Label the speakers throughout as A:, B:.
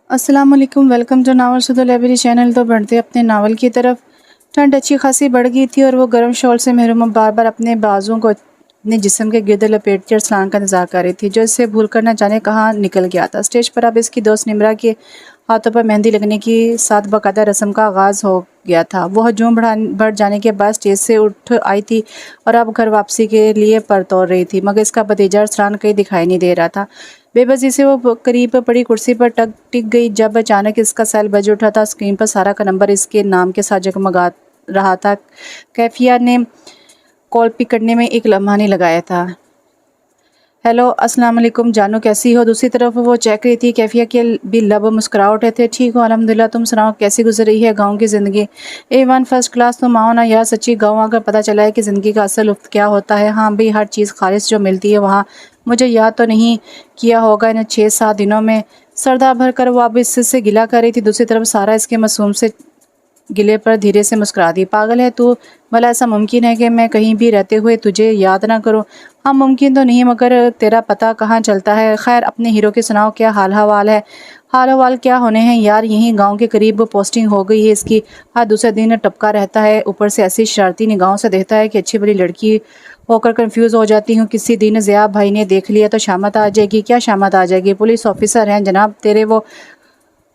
A: अस्सलाम वालेकुम, welcome to नावल सुधो लाइब्रेरी चैनल। तो बढ़ते अपने नावल की तरफ। ठंड अच्छी खासी बढ़ गई थी और वो गर्म शॉल से महरूमा बार बार अपने बाजुओं को अपने जिस्म के गिर्द लपेट कर सलान का इंतजार कर रही थी, जो इससे भूल कर न जाने कहाँ निकल गया था। स्टेज पर अब इसकी दोस्त निमरा के हाथों पर मेहंदी लगने की साथ बाकायदा रस्म का आगाज़ हो गया था। वह जोम बढ़ जाने के बाद स्टेज से उठ आई थी और अब घर वापसी के लिए परतौर रही थी, मगर इसका भतीजा अरसलान कहीं दिखाई नहीं दे रहा था। बेबसी से वो करीब पड़ी कुर्सी पर टिक गई जब अचानक इसका सेल बज उठा था। स्क्रीन पर सारा का नंबर इसके नाम के साथ जगमगा रहा था। कैफिया ने कॉल पिक करने में एक लम्हा नहीं लगाया था। हेलो, अस्सलाम वालेकुम जानू, कैसी हो? दूसरी तरफ वो चेक रही थी। कैफिया के भी लब मुस्कुरा उठे थे। ठीक हो अल्हम्दुलिल्लाह, तुम सुनाओ कैसी गुजर रही है गांव की ज़िंदगी? A1 first class. तुम आओ ना यार, सच्ची गांव आकर पता चला है कि ज़िंदगी का असल लुत्फ़ क्या होता है। हाँ भाई, हर चीज़ खालिश जो मिलती है वहाँ। मुझे याद तो नहीं किया होगा इन 6-7 दिनों में। सरदा भर कर वो अब इससे गिला कर रही थी। दूसरी तरफ सारा इसके मासूम से गिले पर धीरे से मुस्कुरा दी। पागल है तू? भला ऐसा मुमकिन है कि मैं कहीं भी रहते हुए तुझे याद ना करूं? हाँ, मुमकिन तो नहीं, मगर तेरा पता कहाँ चलता है। खैर, अपने हीरो के सुनाओ, क्या हाल हवाल है? हाल हवाल क्या होने हैं यार, यहीं गांव के करीब पोस्टिंग हो गई है इसकी। हाँ, दूसरे दिन टपका रहता है, ऊपर से ऐसी शरारती निगाहों से देखता है कि अच्छी बड़ी लड़की होकर कंफ्यूज हो जाती हूँ। किसी दिन ज़िया भाई ने देख लिया तो शामत आ जाएगी। क्या शामत आ जाएगी? पुलिस ऑफिसर हैं जनाब तेरे वो,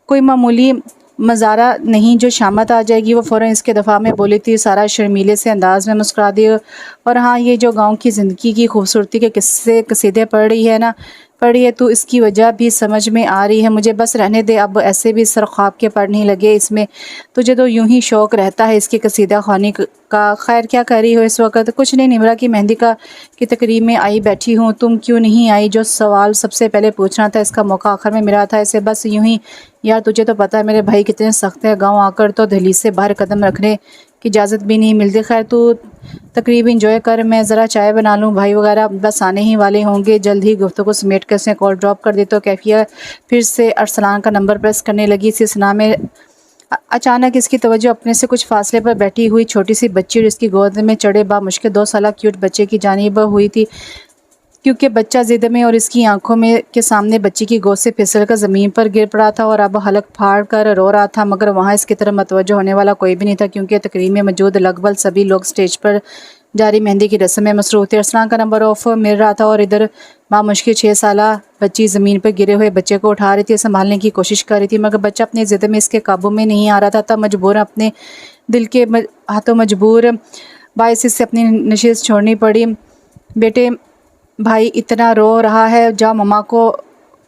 A: कोई मामूली मज़ारा नहीं जो शामत आ जाएगी। वो फ़ौरन इसके दफ़ा में बोली थी। सारा शर्मीले से अंदाज में मुस्कुरा दी। और हाँ, ये जो गांव की ज़िंदगी की खूबसूरती के किस्से कसीदे पढ़ रही है ना, पढ़ी है तो इसकी वजह भी समझ में आ रही है मुझे। बस रहने दे, अब ऐसे भी सर ख्वाब के पढ़ने लगे इसमें। तुझे तो यूं ही शौक़ रहता है इसकी कसीदा ख़्वानी का। खैर, क्या कर रही हो इस वक्त? कुछ नहीं, निमरा की मेहंदी की तकरीब में आई बैठी हूँ। तुम क्यों नहीं आई? जो सवाल सबसे पहले पूछना था इसका मौका आखिर में मिला था इसे। बस यूं ही यार, तुझे तो पता है मेरे भाई कितने सख्त है। गाँव आकर तो दहलीज से बाहर कदम रखने की इजाज़त भी नहीं मिलती। खैर, तू तकरीब इंजॉय कर, मैं ज़रा चाय बना लूँ। भाई वगैरह बस आने ही वाले होंगे। जल्द ही गुफ्तगू समेट कर उसने कॉल ड्रॉप कर दी तो कैफिया फिर से अरसलान का नंबर प्रेस करने लगी। इस सिलसिला में अचानक इसकी तवज्जो अपने से कुछ फासले पर बैठी हुई छोटी सी बच्ची और इसकी गोद में चढ़े बामुश्किल 2 साल क्यूट बच्चे की जानिब हुई थी, क्योंकि बच्चा ज़िद में और इसकी आंखों में के सामने बच्ची की गोद से फिसल कर ज़मीन पर गिर पड़ा था और अब हलक फाड़ कर रो रहा था। मगर वहाँ इसकी तरफ मतवज्जो होने वाला कोई भी नहीं था, क्योंकि तकरीब में मौजूद लगभग सभी लोग स्टेज पर जारी मेहंदी की रस्म में मसरूफ़ थे। अरसलान का नंबर ऑफ मिल रहा था और इधर बामुश्किल 6 साला बच्ची ज़मीन पर गिरे हुए बच्चे को उठा रही थी, संभालने की कोशिश कर रही थी, मगर बच्चा अपनी ज़िद में इसके काबू में नहीं आ रहा था। तब मजबूर अपने दिल के हाथों मजबूर बायस इससे अपनी नशिस्त छोड़नी पड़ी। बेटे, भाई इतना रो रहा है, जाओ मम्मा को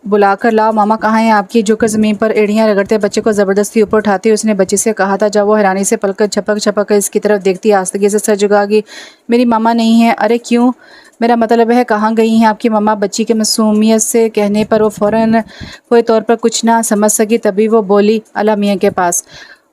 A: बुलाकर लाओ। मामा कहाँ हैं आपकी? झुककर ज़मीन पर एड़ियाँ रगड़ते बच्चे को ज़बरदस्ती ऊपर उठाती उसने बच्ची से कहा था। जब वो हैरानी से पलकर छपक छपक इसकी तरफ देखती, आस्तगी से सर झुकागी। मेरी मामा नहीं है। अरे क्यों? मेरा मतलब है कहाँ गई हैं आपकी मम्मा? बच्ची के मासूमियत से कहने पर वो फ़ौरन कोई तौर पर कुछ ना समझ सकी, तभी वो बोली, अला मियाँ के पास।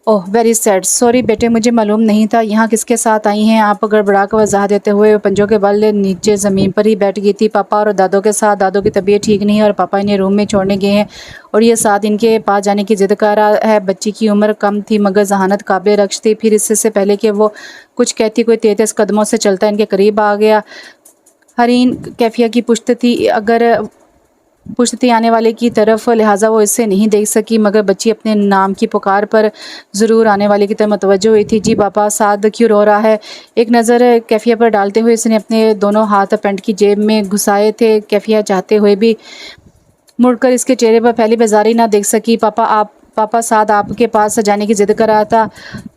A: ओह वेरी सैड, सॉरी बेटे, मुझे मालूम नहीं था। यहाँ किसके साथ आई हैं आप? गड़बड़ा कर वजाह देते हुए पंजों के बल नीचे ज़मीन पर ही बैठ गई थी। पापा और दादों के साथ। दादों की तबीयत ठीक नहीं है और पापा इन्हें रूम में छोड़ने गए हैं और ये साथ इनके पास जाने की ज़िद कर रहा है। बच्ची की उम्र कम थी मगर जहानत काबिल रक्श थी। फिर इससे पहले कि वो कुछ कहती, कोई 33 कदमों से चलता इनके करीब आ गया। हरीन कैफिया की पुश्ती आने वाले की तरफ, लिहाजा वो इससे नहीं देख सकी, मगर बच्ची अपने नाम की पुकार पर ज़रूर आने वाले की तरफ मतवज्जो हुई थी। जी पापा, साद क्यों रो रहा है? एक नज़र कैफिया पर डालते हुए इसने अपने दोनों हाथ पैंट की जेब में घुसाए थे। कैफिया चाहते हुए भी मुड़कर इसके चेहरे पर पहली बेजारी ना देख सकी। पापा साद आपके पास जाने की ज़िद कर रहा था।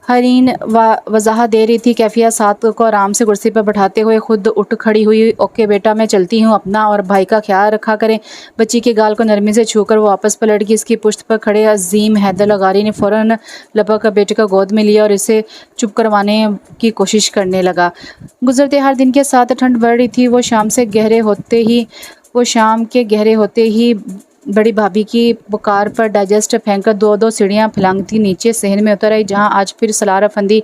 A: हरीन वजाहत दे रही थी। कैफिया साद को आराम से कुर्सी पर बैठाते हुए खुद उठ खड़ी हुई। ओके बेटा, मैं चलती हूँ, अपना और भाई का ख्याल रखा करें। बच्ची के गाल को नरमी से छूकर वो वापस पलट गई। इसकी पुश्त पर खड़े अजीम हैदर लगारी ने फ़ौरन लपक कर बेटे को गोद में लिया और इसे चुप करवाने की कोशिश करने लगा। गुजरते हर दिन के साथ ठंड बढ़ रही थी। वो शाम के गहरे होते ही बड़ी भाभी की पुकार पर डाइजेस्ट फेंक कर 2-2 सीढ़ियाँ फलांगती नीचे सहन में उतर आई, जहाँ आज फिर सलार अफंदी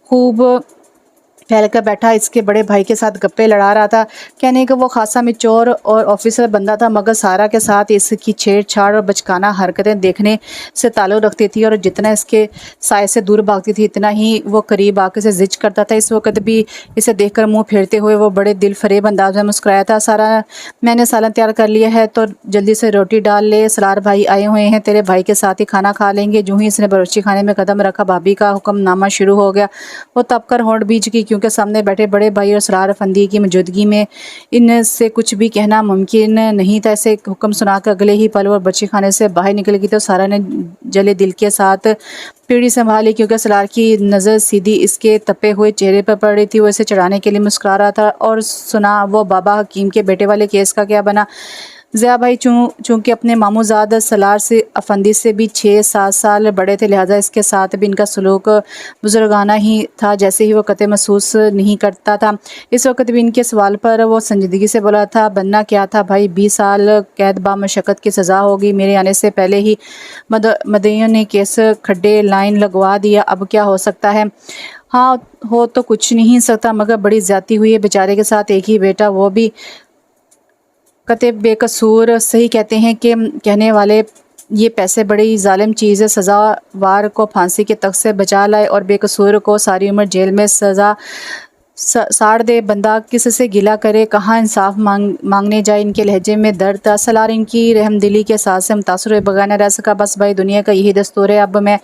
A: खूब फैल कर बैठा इसके बड़े भाई के साथ गप्पे लड़ा रहा था। कहने कि वो खासा मैच्योर और ऑफिसर बंदा था, मगर सारा के साथ इसकी छेड़छाड़ और बचकाना हरकतें देखने से ताल्लुक़ रखती थी और जितना इसके साय से दूर भागती थी इतना ही वो करीब आके से जिज करता था। इस वक्त भी इसे देखकर मुंह फेरते हुए वो बड़े दिल फरेब अंदाज में मुस्कुराया था। सारा, मैंने सालन तैयार कर लिया है तो जल्दी से रोटी डाल ले, सलार भाई आए हुए हैं, तेरे भाई के साथ ही खाना खा लेंगे। जूँ ही इसने बावर्ची खाने में कदम रखा भाभी का हुक्मनामा शुरू हो गया। वो तब कर होंठ भींच गई, क्योंकि सामने बैठे बड़े भाई और सरार अफंदी की मौजूदगी में इनसे कुछ भी कहना मुमकिन नहीं था। ऐसे हुक्म सुनाकर अगले ही पल वो बच्ची खाने से बाहर निकल गई तो सारा ने जले दिल के साथ पीढ़ी संभाली, क्योंकि सलार की नज़र सीधी इसके तपे हुए चेहरे पर पड़ रही थी। वो इसे चढ़ाने के लिए मुस्कुरा रहा था। और सुना, वो बाबा हकीम के बेटे वाले केस का क्या बना? ज़िया भाई चूँकि अपने मामूजाद सलार से अफंदी से भी 6-7 साल बड़े थे, लिहाजा इसके साथ भी इनका सलूक बुजुर्गाना ही था, जैसे ही वो कतई महसूस नहीं करता था। इस वक्त भी इनके सवाल पर वो संजीदगी से बोला था, बनना क्या था भाई, 20 साल कैद बामशक्क़त की सज़ा होगी। मेरे आने से पहले ही मदइयों ने केस खड्डे लाइन लगवा दिया, अब क्या हो सकता है? हाँ, हो तो कुछ नहीं सकता, मगर बड़ी ज़्यादती हुई है बेचारे के साथ, एक ही बेटा, वो भी कतई बेकसूर। सही कहते हैं कि कहने वाले, ये पैसे बड़ी ज़ालिम चीज़ है। सज़ावार को फांसी के तख्त से बचा लाए और बेकसूर को सारी उम्र जेल में सज़ा साड़ दे। बंदा किस से गिला करे, कहाँ इंसाफ मांगने जाए। इनके लहजे में दर्द था। सलार इनकी रहमदिली के साथ से मुतासर हुए बगैर न रह सका। बस भाई, दुनिया का यही दस्तूर है, अब मैं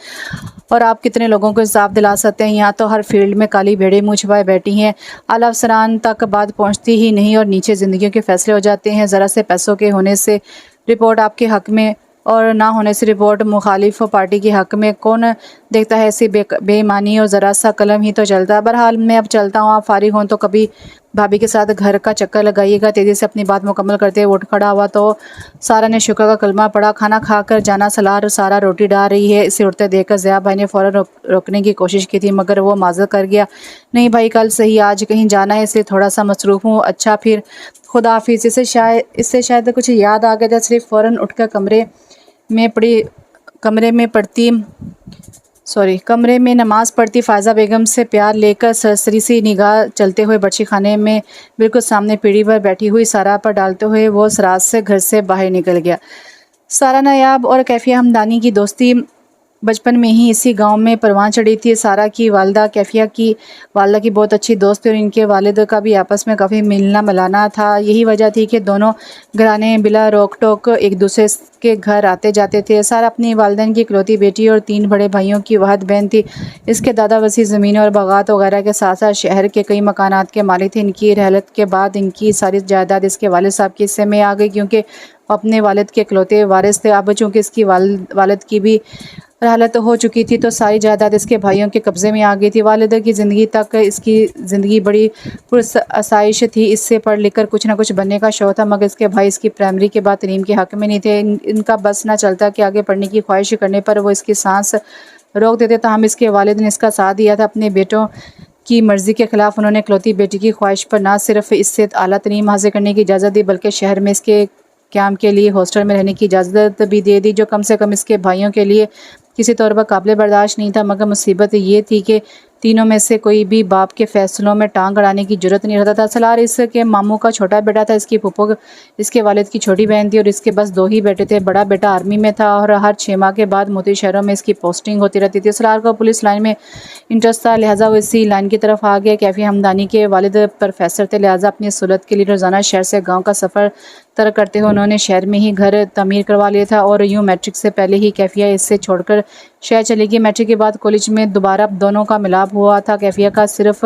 A: और आप कितने लोगों को इंसाफ दिला सकते हैं? यहाँ तो हर फील्ड में काली भेड़ें मुँह छुपाए बैठी हैं। आला अफसरान तक बात पहुँचती ही नहीं और नीचे ज़िंदगियों के फैसले हो जाते हैं। ज़रा से पैसों के होने से रिपोर्ट आपके हक़ में और ना होने से रिपोर्ट मुखालिफ पार्टी के हक़ में। कौन देखता है ऐसी बेईमानी? और ज़रा सा कलम ही तो चलता। बहरहाल मैं अब चलता हूँ, आप फारिग हों तो कभी भाभी के साथ घर का चक्कर लगाइएगा। तेज़ी से अपनी बात मुकम्मल करते हुए उठ खड़ा हुआ तो सारा ने शुक्र का कलमा पड़ा। खाना खाकर जाना। सलार सारा रोटी डाल रही है, इसे उठते देखकर ज़िया भाई ने फ़ौरन रोकने की कोशिश की थी, मगर वो माज़रत कर गया। नहीं भाई, कल सही, आज कहीं जाना है, इसलिए थोड़ा सा मसरूफ़ हूँ। अच्छा फिर खुदा हाफिज़। इससे शायद कुछ याद आ गया था, सिर्फ फ़ौरन उठकर कमरे में नमाज़ पढ़ती फ़ायज़ा बेगम से प्यार लेकर सरसरी सी निगाह चलते हुए बच्ची खाने में बिल्कुल सामने पीढ़ी पर बैठी हुई सारा पर डालते हुए वो सराज से घर से बाहर निकल गया। सारा नायाब और कैफिया हमदानी की दोस्ती बचपन में ही इसी गांव में परवान चढ़ी थी। सारा की वालदा कैफिया की वालदा की बहुत अच्छी दोस्त थी और इनके वालिद का भी आपस में काफ़ी मिलना मिलाना था। यही वजह थी कि दोनों घराने बिला रोक टोक एक दूसरे के घर आते जाते थे। सारा अपनी वालिदैन की इकलौती बेटी और 3 बड़े भाइयों की वाहिद बहन थी। इसके दादा वसी ज़मीनें और बागात वगैरह के साथ साथ शहर के कई मकानात के मालिक थे। इनकी रहलत के बाद इनकी सारी जायदाद इसके वालिद साहब के हिस्से में आ गई, क्योंकि अपने वालिद के इकलौते वारिस थे। अब चूँकि इसकी वालिद की भी रहलत हो चुकी थी तो सारी जायदाद इसके भाइयों के कब्ज़े में आ गई थी। वालिदा की ज़िंदगी तक इसकी ज़िंदगी बड़ी पुरआसाइश थी। इससे पढ़ लिख कर कुछ ना कुछ बनने का शौक़ था, मगर इसके भाई इसकी प्राइमरी के बाद तलीम के हक़ में नहीं थे। इनका बस ना चलता कि आगे पढ़ने की ख्वाहिश करने पर वो इसकी सांस रोक देते। ताहम इसके वालिद ने इसका साथ दिया था। अपने बेटों की मर्ज़ी के ख़िलाफ़ उन्होंने इकलौती बेटी की ख्वाहिश पर ना सिर्फ इससे आला तलीम हासिल करने की इजाज़त दी, बल्कि शहर में इसके क़याम के लिए हॉस्टल में रहने की इजाज़त भी दे दी, जो कम से कम इसके भाइयों के लिए किसी तौर पर काबिल बर्दाश्त नहीं था। मगर मुसीबत ये थी कि तीनों में से कोई भी बाप के फ़ैसलों में टांग अड़ाने की जुर्रत नहीं रखता था। सलार इसके मामू का छोटा बेटा था। इसकी फूफो इसके वालिद की छोटी बहन थी और इसके बस 2 ही बेटे थे। बड़ा बेटा आर्मी में था और हर 6 माह के बाद मोती शहरों में इसकी पोस्टिंग होती रहती थी। सलार को पुलिस लाइन में इंटरेस्ट था, लिहाजा वो इसी लाइन की तरफ आ गया। कैफिया हमदानी के वालिद प्रोफेसर थे, लिहाजा अपनी सहूलत के लिए रोज़ाना शहर से गाँव का सफ़र तय करते हुए उन्होंने शहर में ही घर तमीर करवा लिया था। और यूँ मैट्रिक से पहले ही कैफिया इससे छोड़कर शहर चली गई। मैट्रिक के बाद कॉलेज में दोबारा दोनों का मिलाप हुआ था। कैफिया का सिर्फ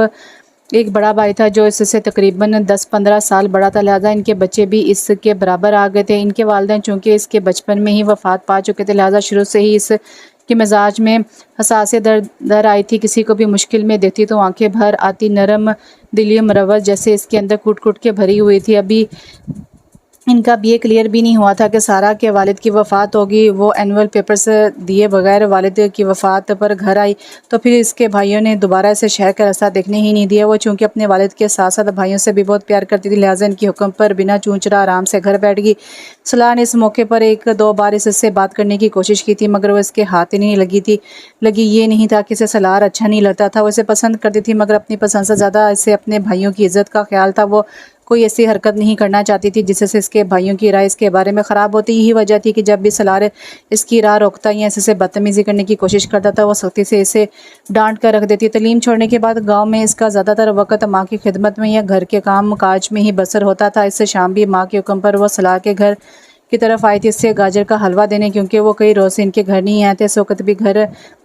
A: एक बड़ा भाई था जो इससे तकरीबन 10-15 साल बड़ा था, लिहाजा इनके बच्चे भी इसके बराबर आ गए थे। इनके वालिदैन चूँकि इसके बचपन में ही वफ़ात पा चुके थे, लिहाजा शुरू से ही इसके मिजाज में हसासियत दर आई थी। किसी को भी मुश्किल में देखती तो आंखें भर आती। नरम दिली मुरव्वत जैसे इसके अंदर कूट कूट के भरी हुई थी। अभी इनका बीए क्लियर भी नहीं हुआ था कि सारा के वालिद की वफ़ात होगी। वो एनुअल पेपर्स दिए बगैर वालिद की वफ़ात पर घर आई, तो फिर इसके भाइयों ने दोबारा इसे शहर का रास्ता देखने ही नहीं दिया। वो चूँकि अपने वालिद के साथ साथ भाइयों से भी बहुत प्यार करती थी, लिहाजा इनकी हुक्म पर बिना चूँ-चरा आराम से घर बैठ गई। सलाह ने इस मौके पर एक दो बार इससे बात करने की कोशिश की थी, मगर वो इसके हाथ ही नहीं लगी। ये नहीं था कि इसे सलार अच्छा नहीं लगता था, वो इसे पसंद करती थी, मगर अपनी पसंद से ज़्यादा इसे अपने भाइयों की इज़्ज़त का ख्याल था। वो कोई ऐसी हरकत नहीं करना चाहती थी जिससे इसके भाइयों की राय इसके बारे में ख़राब होती। यही वजह थी कि जब भी सलार इसकी राह रोकता या इससे बदतमीज़ी करने की कोशिश करता था, वो सख्ती से इसे डांट कर रख देती। तलीम छोड़ने के बाद गांव में इसका ज़्यादातर वक्त माँ की खिदमत में या घर के काम काज में ही बसर होता था। इससे शाम भी माँ के हुक्म पर वो सलार के घर की तरफ आई थी इससे गाजर का हलवा देने, क्योंकि वो कई रोज़ से इनके घर नहीं आए थे। इस वक्त भी घर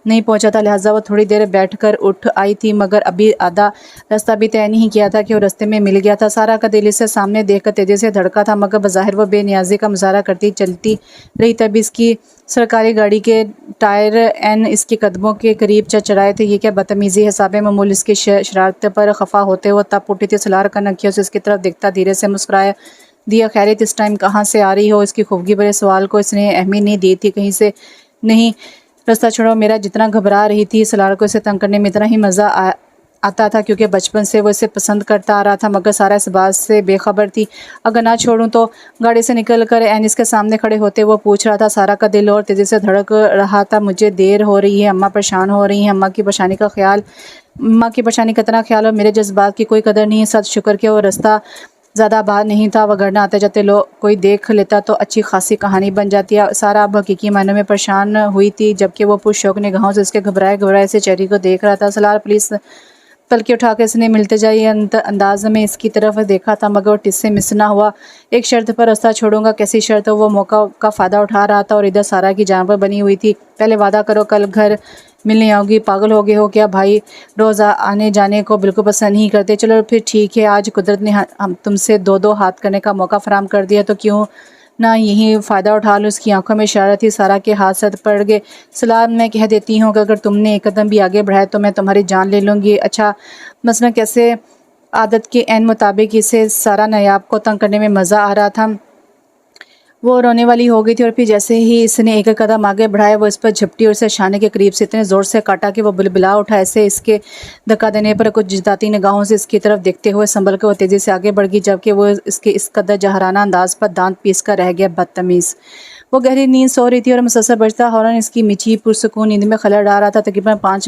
A: नहीं पहुंचा था, लिहाजा वो थोड़ी देर बैठकर उठ आई थी, मगर अभी आधा रास्ता भी तय नहीं किया था कि वो रास्ते में मिल गया था। सारा का दिल इसे सामने देखकर तेज़ी से धड़का था, मगर बज़ाहिर वो बेनियाजी का मुजाहरा करती चलती रही। तभी इसकी सरकारी गाड़ी के टायर इसके कदमों के करीब चरचराए थे। ये क्या बदतमीज़ी है। साबे मामूल इसकी शरारत पर खफा होते वो तब उठी थी। सलार का नखियों से इसकी तरफ देखता धीरे से मुस्कुराया दिया। खैरियत, इस टाइम कहाँ से आ रही हो? इसकी खूबगी भरे सवाल को इसने अहमियत नहीं दी थी। कहीं से नहीं, रास्ता छोड़ो। मेरा जितना घबरा रही थी, सलार को इसे तंग करने में इतना ही मज़ा आता था, क्योंकि बचपन से वो इसे पसंद करता आ रहा था, मगर सारा इस बात से बेखबर थी। अगर ना छोड़ूं तो गाड़ी से निकल कर एनिस के सामने खड़े होते वो पूछ रहा था। सारा का दिल और तेज़ी से धड़क रहा था। मुझे देर हो रही है, अम्मा परेशान हो रही हैं, अम्मा की परेशानी का इतना ख्याल और मेरे जज्बात की कोई कदर नहीं है। सच शुक्र के वो रास्ता ज़्यादा बाहर नहीं था, वगरना आते जाते लोग कोई देख लेता तो अच्छी खासी कहानी बन जाती है। सारा अब हकीकी मायनों में परेशान हुई थी, जबकि वो पुरशौक निगाहों से उसके घबराए से चेहरे को देख रहा था। सलार प्लीज़, पलके उठा के इसने मिलते जाए अंदाज में इसकी तरफ देखा था, मगर वो टिस्से मिस ना हुआ। एक शर्त पर रास्ता छोड़ूंगा। कैसी शर्त? वो मौका का फ़ायदा उठा रहा था और इधर सारा की जान पर बनी हुई थी। पहले वादा करो कल घर मिलने आओगी। पागल हो गए हो क्या भाई? रोज़ आने जाने को बिल्कुल पसंद नहीं करते। चलो फिर ठीक है, आज कुदरत ने हम तुमसे दो दो हाथ करने का मौका फराम कर दिया, तो क्यों ना यही फ़ायदा उठा लो। उसकी आंखों में इशारा थी। सारा के हाथ सर पड़ गए। सलाम, मैं कह देती हूँ कि अगर तुमने एक कदम भी आगे बढ़ाया तो मैं तुम्हारी जान ले लूँगी। अच्छा, मसलन कैसे? आदत के ऐन मुताबिक इसे सारा नायाब को तंग करने में मज़ा आ रहा था। वो रोने वाली हो गई थी और फिर जैसे ही इसने एक कदम आगे बढ़ाया, वो इस पर झपटी और इसे शाने के करीब से इतने ज़ोर से काटा कि वो बुलबुला उठा। ऐसे इसके धक्का देने पर कुछ जिताती निगाहों से इसकी तरफ देखते हुए संभल कर वो तेज़ी से आगे बढ़ गई, जबकि वो इसके इस कदर जहराना अंदाज पर दांत पीस कर रह गया। बदतमीज़। वो गहरी नींद सो रही थी और मुसलसल बजता हॉर्न इसकी मिची पुरसुकून नींद में खलल डाल रहा था। तकरीबन 5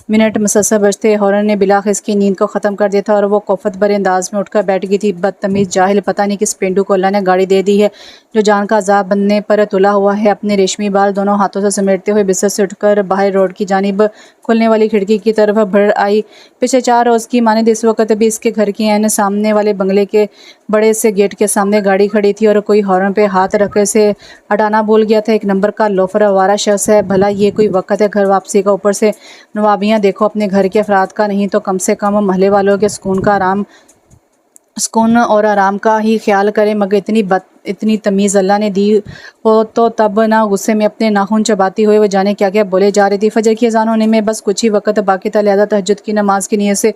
A: मिनट मुसलसल बजते हॉर्न ने बिलाखिर इसकी नींद को ख़त्म कर दिया था और वो कोफत भरे अंदाज में उठकर बैठ गई थी। बदतमीज़ जाहिल, पता नहीं किस पेंडू को अल्लाह ने गाड़ी दे दी है जो जान का अजाब बनने पर तुला हुआ है। अपने रेशमी बाल दोनों हाथों से समेटते हुए बिस्तर से उठकर बाहर रोड की जानिब खुलने वाली खिड़की की तरफ बढ़ आई। पिछले 4 रोज़ की मानिंद इस वक्त भी इसके घर के ऐन सामने वाले बंगले के बड़े से गेट के सामने गाड़ी खड़ी थी और कोई हॉर्न पे हाथ रख से हटाना भूल गया था। एक नंबर का लोफर आवारा शख्स है। भला ये कोई वक्त है घर वापसी का? ऊपर से नवाबियाँ देखो अपने घर के अफराद का नहीं तो कम से कम महल्ले वालों के सुकून और आराम का ही ख्याल करें। मगर इतनी तमीज़ अल्लाह ने दी हो तो तब ना गुस्से में अपने नाखून चबाती हुए वो जाने क्या क्या बोले जा रही थी। फजर की अज़ान होने में बस कुछ ही वक्त बाकी था, लिहाजा तहज्जुद की नमाज की नीयत से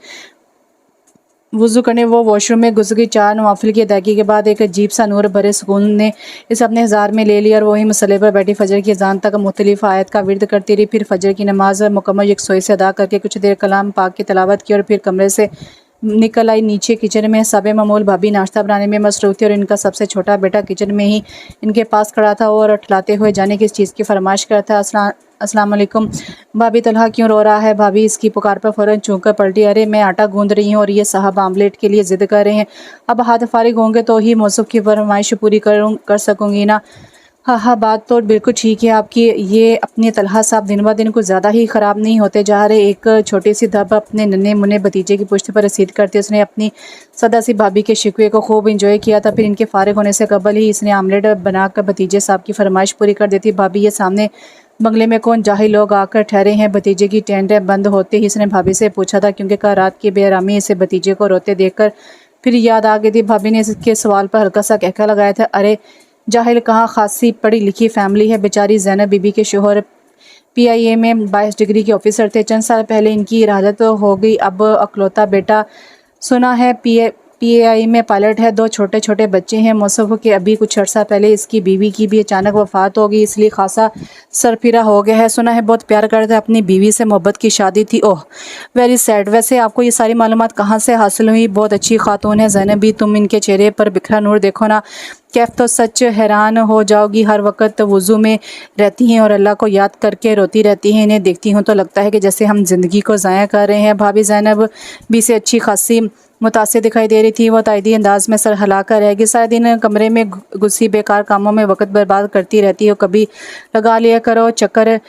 A: वुज़ू करने वो वॉशरूम में घुस गई। 4 नवाफिल की अदायगी के बाद एक अजीब सा नूर भरे सुकून ने इसे अपने हज़ार में ले लिया और वही मसले पर बैठी फजर की अज़ान तक मुख्तलिफ आयत का विर्द करती रही। फिर फजर की नमाज मुकम्मल यकसोई से अदा करके कुछ देर कलाम पाक की तिलावत की और फिर कमरे से निकल आई। नीचे किचन में साबे मामूल भाभी नाश्ता बनाने में मसरूफ़ थी और इनका सबसे छोटा बेटा किचन में ही इनके पास खड़ा था और ठिठलाते हुए जाने किस चीज़ की फरमाइश करता। अस्सलाम वालेकुम भाभी, तलहा क्यों रो रहा है? भाभी इसकी पुकार पर फ़ौरन चौंक कर पलटी। अरे मैं आटा गूंद रही हूँ और ये साहब आमलेट के लिए ज़िद कर रहे हैं। अब हाथ फारिग होंगे तो ही मौसू की फरमाइश पूरी कर सकूँगी ना। हाँ, बात तो बिल्कुल ठीक है आपकी। ये अपने तलहा साहब दिन ब दिन कुछ ज़्यादा ही ख़राब नहीं होते जा रहे। एक छोटी सी धब अपने नन्हे मुन्ने भतीजे की पुश्त पर रसीद करते उसने अपनी सदा सी भाभी के शिकवे को खूब इंजॉय किया था। फिर इनके फारिग होने से कबल ही इसने आमलेट बनाकर भतीजे साहब की फरमाइश पूरी कर देती। भाभी, ये सामने बंगले में कौन जाहिल लोग आकर ठहरे हैं? भतीजे की टेंट बंद होते ही इसने भाभी से पूछा था, क्योंकि कल रात की बेआरामी इसे भतीजे को रोते देखकर फिर याद आ गई थी। भाभी ने इसके सवाल पर हल्का सा कहका लगाया था। अरे जाहिल कहाँ, खासी पढ़ी लिखी फैमिली है। बेचारी ज़ैनब बीबी के शोहर PIA में 22 डिग्री के ऑफिसर थे। चंद साल पहले इनकी राहत हो गई। अब अकलौता बेटा सुना है PAI में पायलट है, 2 छोटे छोटे बच्चे हैं। मौसफ़ के अभी कुछ अर्सा पहले इसकी बीवी की भी अचानक वफ़ात हो गई, इसलिए खासा सरफिरा हो गया है। सुना है बहुत प्यार करता है, अपनी बीवी से मोहब्बत की शादी थी। Oh very sad. वैसे आपको ये सारी मालूमात कहाँ से हासिल हुई? बहुत अच्छी खातून है ज़ैनब भी, तुम इनके चेहरे पर बिखरा नूर देखो ना, कैफ तो सच हैरान हो जाओगी। हर वक्त वज़ू में रहती हैं और अल्लाह को याद करके रोती रहती हैं। इन्हें देखती हूँ तो लगता है कि जैसे हम ज़िंदगी को ज़ाया कर रहे हैं। भाभी ज़ैनब भी से अच्छी खासी मुतासिर दिखाई दे रही थी। वो तायदी अंदाज में सर हिलाकर रहेगी। सारे दिन कमरे में घुसी बेकार कामों में वक्त बर्बाद करती रहती हो। कभी लगा लिया करो चक्कर,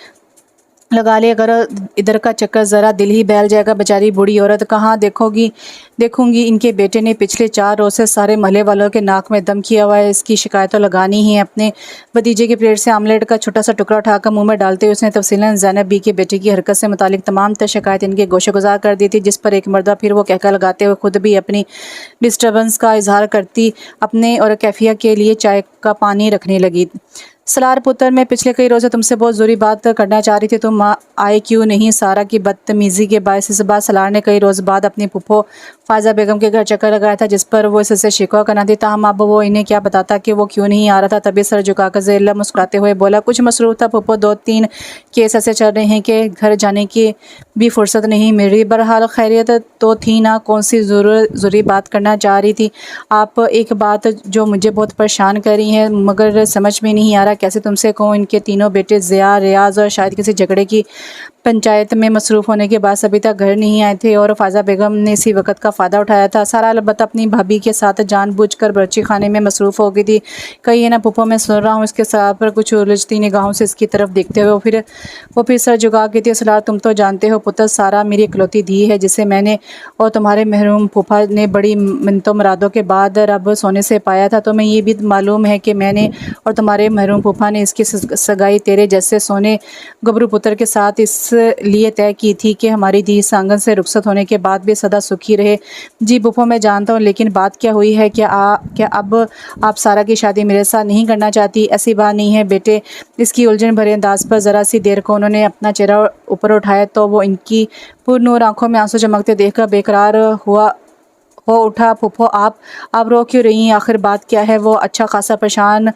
A: लगा लिया करो इधर का चक्कर, ज़रा दिल ही बहल जाएगा। बेचारी बूढ़ी औरत कहाँ देखूंगी। इनके बेटे ने पिछले 4 रोज़ से सारे महल्ले वालों के नाक में दम किया हुआ है। इसकी शिकायत तो लगानी ही है। अपने भतीजे के प्लेट से आमलेट का छोटा सा टुकड़ा उठाकर मुंह में डालते हुए उसने तफसीलन ज़ैनब बी के बेटे की हरकत से मुतालिक तमाम तर शिकायत इनके गोशेगुजार कर दी थी, जिस पर एक मर्दा फिर वो कहका लगाते हुए खुद भी अपनी डिस्टर्बेंस का इजहार करती अपने और कैफिया के लिए चाय का पानी रखने लगी। सलार पुत्र, मैं पिछले कई रोज़ से तुमसे बहुत ज़रूरी बात करना चाह रही थी, तुम आए क्यों नहीं? सारा की बदतमीज़ी के बायस इस बार सलार ने कई रोज़ बाद अपनी फुप्पो फ़ायज़ा बेगम के घर चक्कर लगाया था, जिस पर वो इससे शिकवा करना थी। ताहम अब वो इन्हें क्या बताता कि वो क्यों नहीं आ रहा था। तभी सर झुकाकर ज़ेल्ला मुस्कुराते हुए बोला, कुछ मसरूफ़ था फुप्पो, 2-3 केस ऐसे चल रहे हैं कि घर जाने की भी फुर्सत नहीं मिल रही। बहरहाल खैरियत तो थी ना, कौन सी ज़रूरी बात करना चाह रही थी आप? एक बात जो मुझे बहुत परेशान कर रही है, मगर समझ में नहीं आ रहा कैसे तुमसे कहूँ। इनके तीनों बेटे ज़िया, रियाज़ और शायद किसी झगड़े की पंचायत में मसरूफ़ होने के बाद अभी तक घर नहीं आए थे और फ़ायज़ा बेगम ने इसी वक्त का फ़ायदा उठाया था। सारा अलबत्ता अपनी भाभी के साथ जानबूझकर बच्ची खाने में मसरूफ़ हो गई थी। कहीं ना पुप्पो मैं सुन रहा हूँ। इसके सर पर कुछ उलझती निगाहों से इसकी तरफ देखते हुए वो फिर सर झुका के थी। सलार, तुम तो जानते हो पुत्र, सारा मेरी इकलौती धी है, जिसे मैंने और तुम्हारे महरूम फूफा ने बड़ी मिन्नतों मुरादों के बाद रब सोने से पाया था। तुम्हें ये भी मालूम है कि मैंने और तुम्हारे महरूम फूफा ने इसकी सगाई तेरे जैसे सोने गबरू पुत्र के साथ इसलिए तय की थी कि हमारी धी इस आंगन से रुखसत होने के बाद भी सदा सुखी रहे। जी फूफो, मैं जानता हूँ, लेकिन बात क्या हुई है? क्या अब आप सारा की शादी मेरे साथ नहीं करना चाहती? ऐसी बात नहीं है बेटे। इसकी उलझन भरे अंदाज पर ज़रा सी देर को उन्होंने अपना चेहरा ऊपर उठाया तो वो इनकी पुरनूर आंखों में आंसू चमकते देखकर बेकरार हो उठा। फूफो, आप रो क्यों रही हैं? आखिर बात क्या है? वो अच्छा खासा परेशान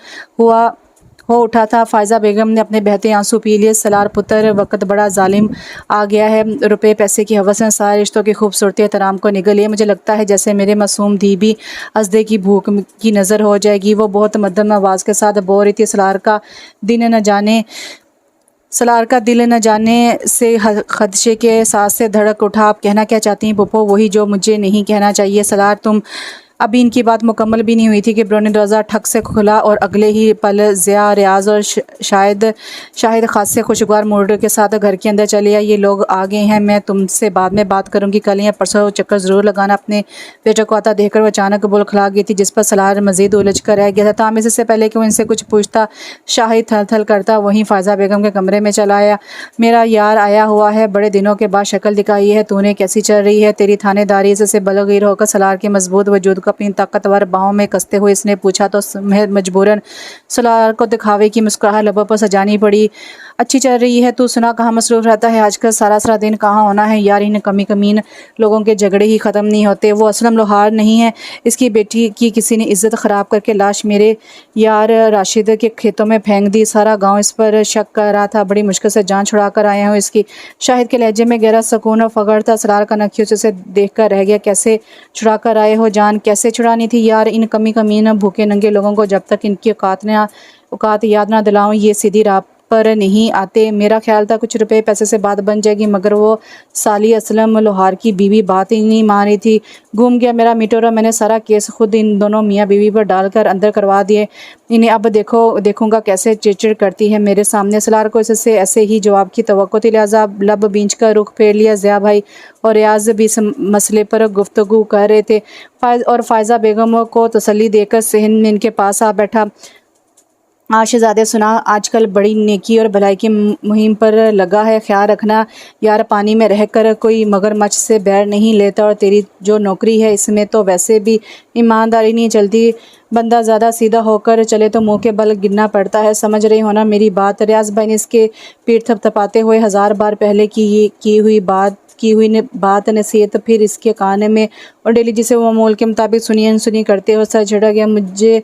A: हो उठा था। फ़ायज़ा बेगम ने अपने बहते आंसू पी लिए। सलार पुत्र, वक्त बड़ा जालिम आ गया है। रुपए पैसे की हवस ने सारे रिश्तों की खूबसूरती एहतराम को निगल लिया। मुझे लगता है जैसे मेरे मासूम धी भी अजदे की भूख की नज़र हो जाएगी। वो बहुत मध्यम आवाज़ के साथ बोल रही थी। सलार का दिल न जाने से खदशे के साथ से धड़क उठा। आप कहना क्या चाहती हैं पुप्पो? वही जो मुझे नहीं कहना चाहिए। सलार, तुम अभी इनकी बात मुकम्मल भी नहीं हुई थी कि ब्रोनी दरवाज़ा ठक से खुला और अगले ही पल ज़िया, रियाज़ और शाहिद खासे खुशगवार मूड के साथ घर के अंदर चले आए। ये लोग आ गए हैं, मैं तुमसे बाद में बात करूंगी। कल या परसों चक्कर ज़रूर लगाना। अपने बेटे को आता देखकर वो अचानक बोल खिला गई थी, जिस पर सलार मज़ीद उलझ कर रह गया था। ताम इससे पहले कि वो इनसे कुछ पूछता, शाहिद थल थल करता वहीं फ़ायज़ा बेगम के कमरे में चला आया। मेरा यार आया हुआ है, बड़े दिनों के बाद शक्ल दिखाई है। तूने कैसी चल रही है तेरी थानेदारी? इससे बलगीर होकर सलार के मजबूत वजूद को अपनी ताकतवर बाहों में कसते हुए इसने पूछा तो मजबूरन सलार को दिखावे की मुस्कुराहट लबों पर सजानी पड़ी। अच्छी चल रही है, तू सुना कहाँ मसरूफ़ रहता है आजकल? सारा दिन कहाँ होना है यार? इन कमीन लोगों के झगड़े ही ख़त्म नहीं होते। वो असलम लोहार नहीं है, इसकी बेटी की किसी ने इज्जत ख़राब करके लाश मेरे यार राशिद के खेतों में फेंक दी। सारा गाँव इस पर शक कर रहा था। बड़ी मुश्किल से जान छुड़ा कर आया हूँ इसकी। शाहिद के लहजे में गहरा सुकून और फ़ख्र था। सलार का नखियों से देख कर रह गया। कैसे छुड़ा कर आए हो जान? कैसे छुड़ानी थी यार? इन कमीन भूखे नंगे लोगों को जब तक इनकी औकात याद ना दिलाऊं ये सीधी राह पर नहीं आते। मेरा ख्याल था कुछ रुपए पैसे से बात बन जाएगी, मगर वो साली असलम लोहार की बीवी बात ही नहीं मान रही थी। घूम गया मेरा मीटर और मैंने सारा केस खुद इन दोनों मियाँ बीवी पर डालकर अंदर करवा दिए। इन्हें अब देखूंगा कैसे चिड़चिड़ करती है मेरे सामने। सलार को इससे ऐसे ही जवाब की तवक्को थी, लिहाजा लब बींच कर रुख फेर लिया। ज़िया भाई और रियाज भी इस मसले पर गुफ्तगू कर रहे थे और फ़ायज़ा बेगम को तसल्ली देकर सहन में इनके पास आ बैठा। शहज़ादे, सुना आजकल बड़ी नेकी और भलाई की मुहिम पर लगा है। ख्याल रखना यार, पानी में रहकर कोई मगरमच्छ से बैर नहीं लेता और तेरी जो नौकरी है इसमें तो वैसे भी ईमानदारी नहीं चलती। बंदा ज़्यादा सीधा होकर चले तो मुंह के बल गिरना पड़ता है। समझ रही हो ना मेरी बात? रियाज भाई ने इसके पीठ थपथपाते हुए 1000 बार पहले की हुई बात नसीहत फिर इसके कान में और डेली जिसे वो मामूल के मुताबिक सुनी अनसुनी करते हो। सर झिड़ा गया, मुझे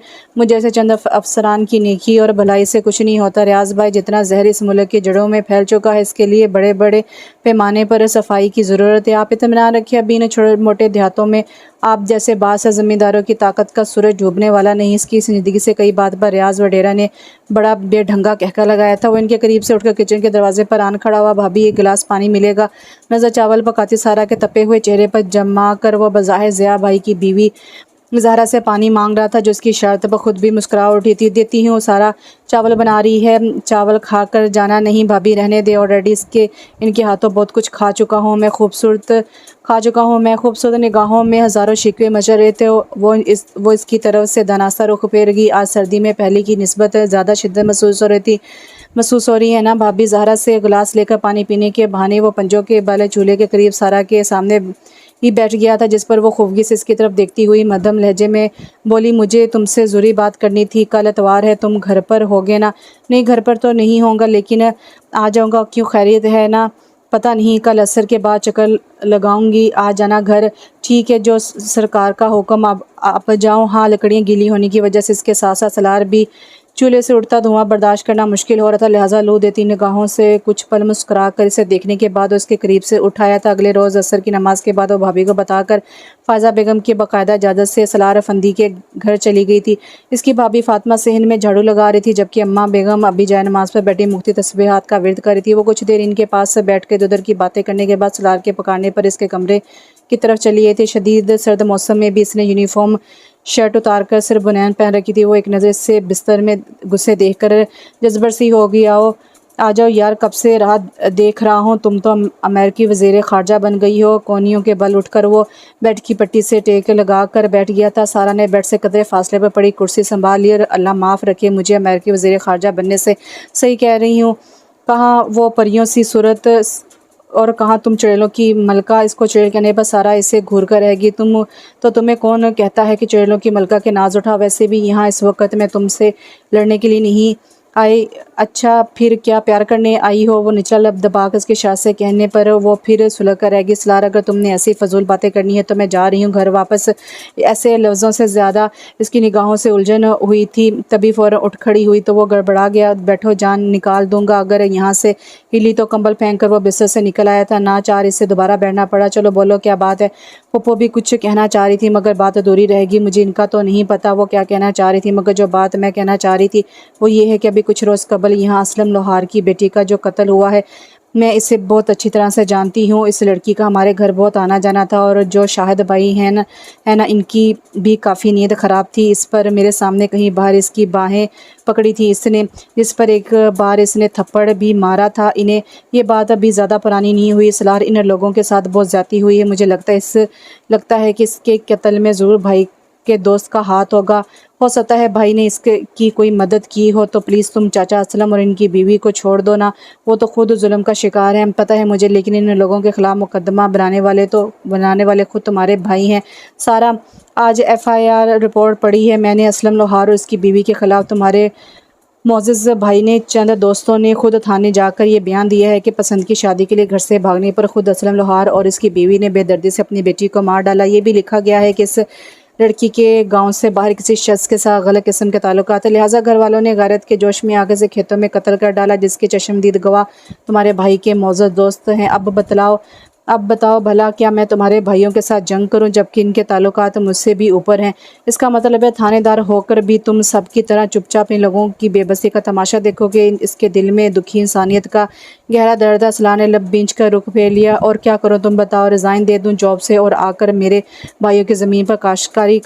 A: ऐसे चंद अफसरान की नेकी और भलाई से कुछ नहीं होता। रियाज भाई, जितना जहर इस मुल्क की जड़ों में फैल चुका है, इसके लिए बड़े बड़े पैमाने पर सफाई की ज़रूरत है। आप इत्मीनान रखिए, अभी इन छोटे मोटे देहातों में आप जैसे बादशाह ज़मींदारों की ताकत का सूरज डूबने वाला नहीं। इसकी ज़िंदगी से कई बात पर रियाज वडेरा ने बड़ा बेढंगा कहका लगाया था। वो इनके करीब से उठकर किचन के दरवाजे पर आन खड़ा हुआ। भाभी, एक गिलास पानी मिलेगा? नजर चावल पकाती सारा के तपे हुए चेहरे पर जमा कर वो बज़ाहिर ज़िया भाई की बीवी ज़हरा से पानी मांग रहा था, जो उसकी शर्त पर खुद भी मुस्कुरा उठी थी। देती हूँ, सारा चावल बना रही है, चावल खा कर जाना नहीं भाभी, रहने दे। ऑलरेडी इनके हाथों बहुत कुछ खा चुका हूँ मैं, खूबसूरत निगाहों में हज़ारों शिकवे मचल रहे थे। वो इसकी तरफ से दनासा रुख फेर गई। आज सर्दी में पहले की निस्बत ज़्यादा शिद्दत महसूस हो रही है ना भाभी? ज़हरा से गिलास लेकर पानी पीने के बहाने वो पंजों के बल चूल्हे के करीब सारा के सामने ही बैठ गया था, जिस पर वो खूबगी से इसकी तरफ देखती हुई मध्यम लहजे में बोली, मुझे तुमसे ज़रूरी बात करनी थी। कल इतवार है, तुम घर पर होगे ना? नहीं, घर पर तो नहीं होगा, लेकिन आ जाऊँगा। क्यों, खैरियत है ना? पता नहीं, कल असर के बाद चक्कर लगाऊंगी, आ जाना घर। ठीक है, जो सरकार का हुक्म। अब आप जाओ। हाँ, लकड़ियाँ गीली होने की वजह से इसके साथ साथ सलार भी चूल्हे से उठता धुआं बर्दाश्त करना मुश्किल हो रहा था, लिहाजा लू देती निगाहों से कुछ पल मुस्कुरा कर इसे देखने के बाद उसके करीब से उठाया था। अगले रोज़ असर की नमाज के बाद वो भाभी को बताकर फ़ायज़ा बेगम की बाकायदा इजाज़त से सलार अफंदी के घर चली गई थी। इसकी भाभी फातिमा सेहन में झाड़ू लगा रही थी, जबकि अम्मा बेगम अभी जाए नमाज पर बैठी मुफ्ती तस्बीहात का विर्द कर रही थी। वो कुछ देर इनके पास से बैठ के इधर उधर की बातें करने के बाद सलार के पकाने पर इसके कमरे की तरफ चली आई थी। शदीद सर्द मौसम में भी इसने यूनिफॉर्म शर्ट उतार कर सिर्फ बुनैन पहन रखी थी। वो एक नज़र से बिस्तर में गुस्से देख कर जज्बर सी हो गई। आ जाओ यार, कब से राह देख रहा हूँ। तुम तो अमेरिकी वज़ीर ख़ारजा बन गई हो। कोनियों के बल उठकर वो बेड की पट्टी से टेक लगा कर बैठ गया था। सारा ने बेड से कदरे फासले पर पड़ी कुर्सी संभाल ली और अल्लाह माफ़ रखे, मुझे अमेरिकी वज़ीर ख़ारजा बनने से सही कह रही हूँ। कहाँ वो परियों सी सूरत और कहाँ तुम चुड़ैलों की मलका। इसको चुड़ैल कहने पर सारा इसे घूर कर रहेगी। तुम्हें कौन कहता है कि चुड़ैलों की मलका के नाज उठा। वैसे भी यहाँ इस वक्त मैं तुमसे लड़ने के लिए नहीं आई। अच्छा, फिर क्या प्यार करने आई हो? वो निचला लब दबाकर उसके शाह से कहने पर वो फिर सुलग कर रहेगी। सलार, अगर तुमने ऐसी फजूल बातें करनी है तो मैं जा रही हूँ घर वापस। ऐसे लफ्ज़ों से ज़्यादा इसकी निगाहों से उलझन हुई थी। तभी फ़ौरन उठ खड़ी हुई तो वो गड़बड़ा गया। बैठो, जान निकाल दूंगा अगर यहाँ से हिली तो। कंबल फेंक कर वो बिस्तर से निकल आया था। ना चार इससे दोबारा बैठना पड़ा। चलो बोलो, क्या बात है? पप्पो भी कुछ कहना चाह रही थी मगर बात अधूरी रहेगी। मुझे इनका तो नहीं पता वो क्या कहना चाह रही थी, मगर जो बात मैं कहना चाह रही थी वो ये है कि अभी कुछ रोज़ कबल यहाँ असलम लोहार की बेटी का जो कत्ल हुआ है, मैं इसे बहुत अच्छी तरह से जानती हूँ। इस लड़की का हमारे घर बहुत आना जाना था और जो शाहिद भाई है ना, इनकी भी काफ़ी नीयत ख़राब थी। इस पर मेरे सामने कहीं बाहर इसकी बाहें पकड़ी थी इसने, जिस पर एक बार इसने थप्पड़ भी मारा था इन्हें। ये बात अभी ज़्यादा पुरानी नहीं हुई। सलार, इन लोगों के साथ बहुत ज़्यादती हुई है। मुझे लगता है कि इसके कत्ल में ज़रूर भाई के दोस्त का हाथ होगा। हो सकता है भाई ने इसके की कोई मदद की हो। तो प्लीज़ तुम चाचा असलम और इनकी बीवी को छोड़ दो ना, वो तो खुद जुल्म का शिकार है, पता है मुझे, लेकिन इन लोगों के ख़िलाफ़ मुकदमा बनाने वाले खुद तुम्हारे भाई हैं। सारा, आज FIR रिपोर्ट पड़ी है मैंने असलम लोहार और इसकी बीवी के ख़िलाफ़। तुम्हारे मोअज़्ज़ज़ भाई ने चंद दोस्तों ने खुद थाने जाकर ये बयान दिया है कि पसंद की शादी के लिए घर से भागने पर खुद असलम लोहार और इसकी बीवी ने बेदर्दी से अपनी बेटी को मार डाला। ये भी लिखा गया है कि इस लड़की के गांव से बाहर किसी शख्स के साथ गलत किस्म के ताल्लुकात है, लिहाजा घर वालों ने गैरत के जोश में आगे से खेतों में कत्ल कर डाला, जिसके चश्मदीद गवाह तुम्हारे भाई के मोअज़्ज़ज़ दोस्त हैं। अब बताओ भला, क्या मैं तुम्हारे भाइयों के साथ जंग करूं जबकि इनके ताल्लुकात मुझसे भी ऊपर हैं? इसका मतलब है थानेदार होकर भी तुम सब की तरह चुपचाप इन लोगों की बेबसी का तमाशा देखोगे। इसके दिल में दुखी इंसानियत का गहरा दर्द है। सलाह ने लब बींच कर रुख फेर लिया। और क्या करो तुम बताओ? रिज़ाइन दे दूं जॉब से और आकर मेरे भाइयों की ज़मीन पर काश्तकारी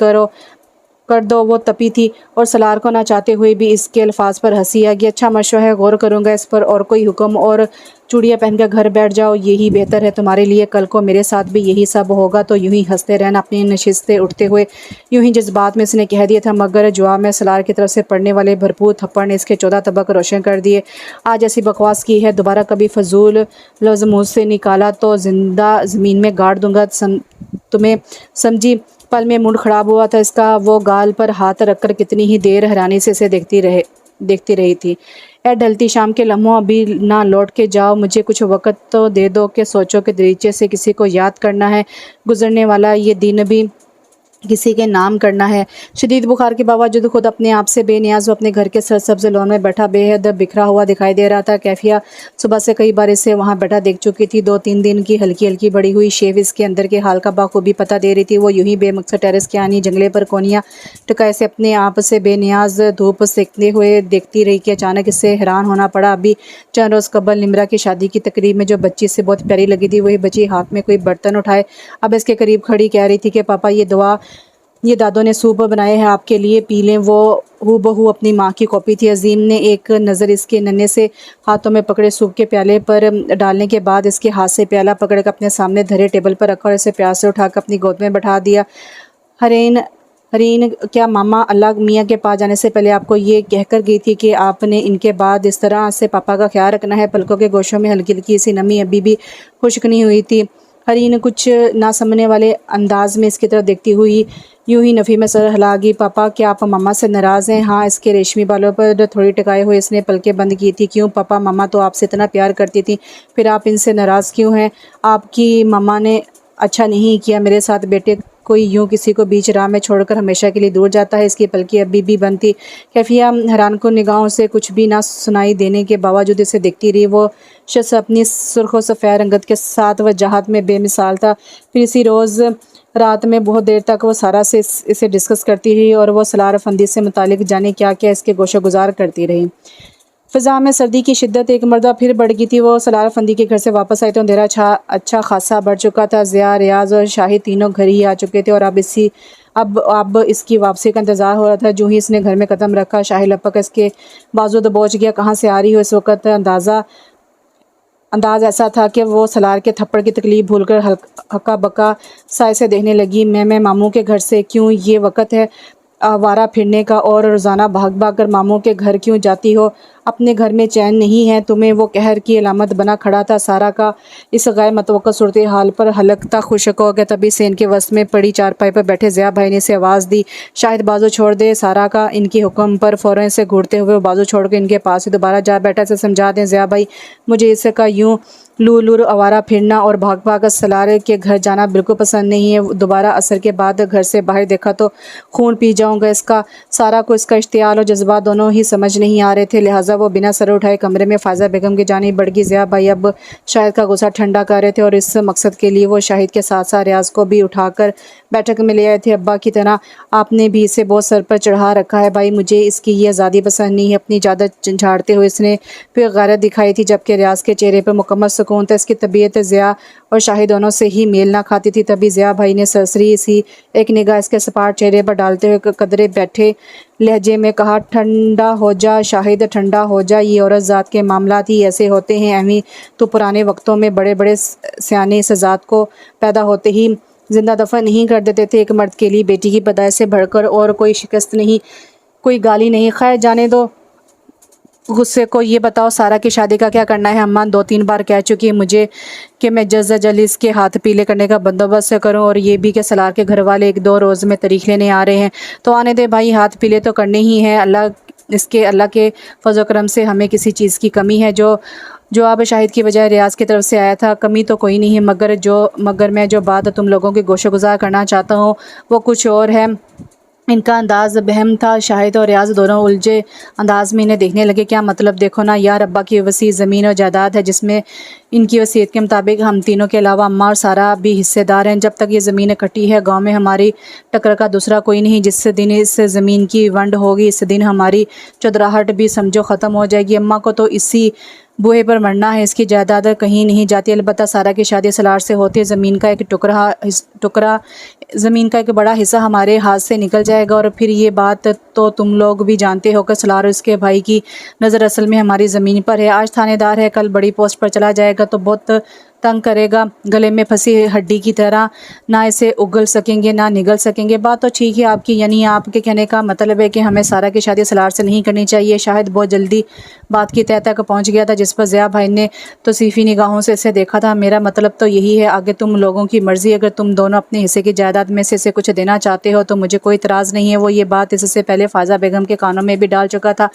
A: कर दो? वो तपी थी और सलार को ना चाहते हुए भी इसके अल्फाज पर हंसी आ गई। अच्छा मशवरा है, गौर करूँगा इस पर। और कोई हुक्म? और चूड़ियाँ पहनकर घर बैठ जाओ, यही बेहतर है तुम्हारे लिए। कल को मेरे साथ भी यही सब होगा तो यूं ही हंसते रहना। अपनी नशिस्त से उठते हुए यूं ही जज्बात में इसने कह दिया था, मगर जवाब में सलार की तरफ से पड़ने वाले भरपूर थप्पड़ ने इसके 14 तबक रोशन कर दिए। आज ऐसी बकवास की है, दोबारा कभी फजूल लफ्ज़ मुँह से निकाला तो जिंदा ज़मीन में गाड़ दूंगा तुम्हें, समझी? पल में मूड ख़राब हुआ था इसका। वो गाल पर हाथ रखकर कितनी ही देर हैरानी से इसे देखती रहे। देखती रही थी। ए ढलती शाम के लम्हों, अभी ना लौट के जाओ, मुझे कुछ वक़्त तो दे दो कि सोचो के दरीचे से किसी को याद करना है, गुज़रने वाला ये दिन भी किसी के नाम करना है। शदीद बुखार के बावजूद खुद अपने आप से बेनियाज़ वो अपने घर के सरसब्ज़ लॉन में बैठा बेहद बिखरा हुआ दिखाई दे रहा था। कैफिया सुबह से कई बार इसे वहाँ बैठा देख चुकी थी। 2-3 दिन की हल्की हल्की बड़ी हुई शेव इसके अंदर के हाल का बाखूबी पता दे रही थी। वो यूं ही बेमकसद टेरेस के आनी जंगले पर कोनियाँ टकाए से अपने आप से बेनियाज धूप सेकते हुए देखती रही कि अचानक इससे हैरान होना पड़ा। अभी चंद रोज़ कबल निमरा की शादी की तकरीब में जो बच्ची से बहुत प्यारी लगी थी, वही बच्ची हाथ में कोई बर्तन उठाए अब इसके करीब खड़ी कह रही थी कि पापा ये दादों ने सूप बनाए हैं आपके लिए, पी लें। वो हूबहू अपनी माँ की कॉपी थी। अजीम ने एक नज़र इसके नन्हे से हाथों में पकड़े सूप के प्याले पर डालने के बाद इसके हाथ से प्याला पकड़कर अपने सामने धरे टेबल पर रखा और इसे प्यार से उठाकर अपनी गोद में बैठा दिया। हरीन हरीन क्या मामा अल्लाह मियाँ के पास जाने से पहले आपको ये कहकर गई थी कि आपने इनके बाद इस तरह से पापा का ख्याल रखना है? पलकों के गोशों में हल्की हल्की सी नमी अभी भी खुश्क नहीं हुई थी। हरीन कुछ ना समझने वाले अंदाज में इसकी तरफ देखती हुई यूं ही नफ़ी में सर हिला गई। पापा क्या आप मामा से नाराज़ हैं? हाँ। इसके रेशमी बालों पर थोड़ी टिकाए हुए इसने पलकें बंद की थी। क्यों पापा, मामा तो आपसे इतना प्यार करती थी, फिर आप इनसे नाराज़ क्यों हैं? आपकी मामा ने अच्छा नहीं किया मेरे साथ बेटे। कोई यूं किसी को बीच राह में छोड़कर हमेशा के लिए दूर जाता है? इसकी पलकें अभी भी बंद थी। कैफिया हैरान को निगाहों से कुछ भी ना सुनाई देने के बावजूद इसे देखती रही। वो शख्स अपनी सुर्ख सफ़ेद रंगत के साथ वजाहत में बेमिसाल था। फिर इसी रोज़ रात में बहुत देर तक वो सारा से इसे डिस्कस करती रही और वो सलार फंदी से मुतालिक जाने क्या क्या इसके गोशो गुजार करती रही। फ़िज़ा में सर्दी की शिद्दत एक मरतबा फिर बढ़ गई थी। वो सलार फंदी के घर से वापस आई तो अंधेरा अच्छा खासा बढ़ चुका था। ज़िया, रियाज और शाहिद तीनों घर ही आ चुके थे और अब इसकी वापसी का इंतज़ार हो रहा था। जो ही इसने घर में कदम रखा, शाहिद लपक इसके बाजू दबोच गया। कहाँ से आ रही हो? इस वक्त अंदाज़ ऐसा था कि वो सलार के थप्पड़ की तकलीफ भूलकर हक्का बक्का साए से देखने लगी। मैं मामू के घर से क्यों? ये वक्त है आवारा फिरने का और रोज़ाना भाग भाग कर मामू के घर क्यों जाती हो? अपने घर में चैन नहीं है तुम्हें? वो कहर की अलामत बना खड़ा था। सारा का इस गैर मतवक्का सूरत हाल पर हलकता खुशक हो गया। तभी से इनके वस में पड़ी चारपाई पर बैठे ज़िया भाई ने इसे आवाज़ दी, शायद बाजू छोड़ दे। सारा का इनके हुक्म पर फ़ौरन से घूरते हुए बाजू छोड़ कर इनके पास ही दोबारा जा बैठा। इसे समझा दें ज़िया भाई, मुझे इसका यूँ लूर आवारा फिरना और भाग भाग सलार के घर जाना बिल्कुल पसंद नहीं है। दोबारा असर के बाद घर से बाहर देखा तो खून पी जाऊंगा इसका। सारा को इसका इश्तियाल और जज्बा दोनों ही समझ नहीं आ रहे थे, लिहाजा वो बिना सर उठाए कमरे में फ़ायज़ा बेगम की जानिब बढ़ गई। ज़िया भाई अब शाहिद का गुस्सा ठंडा कर रहे थे और इस मकसद के लिए वो शाहिद के साथ साथ रियाज को भी उठाकर बैठक में ले आए थे। अब्बा की तरह आपने भी इसे बहुत सर पर चढ़ा रखा है भाई, मुझे इसकी ये आज़ादी पसंद नहीं है। अपनी ज़्यादा झाड़ते हुए इसने फिर गैरत दिखाई थी, जबकि रियाज के चेहरे पर मुकम्मल सुकून था। इसकी तबीयत ज़िया और शाहिद दोनों से ही मेल ना खाती थी। तभी ज़िया भाई ने सरसरी सी एक निगाह इसके सपाट चेहरे पर डालते हुए कदरे बैठे लहजे में कहा, ठंडा हो जा शाहिद, ठंडा हो जा। ये औरत ज़ात के मामलात ही ऐसे होते हैं अम्मी। तो पुराने वक्तों में बड़े बड़े सियाने इस ज़ात को पैदा होते ही जिंदा दफन नहीं कर देते थे। एक मर्द के लिए बेटी की पैदाइश से बढ़कर और कोई शिकस्त नहीं, कोई गाली नहीं। खैर जाने दो गुस्से को। ये बताओ सारा की शादी का क्या करना है? अम्मा 2-3 बार कह चुकी है मुझे कि मैं जल्दी इसके हाथ पीले करने का बंदोबस्त करूं, और ये भी कि सलार के घर वाले 1-2 रोज़ में तारीख लेने आ रहे हैं, तो आने दे भाई, हाथ पीले तो करने ही हैं। अल्लाह के फजल करम से हमें किसी चीज़ की कमी है? जो अब शाहिद की बजाय रियाज की तरफ से आया था, कमी तो कोई नहीं है, मगर मैं जो बात तुम लोगों के गोशो गुजार करना चाहता हूँ वो कुछ और है। इनका अंदाज़ बहम था। शाहिद और रियाज दोनों उलझे अंदाज में इन्हें देखने लगे। क्या मतलब? देखो ना यार, अब्बा की वसी ज़मीन और जायदाद है जिसमें इनकी वसीयत के मुताबिक हम तीनों के अलावा अम्मा और सारा भी हिस्सेदार हैं। जब तक ये ज़मीन इकट्ठी है, गांव में हमारी टक्कर का दूसरा कोई नहीं। जिस दिन इस ज़मीन की वंड होगी, इस दिन हमारी चौधराहट भी समझो ख़त्म हो जाएगी। अम्मा को तो इसी बूहे पर मरना है, इसकी जायदाद कहीं नहीं जाती। अलबत्ता सारा की शादी सलार से होती है, ज़मीन का एक टुकड़ा ज़मीन का एक बड़ा हिस्सा हमारे हाथ से निकल जाएगा। और फिर ये बात तो तुम लोग भी जानते हो कि सलार और इसके भाई की नज़र असल में हमारी ज़मीन पर है। आज थानेदार है, कल बड़ी पोस्ट पर चला जाएगा तो बहुत तंग करेगा, गले में फंसी हड्डी की तरह, ना इसे उगल सकेंगे ना निगल सकेंगे। बात तो ठीक है आपकी, यानी आपके कहने का मतलब है कि हमें सारा की शादी सलार से नहीं करनी चाहिए। शायद बहुत जल्दी बात की तह तक पहुंच गया था, जिस पर ज़िया भाई ने तो सीफी निगाहों से इसे देखा था। मेरा मतलब तो यही है, आगे तुम लोगों की मर्ज़ी। अगर तुम दोनों अपने हिस्से की जायदाद में से इसे कुछ देना चाहते हो तो मुझे कोई इतराज़ नहीं है। वो ये बात इससे पहले फ़ायज़ा बेगम के कानों में भी डाल चुका था।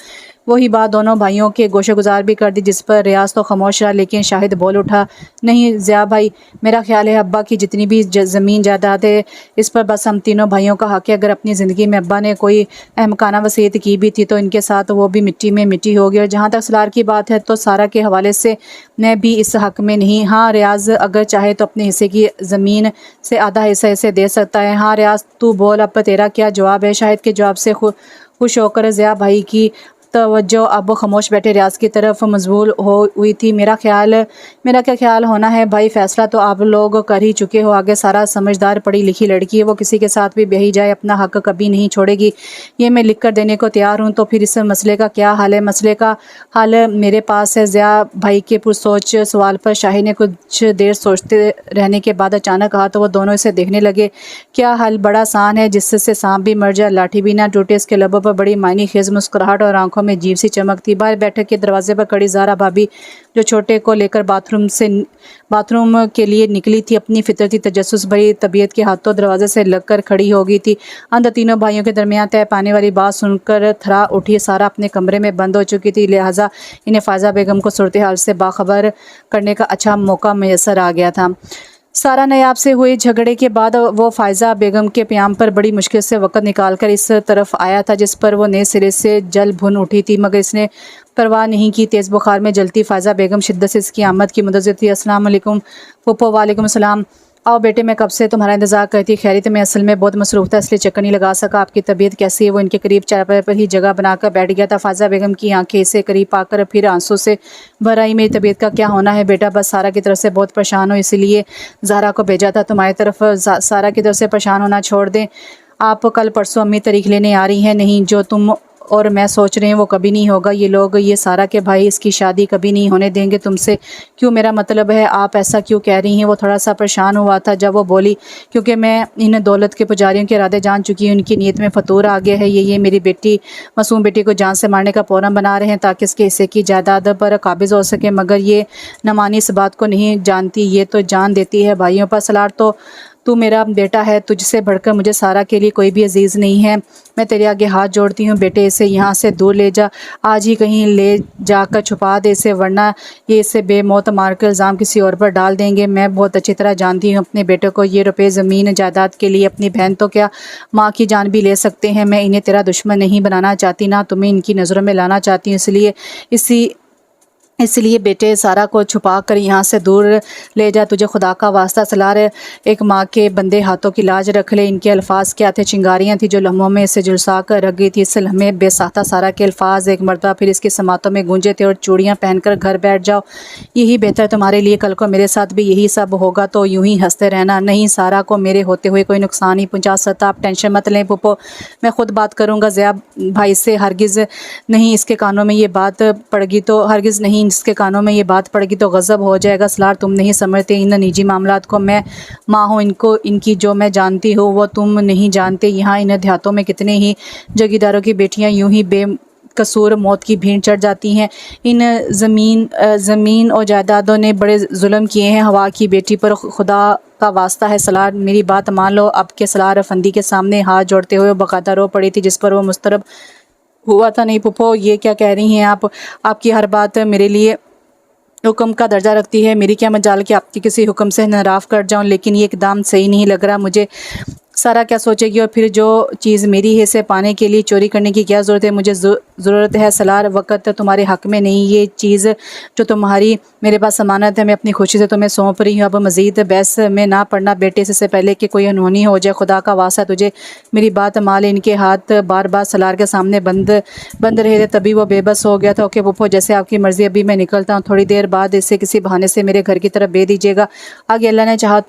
A: वही बात दोनों भाइयों के गोशेगुजार भी कर दी, जिस पर रियाज तो खामोश रहा, लेकिन शाहिद बोल उठा, नहीं ज़िया भाई, मेरा ख्याल है अब्बा की जितनी भी ज़मीन जायदाद है इस पर बस हम तीनों भाइयों का हक़ है। अगर अपनी ज़िंदगी में अब्बा ने कोई अहमकाना वसीयत की भी थी तो इनके साथ वो भी मिट्टी में मिट्टी होगी। और जहाँ तक सलार की बात है तो सारा के हवाले से मैं भी इस हक़ में नहीं। हाँ रियाज अगर चाहे तो अपने हिस्से की ज़मीन से आधा हिस्सा इसे दे सकता है। हाँ रियाज तू बोल अब तेरा क्या जवाब है। शाहिद के जवाब से खुश होकर ज़िया भाई की तवज्जो अब खामोश बैठे रियाज की तरफ मजबूर हो हुई थी। मेरा क्या ख्याल होना है भाई, फ़ैसला तो आप लोग कर ही चुके हो। आगे सारा समझदार पढ़ी लिखी लड़की है, वो किसी के साथ भी ब्याही जाए अपना हक़ कभी नहीं छोड़ेगी, ये मैं लिख कर देने को तैयार हूँ। तो फिर इस मसले का क्या हाल है? मसले का हल मेरे पास है। ज़िया भाई के पुरसोच सवाल पर शाहिद ने कुछ देर सोचते रहने के बाद अचानक कहा, तो वो दोनों इसे देखने लगे। क्या हल? बड़ा आसान है, जिससे सांप भी मर जाए लाठी भी ना टूटे। इसके लबों पर बड़ी मायने खेज मुस्कुराहट और आंखों में अजीब सी चमक थी। बाहर बैठक के दरवाजे पर खड़ी ज़ारा भाभी, जो छोटे को लेकर बाथरूम के लिए निकली थी, अपनी फितरती तजस्सुस भरी तबीयत के हाथों दरवाजे से लगकर खड़ी हो गई थी। अंदर तीनों भाइयों के दरमियान तय पाने वाली बात सुनकर थरा उठी। सारा अपने कमरे में बंद हो चुकी थी, लिहाजा इन्हें फ़ायज़ा बेगम को सूरत हाल से बाखबर करने का अच्छा मौका मैसर आ गया था। सारा नायाब से हुए झगड़े के बाद वो फ़ायज़ा बेगम के प्याम पर बड़ी मुश्किल से वक़्त निकालकर इस तरफ आया था, जिस पर वो नए सिरे से जल भुन उठी थी, मगर इसने परवाह नहीं की। तेज़ बुखार में जलती फ़ायज़ा बेगम शिद्दत से इसकी आमद की मुंतज़िर थी। अस्सलाम वालेकुम फूफो। वालेकुम सलाम। आओ बेटे, मैं कब से तुम्हारा इंतज़ार करती। खैरियत? मैं असल में बहुत मसरूफ़ था इसलिए चक्कर नहीं लगा सका। आपकी तबीयत कैसी है? वो इनके करीब चारपाई पर ही जगह बनाकर बैठ गया था। फ़ायज़ा बेगम की आंखें इसे करीब पाकर फिर आंसू से भर आई। मेरी तबीयत का क्या होना है बेटा, बस सारा की तरफ से बहुत परेशान हो, इसीलिए ज़हरा को भेजा था तुम्हारी तरफ। सारा की तरफ से परेशान होना छोड़ दें। आप कल परसों अम्मी तारीख लेने आ रही हैं। नहीं, जो तुम और मैं सोच रहे हैं वो कभी नहीं होगा। ये लोग, ये सारा के भाई इसकी शादी कभी नहीं होने देंगे तुमसे। क्यों? मेरा मतलब है आप ऐसा क्यों कह रही हैं? वो थोड़ा सा परेशान हुआ था जब वो बोली, क्योंकि मैं इन दौलत के पुजारियों के इरादे जान चुकी हूँ। उनकी नीयत में फतूर आ गया है। ये मेरी बेटी, मासूम बेटी को जान से मारने का प्रोग्राम बना रहे हैं ताकि इसके हिस्से की जायदाद पर काबिज हो सके। मगर ये नमानी इस बात को नहीं जानती, ये तो जान देती है भाइयों पर। सलार तो तू मेरा बेटा है, तुझसे बढ़कर मुझे सारा के लिए कोई भी अजीज़ नहीं है। मैं तेरे आगे हाथ जोड़ती हूँ बेटे, इसे यहाँ से दूर ले जा। आज ही कहीं ले जाकर छुपा दे इसे, वरना ये इसे बेमौत मारकर इल्ज़ाम किसी और पर डाल देंगे। मैं बहुत अच्छी तरह जानती हूँ अपने बेटे को। ये रुपये ज़मीन जायदाद के लिए अपनी बहन तो क्या माँ की जान भी ले सकते हैं। मैं इन्हें तेरा दुश्मन नहीं बनाना चाहती, ना तुम्हें इनकी नज़रों में लाना चाहती हूँ। इसलिए बेटे, सारा को छुपा कर यहाँ से दूर ले जा। तुझे खुदा का वास्ता सलार, एक माँ के बंदे हाथों की लाज रख ले। इनके अल्फाज क्या थे? चिंगारियाँ थी जो लम्हों में इसे झुलसा कर रख गई थी। इस लम्हे बेसाख्ता सारा के अल्फाज एक मरतबा फिर इसकी समातों में गूंजे थे। और चूड़ियाँ पहनकर घर बैठ जाओ, यही बेहतर तुम्हारे लिए। कल को मेरे साथ भी यही सब होगा तो यूं ही हंसते रहना। नहीं, सारा को मेरे होते हुए कोई नुकसान नहीं पहुँचा सकता। आप टेंशन मत लें पुप्पो, मैं खुद बात करूँगा ज़िया भाई से। हरगिज़ नहीं, इसके कानों में ये बात पड़गी तो हरगिज़ नहीं, इसके कानों में ये बात पड़ेगी तो गज़ब हो जाएगा। सलार, तुम नहीं समझते इन निजी मामलात को। मैं माँ हूँ, इनकी जो मैं जानती हूँ वो तुम नहीं जानते। यहाँ इन देहातों में कितने ही जगीदारों की बेटियाँ यूं ही बेकसूर मौत की भीड़ चढ़ जाती हैं। इन ज़मीन और जायदादों ने बड़े जुल्म किए हैं हवा की बेटी पर। खुदा का वास्ता है सलार, मेरी बात मान लो। अब के सलार अफंदी के सामने हाथ जोड़ते हुए बकायदा रो पड़ी थी, जिस पर वो मुस्तरब हुआ था। नहीं पुप्पो, ये क्या कह रही हैं आप? आपकी हर बात मेरे लिए हुक्म का दर्जा रखती है। मेरी क्या मजाल कि आपकी किसी हुक्म से नाराफ़ कर जाऊं, लेकिन ये एकदम सही नहीं लग रहा मुझे। सारा क्या सोचेगी? और फिर जो चीज़ मेरी है इसे पाने के लिए चोरी करने की क्या ज़रूरत है? मुझे ज़रूरत है सलार, वक़्त तुम्हारे हक़ में नहीं। ये चीज़ जो तुम्हारी मेरे पास अमानत है, मैं अपनी खुशी से तुम्हें सौंप रही हूँ। अब मज़ीद बहस में ना पड़ना बेटे, इससे पहले कि कोई अनहोनी हो जाए। खुदा का वास्ता तुझे मेरी बात मान ले। इनके हाथ बार बार सलार के सामने बंद रहे थे, तभी वो बेबस हो गया था। ओके पुप्पो, जैसे आपकी मर्ज़ी, अभी मैं निकलता हूँ। थोड़ी देर बाद इसे किसी बहाने से मेरे घर की तरफ भेज दीजिएगा। आगे अल्लाह ने चाहा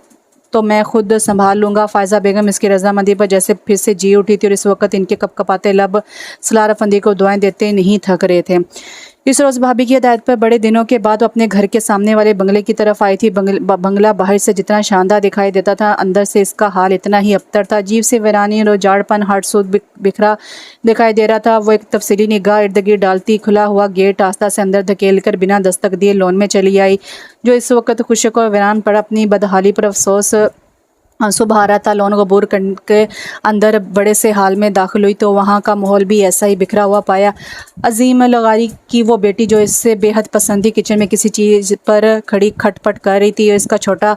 A: तो मैं खुद संभाल लूँगा। फ़ायज़ा बेगम इसकी रजामंदी पर जैसे फिर से जी उठी थी और इस वक्त इनके कपकपाते लब सलार अफंदी को दुआएं देते नहीं थक रहे थे। इस रोज़ भाभी की हिदायत पर बड़े दिनों के बाद वो अपने घर के सामने वाले बंगले की तरफ आई थी। बंगला बाहर से जितना शानदार दिखाई देता था, अंदर से इसका हाल इतना ही अबतर था। अजीब से वीरानी और उजाड़पन हर सूद बिखरा दिखाई दे रहा था। वो एक तफसीली निगाह इर्द गिर्द डालती खुला हुआ गेट आस्ता से अंदर धकेल कर बिना दस्तक दिए लॉन में चली आई, जो इस वक्त खुशक और वीरान पर अपनी बदहाली पर अफसोस आंसू बहा रहा था। लोन गबूर के अंदर बड़े से हाल में दाखिल हुई तो वहाँ का माहौल भी ऐसा ही बिखरा हुआ पाया। अजीम लगारी की वो बेटी जो इससे बेहद पसंदी किचन में किसी चीज़ पर खड़ी खटपट कर रही थी। इसका छोटा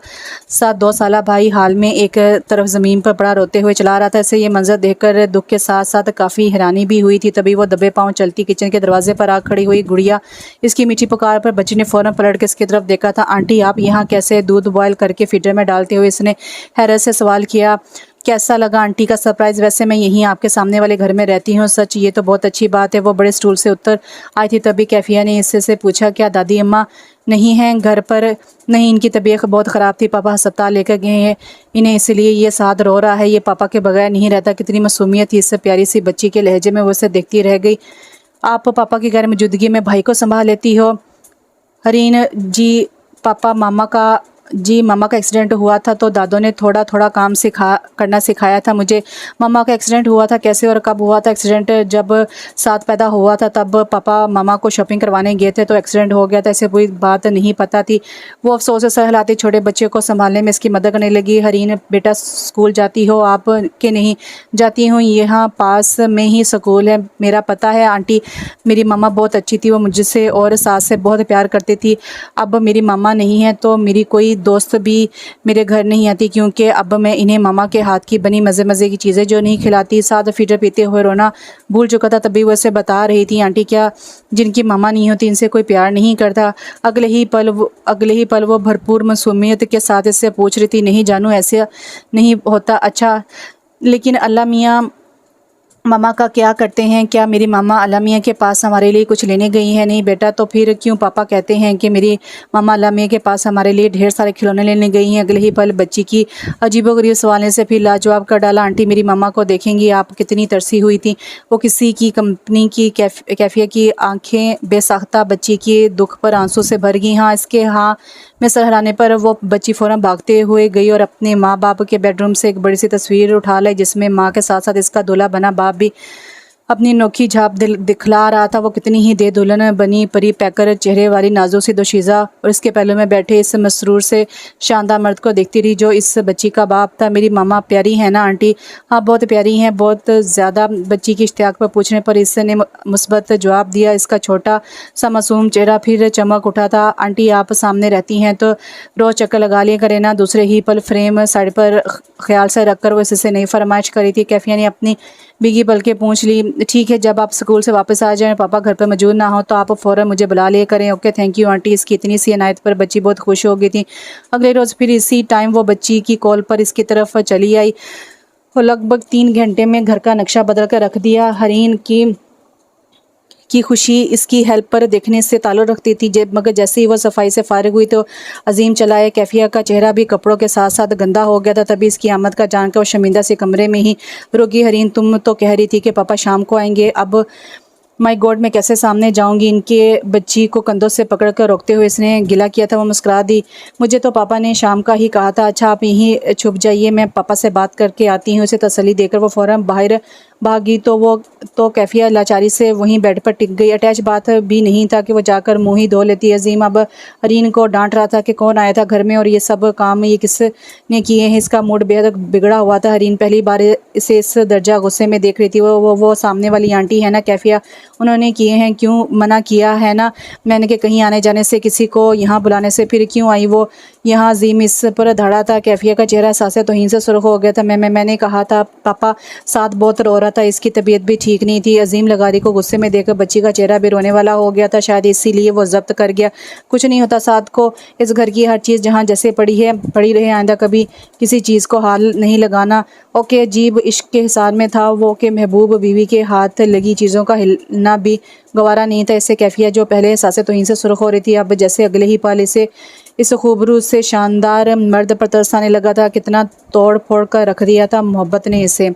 A: सा 2 साला भाई हाल में एक तरफ ज़मीन पर पड़ा रोते हुए चला रहा था। इसे ये मंजर देखकर दुख के साथ साथ काफ़ी हैरानी भी हुई थी। तभी वो दबे पाँव चलती किचन के दरवाजे पर आ खड़ी हुई। गुड़िया इसकी मीठी पुकार पर बच्ची ने फ़ौरन पलट के इसकी तरफ देखा था। आंटी आप यहाँ कैसे? दूध बॉयल करके फीडर में डालते हुए इसने हैरत से सवाल किया। कैसा लगा आंटी का सरप्राइज़? वैसे मैं यहीं आपके सामने वाले घर में रहती हूँ। सच ये तो बहुत अच्छी बात है। वो बड़े स्टूल से उतर आई थी तभी कैफिया ने इससे से पूछा, क्या दादी अम्मा नहीं हैं घर पर? नहीं, इनकी तबीयत बहुत ख़राब थी, पापा अस्पताल लेकर गए हैं इन्हें, इसलिए ये साथ रो रहा है। ये पापा के बगैर नहीं रहता। कितनी मासूमियत थी इस प्यारी सी बच्ची के लहजे में। वो उसे देखती रह गई। आप पापा की गैर मौजूदगी में भाई को संभाल लेती हो? हरीन जी मामा का एक्सीडेंट हुआ था तो दादों ने थोड़ा थोड़ा काम करना सिखाया था मुझे। मामा का एक्सीडेंट हुआ था? कैसे और कब हुआ था एक्सीडेंट? जब साथ पैदा हुआ था तब पापा मामा को शॉपिंग करवाने गए थे तो एक्सीडेंट हो गया था। ऐसे कोई बात नहीं पता थी। वो अफसोस से सर हिलाती छोटे बच्चे को संभालने में इसकी मदद करने लगी। हरीन बेटा स्कूल जाती हो आप? के नहीं जाती हूँ, यहाँ पास में ही स्कूल है। मेरा पता है आंटी, मेरी मामा बहुत अच्छी थी। वो मुझसे और सास से बहुत प्यार करती थी। अब मेरी मामा नहीं है तो मेरी कोई दोस्त भी मेरे घर नहीं आती, क्योंकि अब मैं इन्हें मामा के हाथ की बनी मज़े मज़े की चीज़ें जो नहीं खिलाती। साथ फीडर पीते हुए रोना भूल चुका था। तभी वो उसे बता रही थी, आंटी क्या जिनकी मामा नहीं होती इनसे कोई प्यार नहीं करता? अगले ही पल वो भरपूर मासूमियत के साथ इससे पूछ रही थी, नहीं जानू ऐसे नहीं होता। अच्छा लेकिन अल्लाह मियाँ मामा का क्या करते हैं? क्या मेरी मामा अल्लाह मियाँ के पास हमारे लिए कुछ लेने गई है? नहीं बेटा, तो फिर क्यों पापा कहते हैं कि मेरी मामा अल्लाह मियाँ के पास हमारे लिए ढेर सारे खिलौने लेने गई हैं? अगले ही पल बच्ची की अजीबोगरीब सवाल से फिर लाजवाब कर डाला, आंटी मेरी मामा को देखेंगी आप? कितनी तरसी हुई थी। वो किसी की कंपनी की कैफिया की आंखें बेसाख्ता बच्ची के दुख पर आंसू से भर गई। हाँ में सर हिलाने पर वो बच्ची फ़ौरन भागते हुए गई और अपने माँ बाप के बेडरूम से एक बड़ी सी तस्वीर उठा लाई जिसमें माँ के साथ साथ इसका दूल्हा बना बाप भी अपनी नोखी झाप दिखला रहा था। वो कितनी ही दे दुल्हन बनी परी पैकर चेहरे वाली नाजुक सी दोशीज़ा और इसके पहलू में बैठे इस मसरूर से शानदार मर्द को देखती रही जो इस बच्ची का बाप था। मेरी मामा प्यारी है ना आंटी? हाँ बहुत प्यारी हैं, बहुत ज़्यादा। बच्ची की इश्तियाक पर पूछने पर इसने मुस्बत जवाब दिया। इसका छोटा सा मासूम चेहरा फिर चमक उठा था। आंटी आप सामने रहती हैं तो रोज़ चक्कर लगा लिया करें ना। दूसरे ही पल फ्रेम साइड पर ख्याल से रखकर वो इससे नई फरमाइश करी थी। कैफिया ने अपनी बिगी बल के पूछ ली, ठीक है जब आप स्कूल से वापस आ जाएं पापा घर पर मौजूद ना हो तो आप फ़ौरन मुझे बुला लिया करें। Okay thank you aunty. इसकी इतनी सी अनायत पर बच्ची बहुत खुश हो गई थी। अगले रोज़ फिर इसी टाइम वो बच्ची की कॉल पर इसकी तरफ चली आई और लगभग 3 घंटे में घर का नक्शा बदल कर रख दिया। हरीन की खुशी इसकी हेल्प पर देखने से ताल्लुक़ रखती थी मगर जैसे ही वो सफाई से फारिग हुई तो अजीम चला आया। कैफिया का चेहरा भी कपड़ों के साथ साथ गंदा हो गया था। तभी इसकी आमद का जानकर वो शर्मिंदा से कमरे में ही रुकी। हरीन तुम तो कह रही थी कि पापा शाम को आएंगे, अब माय गॉड मैं कैसे सामने जाऊंगी? इनके बच्ची को कंधों से पकड़कर रोकते हुए इसने गिला किया था। वो मुस्कुरा दी, मुझे तो पापा ने शाम का ही कहा था। अच्छा आप यहीं छुप जाइए, मैं पापा से बात करके आती हूँ। उसे तसल्ली देकर वो फ़ौरन बाहर भागी तो कैफिया लाचारी से वहीं बेड पर टिक गई। अटैच बात भी नहीं था कि वो जाकर मुँह ही धो लेती। अजीम अब हरीन को डांट रहा था कि कौन आया था घर में और ये सब काम ये किसने किए हैं। इसका मूड बेहद बिगड़ा हुआ था। हरीन पहली बार इसे इस दर्जा गुस्से में देख रही थी। वो सामने वाली आंटी है ना कैफिया, उन्होंने किए हैं, क्यों मना किया है ना मैंने कि कहीं आने जाने से, किसी को यहाँ बुलाने से, फिर क्यों आई वो यहाँ? अजीम इस पर धड़ा था। कैफिया का चेहरा सासे तौहीन से सुर्ख हो गया था। मैंने कहा था पापा साथ बहुत रो रहा था, इसकी तबीयत भी ठीक नहीं थी। अजीम लगारी को गुस्से में देखकर बच्ची का चेहरा भी रोने वाला हो गया था, शायद इसीलिए वो जब्त कर गया। कुछ नहीं होता, साथ को इस घर की हर चीज़ जहाँ जैसे पड़ी रहे, आइंदा कभी किसी चीज़ को हाल नहीं लगाना। ओके अजीब इश्क के हिसाब में था वो कि महबूब बीवी के हाथ लगी चीज़ों का हिलना भी गवारा नहीं था। इससे कैफिया जो पहले सासे तौहीन से सुर्ख हो रही थी अब जैसे अगले ही पल इसे इस खूबरू से शानदार मर्द पर तरस आने लगा था। कितना तोड़ फोड़ कर रख दिया था मोहब्बत ने इसे।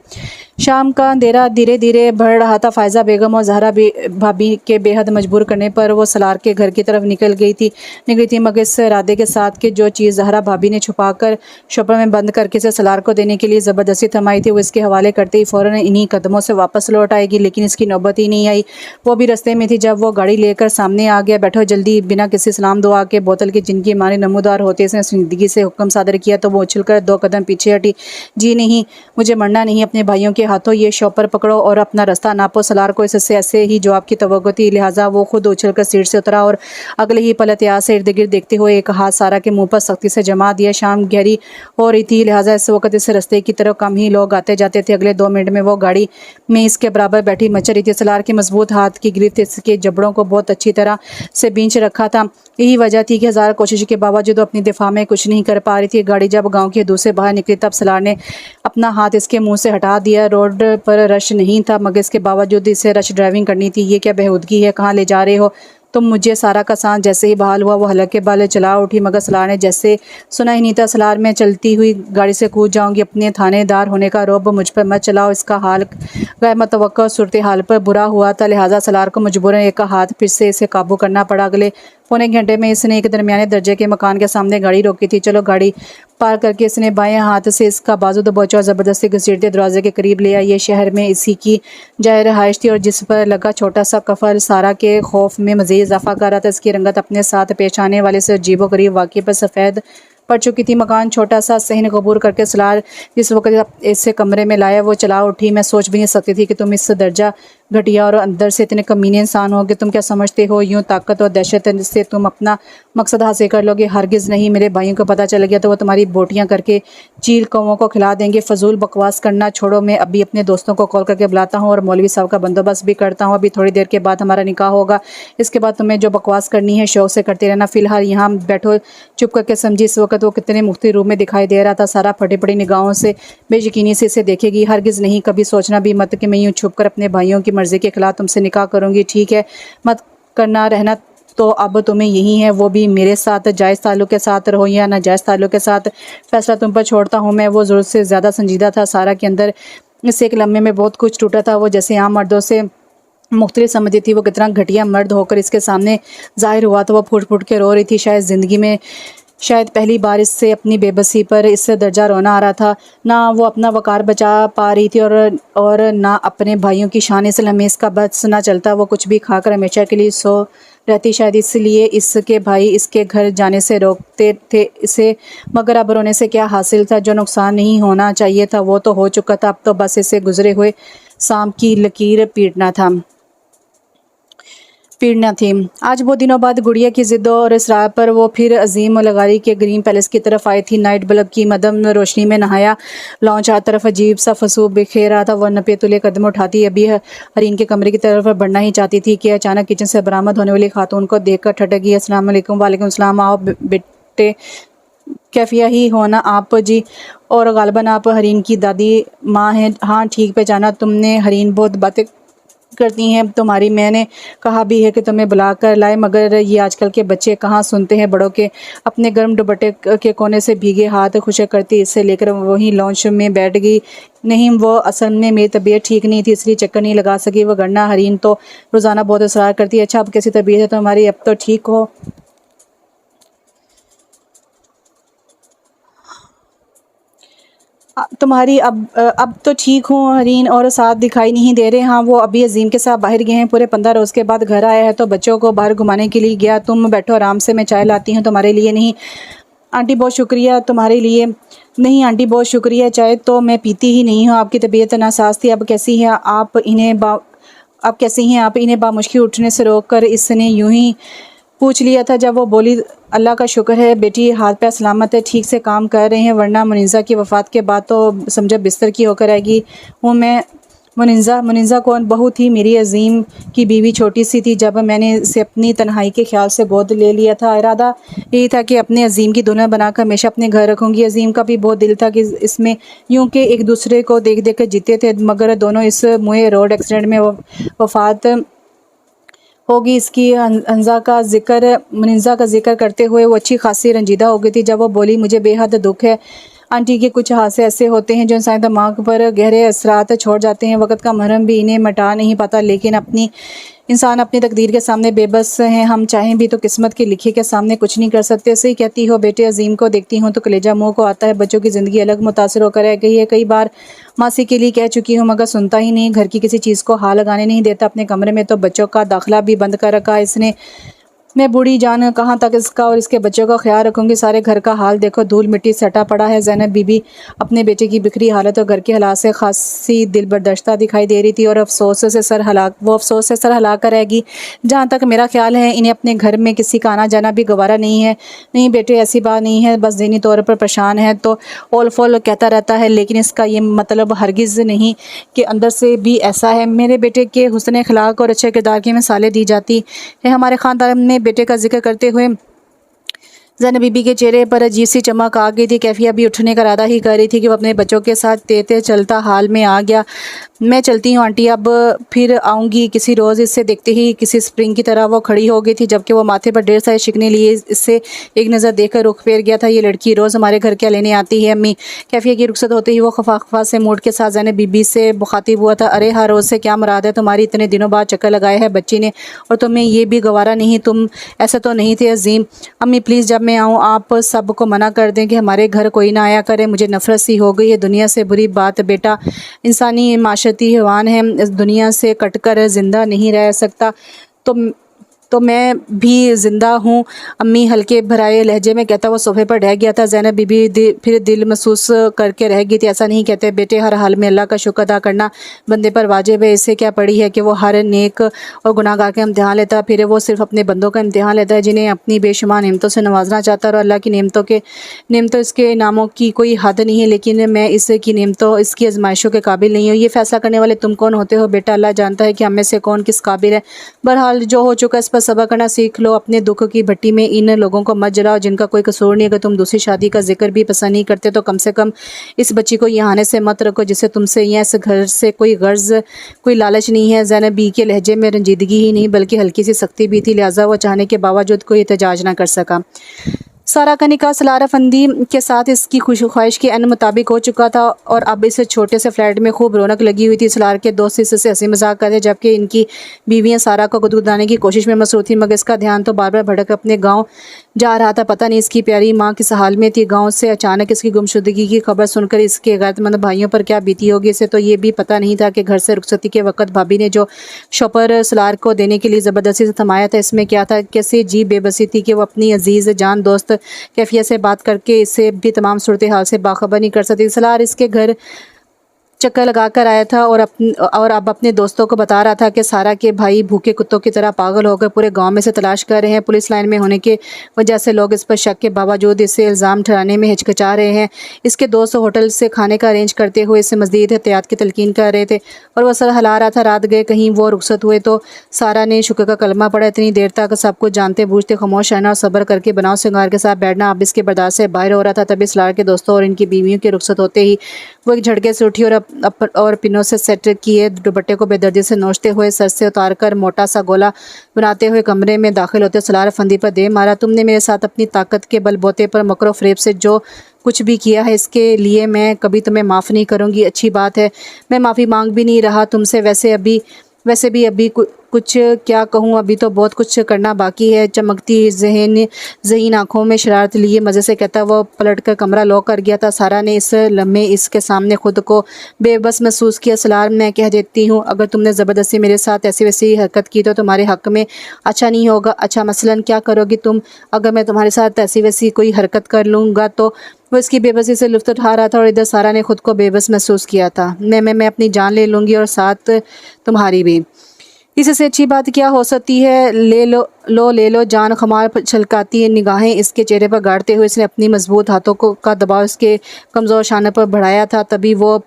A: शाम का अंधेरा धीरे धीरे बढ़ रहा था। फ़ायज़ा बेगम और जहरा भाभी के बेहद मजबूर करने पर वो सलार के घर की तरफ निकली थी मगर इस इरादे के साथ कि जो चीज़ जहरा भाभी ने छुपाकर शॉपर में बंद करके इसे सलार को देने के लिए ज़बरदस्ती थमाई थी वो इसके हवाले करते ही फ़ौरन इन्हीं कदमों से वापस लौट आएगी। लेकिन इसकी नौबत ही नहीं आई। वो भी रास्ते में थी जब वो गाड़ी लेकर सामने आ गया। बैठो जल्दी, बिना किसी सलाम दुआ के बोतल की जिनकी आसमानी नमूदार होते इसने जिंदगी से हुक्म सादर किया तो वो उछलकर 2 कदम पीछे हटी। जी नहीं, मुझे मरना नहीं, अपने भाइयों के हाथों ये शॉपर पकड़ो और अपना रास्ता नापो। सलार को इससे ऐसे ही जवाब की तवक्को थी, लिहाजा वो खुद उछलकर सीट से उतरा और अगले ही पल एहतियात से इर्द गिर्द देखते हुए एक हाथ सारा के मुंह पर सख्ती से जमा दिया। शाम गहरी हो रही थी, लिहाजा इस वक्त इस रास्ते की तरफ कम ही लोग आते जाते थे। अगले 2 मिनट में वो गाड़ी में इसके बराबर बैठी मच रही थी। सलार के मजबूत हाथ की गिरफ्त इसके जबड़ों को बहुत अच्छी तरह से बींच रखा था। यही वजह थी कि हजार कोशिश के बावजूद अपनी दिफा में कुछ नहीं कर पा रही थी। गाड़ी जब गांव के दूसरे बाहर निकली तब सलार ने अपना हाथ इसके मुंह से हटा दिया। रोड पर रश नहीं था मगर इसके बावजूद इसे रश ड्राइविंग करनी थी। ये क्या बेहूदगी है, कहाँ ले जा रहे हो तुम मुझे? सारा का सांस जैसे ही बहाल हुआ वो हलक के बाल चला उठी मगर सलार ने जैसे सुना ही नहीं था। सलार में चलती हुई गाड़ी से कूद जाऊंगी, अपने थानेदार होने का रौब मुझ पर मत चलाओ। इसका हाल गैर मुतवक्का सूरत हाल पर बुरा हुआ था, लिहाजा सलार को मजबूरन एक हाथ फिर से इसे काबू करना पड़ा। अगले पौने घंटे में इसने एक दरमियाने दर्जे के मकान के सामने गाड़ी रोकी थी। चलो गाड़ी पार करके इसने बाएं हाथ से इसका बाजू दबोचा और ज़बरदस्ती घसीटते दरवाजे के करीब लिया। ये शहर में इसी की जाए रहाइश थी और जिस पर लगा छोटा सा कफल सारा के खौफ में मज़ीद इजाफा कर रहा था। इसकी रंगत अपने साथ पेश आने वाले से अजीबो गरीब वाक़े पर सफ़ेद पड़ चुकी थी। मकान छोटा सा सहन कबूर करके सलार जिस वक्त इसे कमरे में लाया वो चला उठी। मैं सोच भी नहीं सकती थी कि तुम इस दर्जा घटिया और अंदर से इतने कमीने इंसान होगे। तुम क्या समझते हो यूं ताकत और दहशत से तुम अपना मकसद हासिल कर लोगे? हरगिज़ नहीं। मेरे भाइयों को पता चल गया तो वो तुम्हारी बोटियां करके चील कौवों को खिला देंगे। फजूल बकवास करना छोड़ो, मैं अभी अपने दोस्तों को कॉल करके बुलाता हूँ और मौलवी साहब का बंदोबस्त भी करता हूँ। अभी थोड़ी देर के बाद हमारा निकाह होगा, इसके बाद तुम्हें जो बकवास करनी है शौक से करते रहना। फिलहाल यहाँ बैठो चुप करके। समझी इस वक्त वो कितने मुख्तलिफ रूप में दिखाई दे रहा था। सारा फटी पड़ी निगाहों से बेयकीनी से इसे देखेगी। हरगिज़ नहीं, कभी सोचना भी मत कि मैं यूँ छुप कर अपने भाइयों की मर्ज़ी के खिलाफ तुमसे निकाह करूँगी। ठीक है, मत करना रहना तो अब तुम्हें यही है, वो भी मेरे साथ। जायज़ ताल्लुक़ के साथ रहो या नाजायज़ ताल्लुक़ के साथ, फैसला तुम पर छोड़ता हूँ मैं। वो ज़रूरत से ज़्यादा संजीदा था। सारा के अंदर इस एक लम्हे में बहुत कुछ टूटा था। वो जैसे आम मर्दों से मुख्तलिफ समझती थी। वो कितना घटिया मर्द होकर इसके सामने ज़ाहिर हुआ तो वो फूट फूट के रो रही थी। शायद ज़िंदगी में शायद पहली बार इससे अपनी बेबसी पर इससे दर्जा रोना आ रहा था। ना वो अपना वकार बचा पा रही थी और ना अपने भाइयों की शान। इस लम्हे इसका बस ना चलता। वो कुछ भी खाकर हमेशा के लिए सो रहती। शायद इसलिए इसके भाई इसके घर जाने से रोकते थे इसे, मगर अब रोने से क्या हासिल था? जो नुकसान नहीं होना चाहिए था वो तो हो चुका था। अब तो बस इसे गुजरे हुए सांप की लकीर पीड़ना थी। आज बहुत दिनों बाद गुड़िया की ज़िद और इसरार पर वो फिर अजीम लगारी के ग्रीन पैलेस की तरफ आई थी। नाइट बल्ब की मदम रोशनी में नहाया लॉन्च हर तरफ अजीब सा फसूब बिखेर रहा था। वह नपेतुले कदम उठाती अभी हरीन के कमरे की तरफ बढ़ना ही चाहती थी कि अचानक किचन से बरामद होने वाली खातून को देखकर ठटक गई। अस्सलाम वालेकुम। वालेकुम सलाम। आओ बेटे, कैफिया ही हो ना आप जी? और गालबन आप हरीन की दादी माँ हैं? हाँ ठीक पहचाना तुमने। हरीन बहुत बातें करती हैं तुम्हारी। मैंने कहा भी है कि तुम्हें बुला कर लाए मगर ये आजकल के बच्चे कहाँ सुनते हैं बड़ों के। अपने गर्म दुपट्टे के कोने से भीगे हाथ खुशक करती इसे लेकर वहीं लॉन्च में बैठ गई। नहीं, वो असल में मेरी तबीयत ठीक नहीं थी इसलिए चक्कर नहीं लगा सकी। वो गन्ना हरीन तो रोज़ाना बहुत असरार करती है। अच्छा, अब कैसी तबीयत है तुम्हारी? अब तो ठीक हो? तुम्हारी अब तो ठीक हूँ हरीन, और साथ दिखाई नहीं दे रहे। हाँ, वो अभी अजीम के साथ बाहर गए हैं। पूरे 15 रोज़ के बाद घर आया है तो बच्चों को बाहर घुमाने के लिए गया। तुम बैठो आराम से, मैं चाय लाती हूँ तुम्हारे लिए। नहीं आंटी, बहुत शुक्रिया। तुम्हारे लिए? नहीं आंटी, बहुत शुक्रिया, चाय तो मैं पीती ही नहीं हूँ। आपकी तबीयत नासाज थी, अब कैसी है आप? अब कैसी हैं आप? इन्हें बामुश्किल उठने से रोक कर इसने यूं ही पूछ लिया था। जब वो बोली, अल्लाह का शुक्र है बेटी, हाथ पैर सलामत है, ठीक से काम कर रहे हैं, वरना मुनीज़ा की वफ़ात के बाद तो समझो बिस्तर की होकर आएगी। हूँ मैं मुनीज़ा कौन? बहू थी मेरी, अजीम की बीवी। छोटी सी थी जब मैंने इसे अपनी तन्हाई के ख्याल से गोद ले लिया था। इरादा यही था कि अपने अजीम की दुल्हन बनाकर हमेशा अपने घर रखूँगी। अजीम का भी बहुत दिल था कि इसमें यूँ कि एक दूसरे को देख देख कर जीते थे, मगर दोनों इस मुए रोड एक्सीडेंट में वफ़ात होगी। इसकी मुनीज़ा का जिक्र करते हुए वो अच्छी खासी रंजीदा हो गई थी। जब वो बोली, मुझे बेहद दुख है आंटी के कुछ हादसे ऐसे होते हैं जो इंसान दिमाग पर गहरे असरात छोड़ जाते हैं। वक्त का मरहम भी इन्हें मिटा नहीं पाता, लेकिन इंसान अपनी तकदीर के सामने बेबस हैं। हम चाहें भी तो किस्मत के लिखे के सामने कुछ नहीं कर सकते। सही कहती हो बेटे। अजीम को देखती हूँ तो कलेजा मुँह को आता है। बच्चों की ज़िंदगी अलग मुतासर होकर रह गई है। कई बार मासी के लिए कह चुकी हूँ मगर सुनता ही नहीं। घर की किसी चीज़ को हाथ लगाने नहीं देता। अपने कमरे में तो बच्चों का दाखिला भी बंद कर रखा है इसने। मैं बूढ़ी जान कहाँ तक इसका और इसके बच्चों का ख्याल रखूँगी। सारे घर का हाल देखो, धूल मिट्टी सटा पड़ा है। ज़ैनब बीबी अपने बेटे की बिखरी हालत और घर के हालात से खासी दिल बर्दाश्ता दिखाई दे रही थी और अफसोस से सर हिला कर रहेगी। जहाँ तक मेरा ख्याल है, इन्हें अपने घर में किसी का आना जाना भी गवारा नहीं है। नहीं बेटे, ऐसी बात नहीं है, बस ज़हनी तौर पर परेशान है तो ओल फोल कहता रहता है, लेकिन इसका ये मतलब हरगिज़ नहीं कि अंदर से भी ऐसा है। मेरे बेटे के हुस्न अखलाक और अच्छे किरदार की मिसालें दी जाती है। हमारे ख़ानदान में बेटे का जिक्र करते हुए ज़ैनब बीबी के चेहरे पर अजीब सी चमक आ गई थी। कैफिया भी उठने का इरादा ही कर रही थी कि वो अपने बच्चों के साथ तेते चलता हाल में आ गया। मैं चलती हूँ आंटी, अब फिर आऊँगी किसी रोज़। इससे देखते ही किसी स्प्रिंग की तरह वो खड़ी हो गई थी, जबकि वो माथे पर ढेर सारे शिकने लिए इससे एक नज़र देखकर रुख फेर गया था। ये लड़की रोज़ हमारे घर क्या लेने आती है अम्मी? कैफिया की रुखसत होते ही वो खफा से मूड के साथ ज़ैनब बीबी से मुखातिब हुआ था। अरे हर रोज़ से क्या मुराद है तुम्हारी? इतने दिनों बाद चक्कर लगाए है बच्ची ने और तुम्हें ये भी गवारा नहीं? तुम ऐसा तो नहीं थे अजीम? अम्मी प्लीज़, जब मैं आऊँ आप सबको मना कर दें कि हमारे घर कोई ना आया करे। मुझे नफरत सी हो गई है दुनिया से। बुरी बात बेटा, इंसानी माशरती हैवान है, इस दुनिया से कटकर ज़िंदा नहीं रह सकता। तो मैं भी ज़िंदा हूँ अम्मी, हल्के भराए लहजे में कहता वो सोफे पर ढह गया था। ज़ैनब बीबी फिर दिल महसूस करके रह गई थी। ऐसा नहीं कहते बेटे, हर हाल में अल्लाह का शुक्र अदा करना बंदे पर वाजिब है। इससे क्या पड़ी है कि वो हर नेक और गुनाहगार का इम्तिहान लेता, फिर वो सिर्फ अपने बंदों का इम्तिहान लेता है जिन्हें अपनी बेशुमार नेमतों से नवाजना चाहता है। और अल्लाह की नेमतों इसके इनामों की कोई हद नहीं है, लेकिन मैं इसकी नेमतों इसकी आजमाइशों के काबिल नहीं हूँ। ये फैसला करने वाले तुम कौन होते हो बेटा? अल्लाह जानता है कि हम में से कौन किस काबिल है। बहरहाल जो हो चुका इस पर सब्र करना सीख लो। अपने दुख की भट्टी में इन लोगों को मत जलाओ जिनका कोई कसूर नहीं। अगर तुम दूसरी शादी का जिक्र भी पसंद नहीं करते तो कम से कम इस बच्ची को यहाँ आने से मत रखो जिससे तुमसे या इस घर से कोई गर्ज कोई लालच नहीं है। ज़ैनब बी के लहजे में रंजीदगी ही नहीं बल्कि हल्की सी सख्ती भी थी, लिहाजा वह चाहने के बावजूद कोई एहतजाज न कर सका। सारा का निकाह सलार अफंदी के साथ इसकी ख्वाहिश के अन मुताबिक हो चुका था और अब इस छोटे से फ्लैट में खूब रौनक लगी हुई थी। सलार के दोस्त इससे हंसी मजाक करते जबकि इनकी बीवियां सारा को गुदगुदाने की कोशिश में मसरूफ थी, मगर इसका ध्यान तो बार बार भड़क अपने गांव जा रहा था। पता नहीं इसकी प्यारी माँ किस हाल में थी। गाँव से अचानक इसकी गुमशुदगी की खबर सुनकर इसके गैरतमंद भाइयों पर क्या बीती होगी, इसे तो ये भी पता नहीं था कि घर से रुखसती के वक्त भाभी ने जो शॉपर सलार को देने के लिए ज़बरदस्ती से थमाया था, इसमें क्या था? कैसे जी बेबसी थी कि वो अपनी अजीज़ जान दोस्त कैफिया से बात करके इससे भी तमाम सूरत हाल से बाखबर नहीं कर सकती। सलार इसके घर चक्कर लगा कर आया था और अब अपने दोस्तों को बता रहा था कि सारा के भाई भूखे कुत्तों की तरह पागल होकर पूरे गांव में से तलाश कर रहे हैं। पुलिस लाइन में होने के वजह से लोग इस पर शक के बावजूद इसे इल्ज़ाम ठहराने में हिचकिचा रहे हैं। इसके दोस्त होटल से खाने का अरेंज करते हुए इससे मज़ीद एहतियात की तलकीन कर रहे थे और वह सर हिला रहा था। रात गए कहीं वो रुखसत हुए तो सारा ने शुक्र का कलमा पड़ा। इतनी देर तक सब कुछ जानते बूझते खामोश रहना और सब्र करके बनाव सिंगार के साथ बैठना अब इसके बर्दाश्त से बाहर हो रहा था। तभी सलार के दोस्तों और इनकी बीवियों की रुखसत होते ही वो एक झटके से उठी और पिनों से सेट किए दुपट्टे को बेदर्दी से नोचते हुए सर से उतार कर मोटा सा गोला बनाते हुए कमरे में दाखिल होते सलार फंदी पर दे मारा। तुमने मेरे साथ अपनी ताकत के बलबूते पर मकरो फरेब से जो कुछ भी किया है इसके लिए मैं कभी तुम्हें माफ़ नहीं करूँगी। अच्छी बात है, मैं माफ़ी मांग भी नहीं रहा तुमसे। वैसे भी अभी कुछ क्या कहूँ, अभी तो बहुत कुछ करना बाकी है। चमकती ज़हीन आँखों में शरारत लिए मज़े से कहता वो पलट कर कमरा लॉक कर गया था। सारा ने इस लम्हे इसके सामने खुद को बेबस महसूस किया। सलार, मैं कह देती हूँ अगर तुमने ज़बरदस्ती मेरे साथ ऐसी वैसी हरकत की तो तुम्हारे हक़ में अच्छा नहीं होगा। अच्छा, मसलन क्या करोगी तुम अगर मैं तुम्हारे साथ ऐसी वैसी कोई हरकत कर लूँगा? तो वो इसकी बेबसी से लुत्फ़ उठा रहा था और इधर सारा ने खुद को बेबस महसूस किया था। मैं अपनी जान ले लूँगी और साथ तुम्हारी भी। इससे अच्छी बात क्या हो सकती है? ले लो जान। खमार छलकाती है निगाहें इसके चेहरे पर गाड़ते हुए इसने अपनी मजबूत हाथों का दबाव इसके कमज़ोर शाने पर बढ़ाया था। तभी वो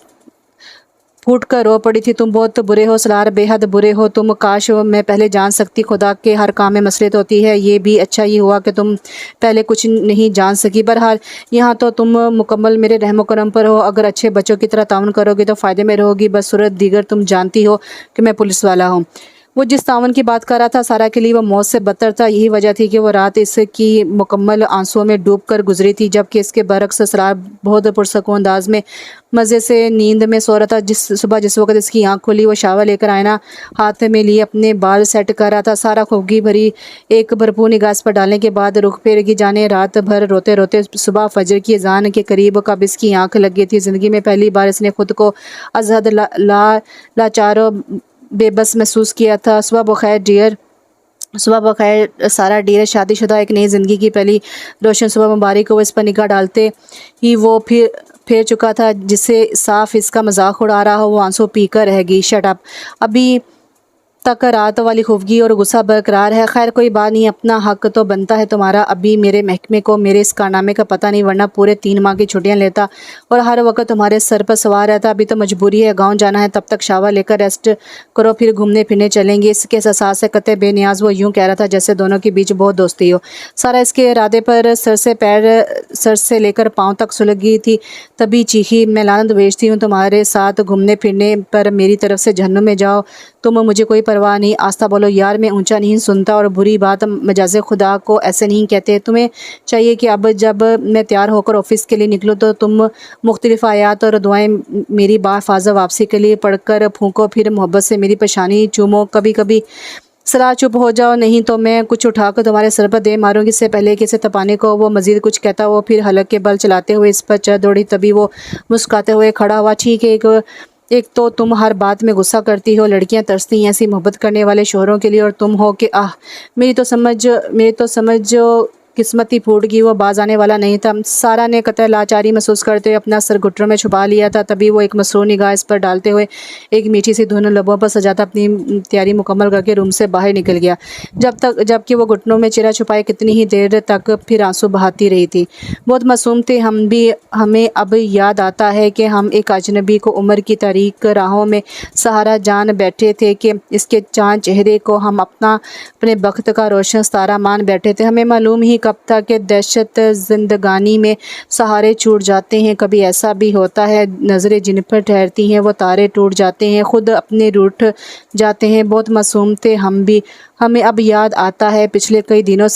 A: फूट कर रो पड़ी थी। तुम बहुत बुरे हो सलार, बेहद बुरे हो तुम। काश मैं पहले जान सकती। खुदा के हर काम में मसलियत होती है। ये भी अच्छा ही हुआ कि तुम पहले कुछ नहीं जान सकी। बहरहाल यहाँ तो तुम मुकम्मल मेरे रहमो करम पर हो। अगर अच्छे बच्चों की तरह ताउन करोगी तो फ़ायदे में रहोगी। बस सूरत दीगर तुम जानती हो कि मैं पुलिस वाला हूँ। वो जिस तावन की बात कर रहा था सारा के लिए वो मौत से बदतर था। यही वजह थी कि वो रात इसकी मुकम्मल आंसुओं में डूब कर गुजरी थी, जबकि इसके बरक्स सलार बहुत पुरसकून अंदाज में मज़े से नींद में सो रहा था। जिस वक्त इसकी आंख खुली वो शावर लेकर आईना हाथ में लिए अपने बाल सेट कर रहा था। सारा खुफगी भरी एक भरपूर निगाह पर डालने के बाद रुख फेरगी जाने रात भर रोते रोते सुबह फजर की अजान के करीब कब इसकी आंख लगी थी। ज़िंदगी में पहली बार इसने खुद को अजहद लाचारो बेबस महसूस किया था। सुबह बखैर डियर, सुबह बखैर सारा डियर, शादीशुदा एक नई ज़िंदगी की पहली रोशन सुबह मुबारक को। इस पर निगाह डालते ही वो फिर चुका था, जिससे साफ इसका मजाक उड़ा रहा हो वो आंसू पीकर रह गई। शट अप, अभी तक रात वाली खुफगी और गुस्सा बरकरार है। खैर कोई बात नहीं, अपना हक तो बनता है तुम्हारा। अभी मेरे महकमे को मेरे इस कारनामे का पता नहीं, वरना पूरे 3 माह की छुट्टियां लेता और हर वक्त तुम्हारे सर पर सवार रहता। अभी तो मजबूरी है, गांव जाना है, तब तक शावर लेकर रेस्ट करो, फिर घूमने फिरने चलेंगे। इसके एहसास से कतई बेनियाज वो यूं कह रहा था जैसे दोनों के बीच बहुत दोस्ती हो। सारा इसके इरादे पर सर से लेकर पाँव तक सुलग गई थी। तभी चीखी, मैं लानत भेजती हूँ तुम्हारे साथ घूमने फिरने पर, मेरी तरफ से जहन्नुम में जाओ, तुम मुझे कोई परवाह नहीं। आस्था बोलो यार, मैं ऊंचा नहीं सुनता और बुरी बात मजाजे खुदा को ऐसे नहीं कहते। तुम्हें चाहिए कि अब जब मैं तैयार होकर ऑफिस के लिए निकलूँ तो तुम मुख्तलिफ आयात और दुआएं मेरी बाफाज़ा वापसी के लिए पढ़कर फूंको, फिर मोहब्बत से मेरी पेशानी चूमो। कभी कभी सलाह चुप हो जाओ, नहीं तो मैं कुछ उठाकर तुम्हारे सर पर दे मारूंगी। इससे पहले कि इसे तपाने को वो मजीद कुछ कहता, वो फिर हलक के बल चलाते हुए इस पर चढ़ दौड़ी। तभी वो मुस्कुराते हुए खड़ा हुआ। ठीक है, एक तो तुम हर बात में गुस्सा करती हो, लड़कियां तरसती हैं ऐसी मोहब्बत करने वाले शोहरों के लिए, और तुम हो कि आह मेरी तो समझ किस्मत ही फूट गई, वो बाज आने वाला नहीं था। सारा ने कतई लाचारी महसूस करते हुए अपना सर घुटनों में छुपा लिया था। तभी वो एक मसरूर निगाह इस पर डालते हुए एक मीठी सी धुन लबों पर सजाता अपनी तैयारी मुकम्मल करके रूम से बाहर निकल गया। जबकि वो घुटनों में चेहरा छुपाए कितनी ही देर तक फिर आंसू बहाती रही थी। बहुत मासूम थे हम भी। हमें अब याद आता है कि हम एक अजनबी को उम्र की तारीक राहों में सहारा जान बैठे थे, कि इसके चांद चेहरे को हम अपने बख्त का रोशन सितारा मान बैठे थे। हमें मालूम ही कब था कि दहशत जिंदगानी में सहारे छूट जाते हैं। कभी ऐसा भी होता है, नज़रें जिन पर ठहरती हैं वो तारे टूट जाते हैं, खुद अपने रूठ जाते हैं। बहुत मासूम थे हम भी। हमें अब याद आता है पिछले कई दिनों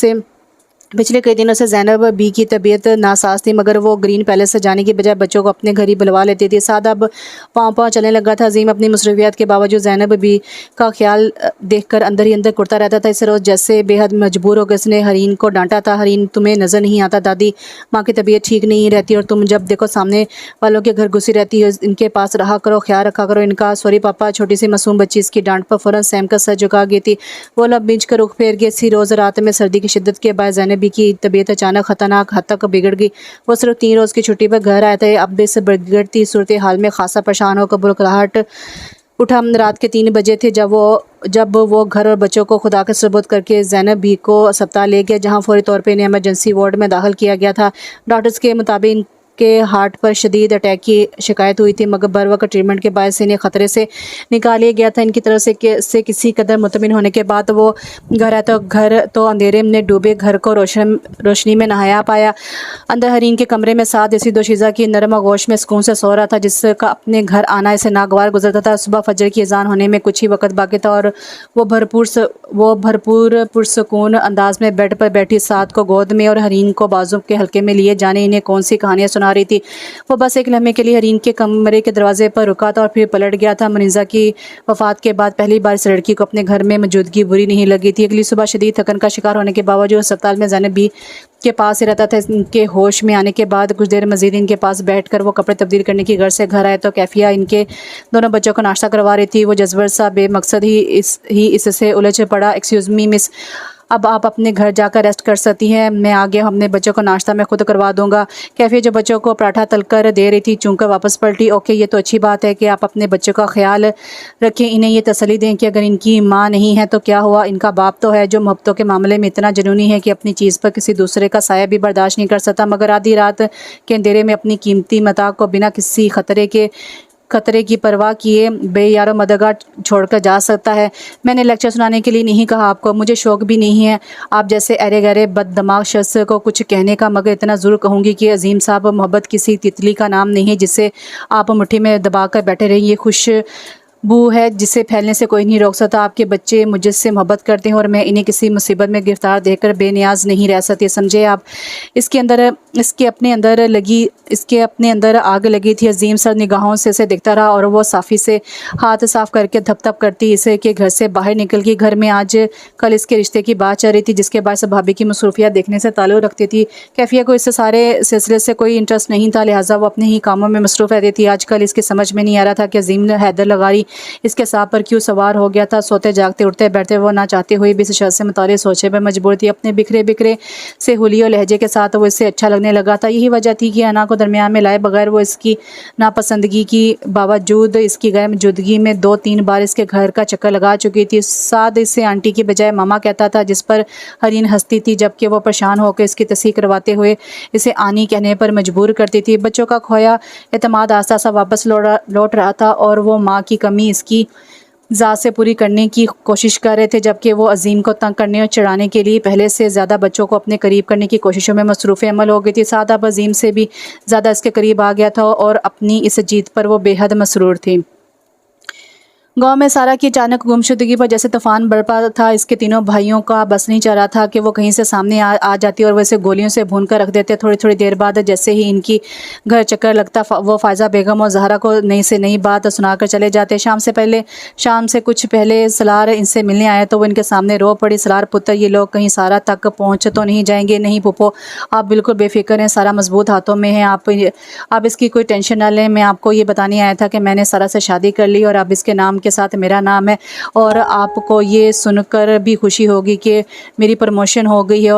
A: से ज़ैनब बी की तबीयत नासाज थी, मगर वो ग्रीन पैलेस से जाने की बजाय बच्चों को अपने घर ही बुलवा लेती थी। सादा अब पाँव चलने लगा था। अजीम अपनी मसरूफियात के बावजूद ज़ैनब बी का ख्याल देखकर अंदर ही अंदर कुड़ता रहता था। इस रोज़ जैसे बेहद मजबूर होकर उसने हरीन को डांटा था। हरीन, तुम्हें नज़र नहीं आता दादी, माँ की तबीयत ठीक नहीं रहती और तुम जब देखो सामने वालों के घर घुसी रहती हो। इनके पास रहा करो, ख्याल रखा करो इनका। सॉरी पापा। छोटी सी मासूम बच्ची इसकी डांट पर फ़ौरन सैम का सर झुका गई थी। वो लब बिंच कर रुख फेर गई। इसी रोज़ रात में सर्दी की शिद्दत के बाद ज़ैनब बी की तबीयत अचानक खतरनाक हद तक बिगड़ गई। वो सिर्फ 3 रोज़ की छुट्टी पर घर आए थे। अब इस बिगड़ती सूरत हाल में खासा परेशान होकर बुलखलाहट उठा। रात के 3 बजे थे जब वो घर और बच्चों को खुदा के सुपुर्द करके ज़ैनब बी को अस्पताल ले गया, जहां फौरी तौर पर इन्हें इमरजेंसी वार्ड में दाखिल किया गया था। डॉक्टर्स के मुताबिक के हार्ट पर शदीद अटैक की शिकायत हुई थी, मगर बर वक्त ट्रीटमेंट के बाद से इन्हें ख़तरे से निकाल लिया गया था। इनकी तरफ से किसी कदर मुतमिन होने के बाद वो घर तो अंधेरे में डूबे घर को रोशनी में नहाया पाया। अंदर हरीन के कमरे में साथ देसी दोशीज़ा की नरम आगोश में सुकून से सो रहा था, जिसका अपने घर आना इसे नागवार गुजरता था। सुबह फजर की अजान होने में कुछ ही वक्त बाकी था और वो भरपूर पुरसुकून अंदाज में बेड पर बैठी साथ को गोद में और हरीन को बाजू के हल्के में लिए जाने इन्हें कौन सी कहानियाँ सुना रही थी। वो बस एक लम्हे के लिए हरीन के कमरे के दरवाजे पर रुका था और फिर पलट गया था। मनीज़ा की वफ़ात के बाद पहली बार इस लड़की को अपने घर में मौजूदगी बुरी नहीं लगी थी। अगली सुबह शदीद थकन का शिकार होने के बावजूद अस्पताल में ज़ैनब बी के पास ही रहता था। इनके होश में आने के बाद कुछ देर मजीद इनके पास बैठकर वो कपड़े तब्दील करने की घर से घर आए तो कैफिया इनके दोनों बच्चों को नाश्ता करवा रही थी। वो जज्बर सा बेमकसद ही इससे उलझ पड़ा। एक्सक्यूज़ मी मिस, अब आप अपने घर जाकर रेस्ट कर सकती हैं, मैं आ गया, अपने बच्चों को नाश्ता मैं खुद करवा दूंगा। कैफिया जो बच्चों को पराठा तलकर दे रही थी चूंकि वापस पलटी। ओके, ये तो अच्छी बात है कि आप अपने बच्चों का ख्याल रखें, इन्हें ये तसल्ली दें कि अगर इनकी माँ नहीं है तो क्या हुआ, इनका बाप तो है, जो मोहब्बतों के मामले में इतना जुनूनी है कि अपनी चीज़ पर किसी दूसरे का साया भी बर्दाश्त नहीं कर सकता, मगर आधी रात के अंधेरे में अपनी कीमती मता को बिना किसी खतरे की परवाह किए बेयारो मददगार छोड़कर जा सकता है। मैंने लेक्चर सुनाने के लिए नहीं कहा आपको, मुझे शौक भी नहीं है आप जैसे अरे गहरे बददिमाग शख्स को कुछ कहने का, मगर इतना ज़रूर कहूँगी कि अजीम साहब, मोहब्बत किसी तितली का नाम नहीं है जिसे आप मुट्ठी में दबा कर बैठे रहिए। खुशबू है जिसे फैलने से कोई नहीं रोक सकता। आपके बच्चे मुझसे मोहब्बत करते हैं और मैं इन्हें किसी मुसीबत में गिरफ्तार देखकर बेनियाज नहीं रह सकती, समझे आप। इसके अपने अंदर आग लगी थी। अजीम सर निगाहों से इसे देखता रहा और वो साफ़ी से हाथ साफ करके धप करती इसे कि घर से बाहर निकल गई। घर में आज कल इसके रिश्ते की बात चल रही थी, जिसके बाद से भाभी की मसरूफियात देखने से ताल्लुक़ रखती थी। कैफिया को इससे सारे सिलसिले से कोई इंटरेस्ट नहीं था, लिहाजा वो अपने ही कामों में मसरूफ़ रहती थी। आजकल इसकी समझ में नहीं आ रहा था कि अजीम हैदर लगारी इसके सांप पर क्यों सवार हो गया था। सोते जागते उठते बैठते वो ना चाहते हुए भी इस शख्स से मुताल्लिक़ सोचने पर मजबूर थी। अपने बिखरे बिखरे से हुलिया लहजे के साथ वो इससे अच्छा लगने लगा था। यही वजह थी कि अना को दरमियान में लाए बगैर वो इसकी नापसंदगी की बावजूद इसकी गैर मौजूदगी में 2-3 बार इसके घर का चक्कर लगा चुकी थी। साद इसे आंटी की बजाय मामा कहता था, जिस पर हरीन हंसती थी, जबकि वो परेशान होकर इसकी तस्दीक करवाते हुए इसे आनी कहने पर मजबूर करती थी। बच्चों का खोया एतमाद आस्ता आस्ता वापस लौट रहा था और वो माँ की कमी इसकी ज़ात से पूरी करने की कोशिश कर रहे थे, जबकि वो अजीम को तंग करने और चिढ़ाने के लिए पहले से ज़्यादा बच्चों को अपने करीब करने की कोशिशों में मसरूफ़ अमल हो गई थी। साद अब अजीम से भी ज़्यादा इसके करीब आ गया था और अपनी इस जीत पर वो बेहद मसरूर थी। गांव में सारा की अचानक गुमशुदगी पर जैसे तूफान बरपा था। इसके तीनों भाइयों का बस नहीं चल रहा था कि वो कहीं से सामने आ जाती और वैसे गोलियों से भून कर रख देते। थोड़ी थोड़ी देर बाद जैसे ही इनकी घर चक्कर लगता वो फ़ायज़ा बेगम और जहरा को नई से नई बात सुनाकर चले जाते। शाम से कुछ पहले सलार इनसे मिलने आए तो वो इनके सामने रो पड़ी। सलार पुत्र, ये लोग कहीं सारा तक पहुँच तो नहीं जाएंगे? नहीं पुप्पो, आप बिल्कुल बेफिक्र हैं, सारा मजबूत हाथों में है। आप इसकी कोई टेंशन ना लें। मैं आपको ये बताने आया था कि मैंने सारा से शादी कर ली और अब इसके नाम के साथ मेरा नाम है। और आपको ये सुनकर भी खुशी होगी कि मेरी प्रमोशन हो गई है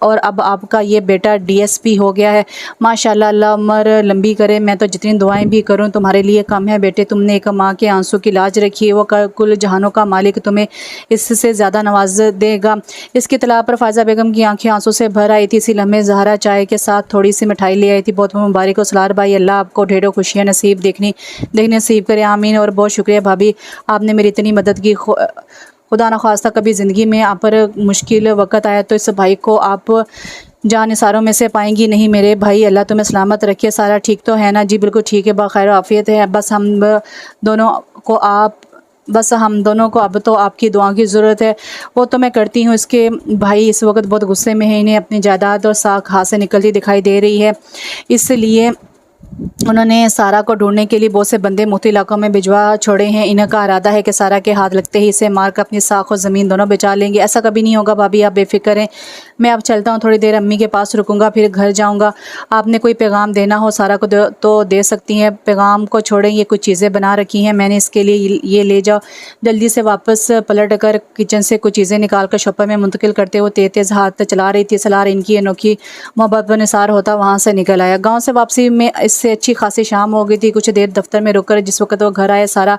A: और अब आपका ये बेटा डीएसपी हो गया है। माशाल्लाह, अल्लाह उम्र लंबी करे। मैं तो जितनी दुआएं भी करूं तुम्हारे लिए कम है। बेटे, तुमने एक माँ के आंसू की लाज रखी है। वो कुल जहानों का मालिक तुम्हें इससे ज़्यादा नवाज देगा। इसकी तला पर फ़ायज़ा बेगम की आंखें आंसू से भर आई थी। इसी लम्हे ज़हरा चाय के साथ थोड़ी सी मिठाई ले आई थी। बहुत मुबारक हो सलार भाई, अल्लाह आपको ढेरों खुशियाँ देखने नसीब करे, आमीन। और बहुत शुक्रिया भाभी, आपने मेरी इतनी मदद की। खुदा न खास्ता कभी ज़िंदगी में आप पर मुश्किल वक़्त आया तो इस भाई को आप जान निसारों में से पाएंगी नहीं। मेरे भाई, अल्लाह तुम्हें सलामत रखे। सारा ठीक तो है ना? जी बिल्कुल ठीक है, बखैर आफियत है। बस हम दोनों को अब तो आपकी दुआओं की ज़रूरत है। वो तो मैं करती हूँ। इसके भाई इस वक्त बहुत गुस्से में है। इन्हें अपनी जायदाद और साख हाथ से निकलती दिखाई दे रही है, इसलिए उन्होंने सारा को ढूंढने के लिए बहुत से बंदे मुख्तलिफ इलाकों में भिजवा छोड़े हैं। इनका इरादा है कि सारा के हाथ लगते ही इसे मार कर अपनी साख और ज़मीन दोनों बचा लेंगे। ऐसा कभी नहीं होगा भाभी, आप बेफिक्र हैं। मैं अब चलता हूँ, थोड़ी देर अम्मी के पास रुकूंगा, फिर घर जाऊँगा। आपने कोई पैगाम देना हो सारा को तो दे सकती हैं। पैगाम को छोड़ें, ये कुछ चीज़ें बना रखी हैं मैंने इसके लिए, ये ले जाओ। जल्दी से वापस पलट कर किचन से कुछ चीज़ें निकाल कर शॉपर में मुंतकिल करते हुए तेज़ हाथ चला रही थी। सलार इनकी अनोखी मोहब्बत पर निसार होता वहाँ से निकल आया। गाँव से वापसी में इससे अच्छी खासी शाम हो गई थी। कुछ देर दफ्तर में रुककर जिस वक्त वो घर आया, सारा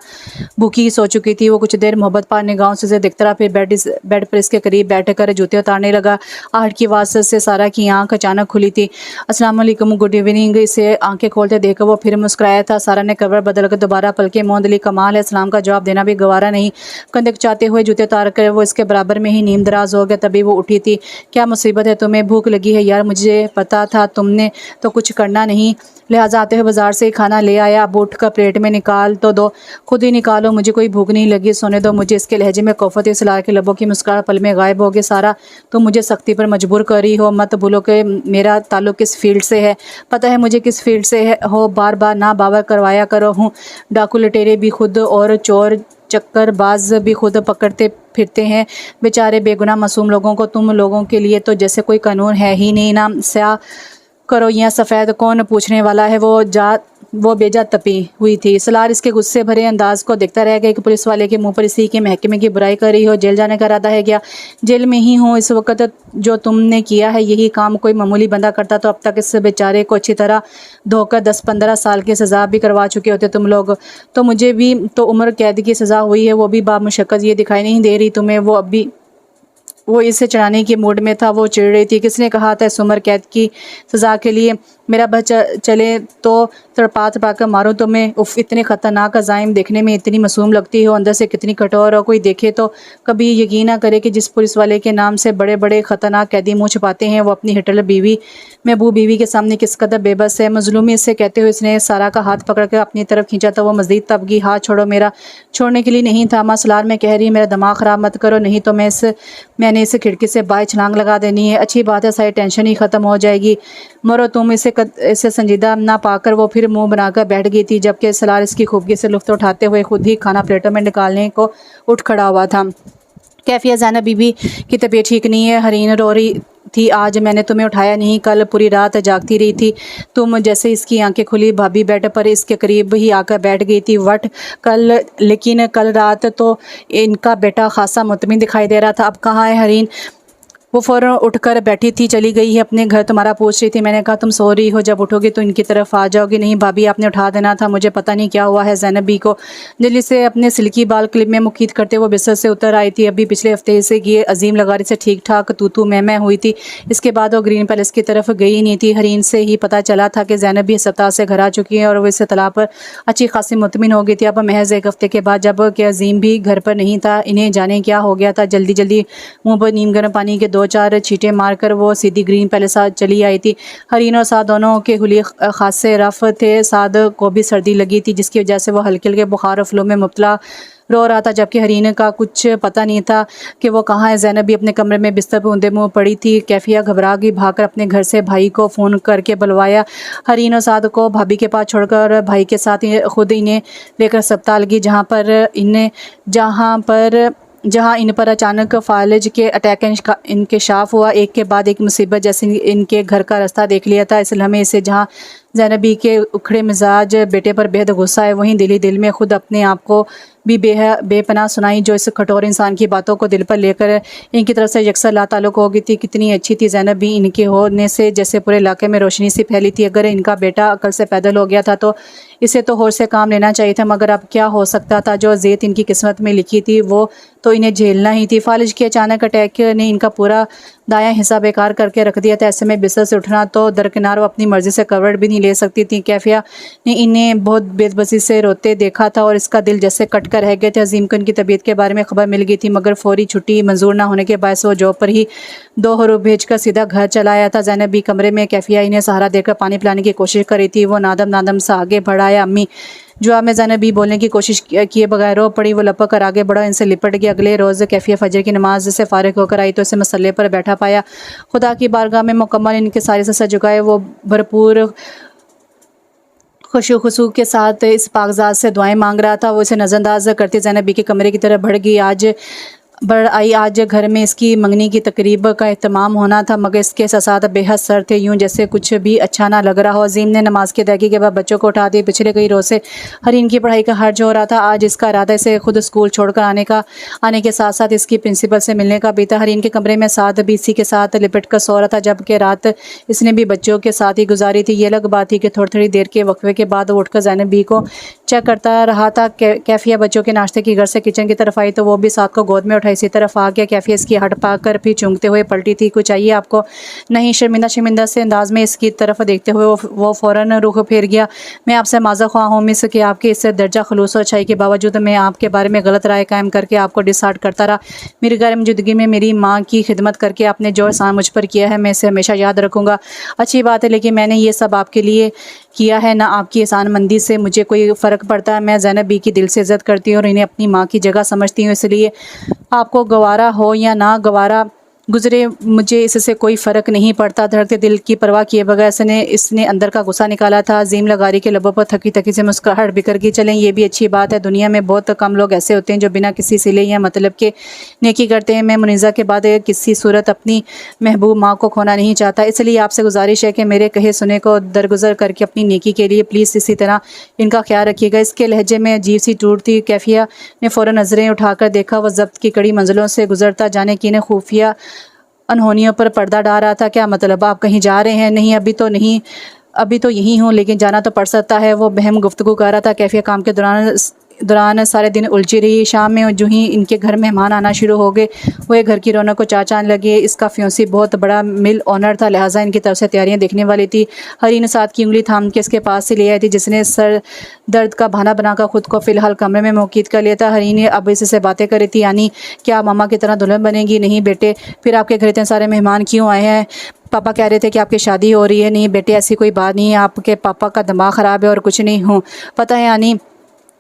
A: भूखी सो चुकी थी। वो कुछ देर मोहब्बत पार निगाहों से देखता रहा, फिर बेड पर इसके करीब बैठकर जूते उतारने लगा। आहट की आवाज़ से सारा की आंख अचानक खुली थी। अस्सलाम वालेकुम, गुड इवनिंग। इसे आंखें खोलते देखकर वो फिर मुस्कुराया था। सारा ने कवर बदलकर दोबारा पलके मोंद ली। कमाल है, सलाम का जवाब देना भी गवारा नहीं। कंधे चाहते हुए जूते उतार कर वो इसके बराबर में ही नीम दराज हो गया। तभी वो उठी थी। क्या मुसीबत है तुम्हें? भूख लगी है यार, मुझे पता था तुमने तो कुछ करना नहीं, लिहाजा आते हुए बाजार से खाना ले आया। अब उठ कर प्लेट में निकाल तो दो। खुद ही निकालो, मुझे कोई भूख नहीं लगी, सोने दो मुझे। इसके लहजे में कोफत है। सलार के लबों की मुस्कुराहट पल में गायब हो गई। सारा, तुम मुझे सख्ती पर मजबूर कर रही हो। मत भूलो कि मेरा ताल्लुक किस फील्ड से है। पता है मुझे किस फील्ड से हो। बार बार ना बावर करवाया करो हूँ। डाकू लटेरे भी खुद और चोर चक्करबाज भी खुद पकड़ते फिरते हैं बेचारे बेगुनाह मासूम लोगों को। तुम लोगों के लिए तो जैसे कोई कानून है ही नहीं ना। स्याह करो या सफ़ेद, कौन पूछने वाला है। वो बेजा तपी हुई थी। सलार इसके गुस्से भरे अंदाज को देखता रह गया कि पुलिस वाले के मुंह पर इसी के महकमे की बुराई कर रही हो। जेल जाने का इरादा है क्या? जेल में ही हूँ इस वक्त। जो तुमने किया है यही काम कोई मामूली बंदा करता तो अब तक इस बेचारे को अच्छी तरह धोकर 10-15 साल की सज़ा भी करवा चुके होते तुम लोग। तो मुझे भी तो उम्र कैद की सज़ा हुई है, वो भी बामुशक्कत। ये दिखाई नहीं दे रही तुम्हें? वो इसे चढ़ाने के मूड में था। वो चिढ़ रही थी। किसने कहा था इस उम्र कैद की सज़ा के लिए? मेरा बच्चा चले तो तड़पा कर मारूं तुम्हें? उफ, इतने ख़तरनाक अज़ाइम देखने में इतनी मासूम लगती हो, अंदर से कितनी कठोर हो। कोई देखे तो कभी यकीन ना करे कि जिस पुलिस वाले के नाम से बड़े बड़े ख़तरनाक कैदी मुँह छुपाते हैं वो अपनी हिटलर बीवी महबूब बीवी के सामने किस कदर बेबस है। मजलूमी इससे कहते हुए इसने सारा का हाथ पकड़ कर अपनी तरफ खींचा तो वो मज़ीद तबगी। हाथ छोड़ो मेरा। छोड़ने के लिए नहीं था। माँ सलार में कह रही मेरा दिमाग ख़राब मत करो, नहीं तो मैंने इस खिड़की से बाहर छलांग लगा देनी है। अच्छी बात है, सारी टेंशन ही ख़त्म हो जाएगी। मरो तुम। इसे संजीदा ना पाकर वो फिर मुंह बनाकर बैठ गई थी, जबकि सलार इसकी खूबगी से लुत्फ़ उठाते हुए खुद ही खाना प्लेटों में निकालने को उठ खड़ा हुआ था। कैफिया ज़ैनब बीबी की तबीयत ठीक नहीं है। हरीन रो रही थी, आज मैंने तुम्हें उठाया नहीं, कल पूरी रात जागती रही थी तुम। जैसे इसकी आंखें खुली भाभी बेड पर इसके करीब ही आकर बैठ गई थी। वट लेकिन कल रात तो इनका बेटा खासा मुतमिन दिखाई दे रहा था, अब कहाँ है हरीन? वो फ़ौरन उठकर बैठी थी, चली गई है अपने घर, तुम्हारा पूछ रही थी। मैंने कहा तुम सो रही हो, जब उठोगी तो इनकी तरफ आ जाओगी। नहीं भाभी आपने उठा देना था, मुझे पता नहीं क्या हुआ है। ज़ैनब बी को जल्दी से अपने सिल्की बाल क्लिप में मुकीद करते वो बिस्तर से उतर आई थी। अभी पिछले हफ्ते से ये अजीम लगारी से ठीक ठाक तू मैं हुई थी। इसके बाद वो ग्रीन पैलेस की तरफ गई नहीं थी। हरीन से ही पता चला था कि ज़ैनब भी अस्पताल से घर आ चुकी है और वो इस तला पर अच्छी खासी मुतमिन हो गई थी। अब महज एक हफ्ते के बाद जब कि अजीम भी घर पर नहीं था, इन्हें जाने क्या हो गया था। जल्दी जल्दी मुँह पर नीम गर्म पानी के 2-4 छींटे मारकर वो सीधी ग्रीन पैलेस चली आई थी। हरीन और साद दोनों के हुलिये खासे रफ थे। साद को भी सर्दी लगी थी, जिसकी वजह से वो हल्के हल्के बुखार और फ्लू में मुब्तला रो रहा था, जबकि हरीन का कुछ पता नहीं था कि वो कहाँ है। ज़ैनब भी अपने कमरे में बिस्तर पर ऊंधे मुँह पड़ी थी। कैफिया घबरा गई, भागकर अपने घर से भाई को फ़ोन करके बुलवाया। हरीन और साद को भाभी के पास छोड़कर भाई के साथ खुद इन्हें लेकर अस्पताल गई, जहाँ इन पर अचानक फालिज के अटैक का इंकशाफ हुआ। एक के बाद एक मुसीबत जैसे इनके घर का रास्ता देख लिया था। इस लम्हे से जहाँ ज़ैनब बी के उखड़े मिजाज बेटे पर बेहद गुस्सा है, वहीं दिल में खुद अपने आप को भी बेपनाह सुनाई, जो इस कठोर इंसान की बातों को दिल पर लेकर इनकी तरफ से यकसा लाताल्लुक हो गई थी। कितनी अच्छी थी ज़ैनब बी, इनके होने से जैसे पूरे इलाके में रोशनी सी फैली थी। अगर इनका बेटा अकल से पैदल हो गया था तो इसे तो होश से काम लेना चाहिए था, मगर अब क्या हो सकता था। जो अज़ियत इनकी किस्मत में लिखी थी वो तो इन्हें झेलना ही थी। फालिज के अचानक अटैक ने इनका पूरा दायां हिस्सा बेकार करके रख दिया था। ऐसे में बिस्तर से उठना तो दरकिनार वो अपनी मर्ज़ी से करवट भी नहीं ले सकती थी। कैफिया ने इन्हें बहुत बेबसी से रोते देखा था और इसका दिल जैसे कट कर रह गए थे। अजीम को इनकी तबीयत के बारे में खबर मिल गई थी, मगर फौरी छुट्टी मंजूर ना होने के बायस वो जॉब पर ही 2 हरूफ भेजकर सीधा घर चला आया था। ज़ैनब बी कमरे में कैफिया इन्हें सहारा देकर पानी पिलाने की कोशिश कर रही थी। वो नादम सा आगे बढ़ाया। अम्मी जवाब में ज़ैनब बी बोलने की कोशिश किए बगैर रो पड़ी। वो लपक कर आगे बढ़ा, इनसे लिपट गया। अगले रोज़ कैफिया फजर की नमाज से फारिग होकर आई तो इसे मसल्ले पर बैठा पाया। खुदा की बारगाह में मुकम्मल इनके सारे सर झुकाए वो भरपूर खुशू के साथ इस पाकज़ात से दुआएं मांग रहा था। वो इसे नज़रअंदाज करती ज़ैनब बी के कमरे की तरफ बढ़ आई। आज घर में इसकी मंगनी की तकरीब का एहतमाम होना था, मगर इसके साथ बेहद सर थे, यूं जैसे कुछ भी अच्छा ना लग रहा हो। अजीम ने नमाज की अदायगी के बाद बच्चों को उठा दिया। पिछले कई रोज़ से हरीन की पढ़ाई का हर्ज हो रहा था। आज इसका इरादा इसे खुद स्कूल छोड़कर आने के साथ साथ इसकी प्रिंसिपल से मिलने का भी था। हरीन के कमरे में साद भी इसी के साथ लिपट कर सो रहा था, जबकि रात इसने भी बच्चों के साथ ही गुजारी थी। ये अलग बात थी कि थोड़ी देर के वक्फे के बाद वो उठकर ज़ैनब बी को चेक करता रहा था। कैफिया बच्चों के नाश्ते की घर से किचन की तरफ आई तो वो भी साथ को गोद में उठाई इसी तरफ आ गया। कैफिया इसकी हट पाकर फिर चूंकते हुए पलटी थी। कुछ चाहिए आपको? नहीं। शर्मिंदा से अंदाज में इसकी तरफ देखते हुए वो फ़ौरन रुख फेर गया। मैं आपसे माज़ा ख्वाह हूँ मिस कि आपके इस दर्जा खलूस और अच्छाई के बावजूद मैं आपके बारे में गलत राय कायम करके आपको डिसहार्ट करता रहा। मेरी गैर मौजूदगी में मेरी माँ की खिदमत करके आपने जो एहसान मुझ पर किया है मैं इसे हमेशा याद रखूँगा। अच्छी बात है, लेकिन मैंने ये सब आपके लिए किया है, ना आपकी एहसानमंदी से मुझे कोई फ़र्क पड़ता है। मैं ज़ैनब बी की दिल से इज़्ज़त करती हूँ और इन्हें अपनी माँ की जगह समझती हूँ, इसलिए आपको गवारा हो या ना गवारा गुजरे मुझे इससे कोई फ़र्क नहीं पड़ता। धड़कते दिल की परवाह किए बगैर इसने अंदर का गुस्सा निकाला था। अजीम लगारी के लबों पर थकी से मुस्कुराहट बिखर गई। चलें, ये भी अच्छी बात है, दुनिया में बहुत कम लोग ऐसे होते हैं जो बिना किसी सिले या मतलब के नेकी करते हैं। मैं मुनीज़ा के बाद किसी सूरत अपनी महबूब माँ को खोना नहीं चाहता, इसलिए आपसे गुजारिश है कि मेरे कहे सुने को दरगुजर करके अपनी नेकी के लिए प्लीज़ इसी तरह इनका ख्याल रखिएगा। इसके लहजे में अजीब सी टूट थी। कैफिया ने फ़ौरन नज़रें उठाकर देखा। वह ज़ब्त की कड़ी मंजिलों से गुजरता जाने की इन्हें खुफिया अनहोनियों पर पर्दा डाल रहा था। क्या मतलब, आप कहीं जा रहे हैं? नहीं, अभी तो यहीं हूँ, लेकिन जाना तो पड़ सकता है। वो बहम गुफ्तगू कर रहा था। कैफिया काम के दौरान सारे दिन उलझी रही। शाम में जो ही इनके घर मेहमान आना शुरू हो गए वो एक घर की रौनक को चार चांद लगे। इसका फ्योंसी बहुत बड़ा मिल ऑनर था, लिहाजा इनकी तरफ से तैयारियां देखने वाली थी। हरीन साथ की उंगली थाम के इसके पास से ले आई थी, जिसने सर दर्द का बहाना बनाकर खुद को फ़िलहाल कमरे में मुकीद कर लिया था। हरीन अब इससे बातें कर रही थी, यानी क्या मामा की तरह दुल्हन बनेगी? नहीं बेटे, फिर आपके घर इतने सारे मेहमान क्यों आए हैं? पापा कह रहे थे कि आपकी शादी हो रही है। नहीं बेटे, ऐसी कोई बात नहीं है, आपके पापा का दिमाग ख़राब है और कुछ नहीं हूँ। पता है यानी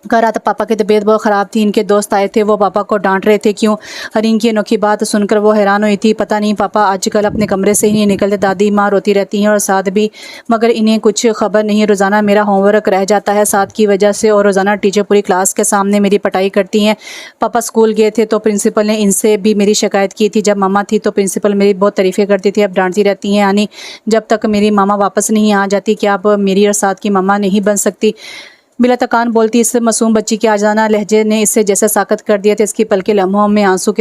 A: कह रहा था पापा की तबीयत बहुत ख़राब थी, इनके दोस्त आए थे, वो पापा को डांट रहे थे क्यों। हरीन की अनोखी बात सुनकर वो हैरान हुई थी। पता नहीं पापा आजकल अपने कमरे से ही नहीं निकलते, दादी माँ रोती रहती हैं और साथ भी, मगर इन्हें कुछ खबर नहीं। रोज़ाना मेरा होमवर्क रह जाता है साथ की वजह से, और रोज़ाना टीचर पूरी क्लास के सामने मेरी पिटाई करती हैं। पापा स्कूल गए थे तो प्रिंसिपल ने इनसे भी मेरी शिकायत की थी। जब मामा थी तो प्रिंसिपल मेरी बहुत तारीफ़ें करती थी, अब डांटती रहती हैं। यानी जब तक मेरी मामा वापस नहीं आ जाती, क्या अब मेरी और साथ की मामा नहीं बन सकती। बिला तकान बोलती इस मासूम बच्ची के आजाना लहजे ने इससे जैसे साकत कर दिया था। इसकी पलके लम्हों में आंसू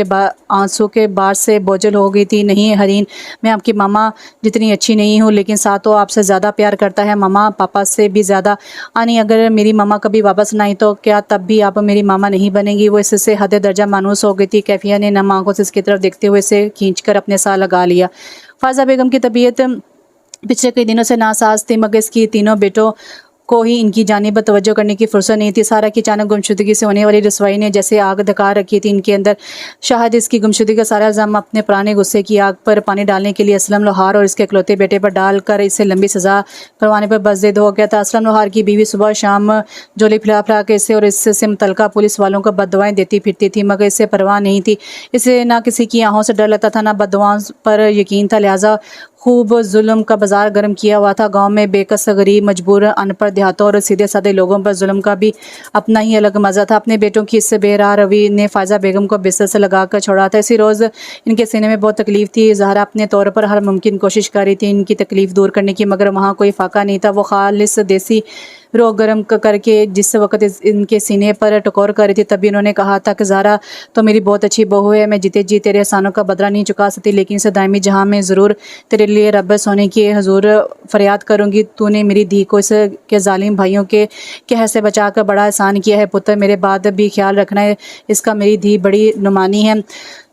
A: के बार से बोझल हो गई थी। नहीं हरीन, मैं आपकी मामा जितनी अच्छी नहीं हूँ, लेकिन साथ तो आपसे ज़्यादा प्यार करता है, मामा पापा से भी ज़्यादा। आनी अगर मेरी मामा कभी वापस ना आई तो क्या तब भी आप मेरी मामा नहीं बनेगी। वो इससे हद दर्जा मानूस हो गई थी। कैफिया ने नम आंखों से इसकी तरफ देखते हुए इसे खींच कर अपने साथ लगा लिया। फायज़ा बेगम की तबीयत पिछले कई दिनों से नासाज थी, मगर इसकी तीनों बेटों को ही इनकी जानिब तवज्जो करने की फुर्सत नहीं थी। सारा की अचानक गुमशुदगी से होने वाली रसवाई ने जैसे आग धका रखी थी इनके अंदर। शायद इसकी गुमशुदगी का सारा इल्ज़ाम अपने पुराने गुस्से की आग पर पानी डालने के लिए असलम लोहार और इसके इकलौते बेटे पर डालकर इसे लंबी सज़ा करवाने पर बज़िद हो गया था। असलम लोहार की बीवी सुबह शाम झोली फैला के इसे और इससे मुतल्लिका पुलिस वालों को बददुआएं देती फिरती थी, मगर इससे परवाह नहीं थी। इसे ना किसी की आहों से डर लगता था, ना बददुआओं पर यकीन था। लिहाजा खूब जुल्म का बाजार गर्म किया हुआ था। गांव में बेकस, गरीब, मजबूर, अनपढ़ देहातों और सीधे साधे लोगों पर जुल्म का भी अपना ही अलग मज़ा था। अपने बेटों की इससे बेराह रवि ने फायज़ा बेगम को बिस्तर से लगाकर छोड़ा था। इसी रोज़ इनके सीने में बहुत तकलीफ़ थी। ज़हरा अपने तौर पर हर मुमकिन कोशिश कर रही थी इनकी तकलीफ़ दूर करने की, मगर वहाँ कोई फाका नहीं था। वो खालिस देसी रोग गर्म करके जिस वक्त इनके सीने पर टकोर कर रही थी, तभी उन्होंने कहा था कि ज़हरा तो मेरी बहुत अच्छी बहू है, मैं जीते जी तेरे एहसानों का बदला नहीं चुका सकती, लेकिन इसे दायमी जहाँ में ज़रूर तेरे लिए रब सोने की हजूर फरियाद करूँगी। तूने मेरी धी को इसके जालिम भाइयों के कहर से बचा कर बड़ा एहसान किया है। पुत्र मेरे बाद भी ख्याल रखना है, इसका मेरी धी बड़ी नुमानी है।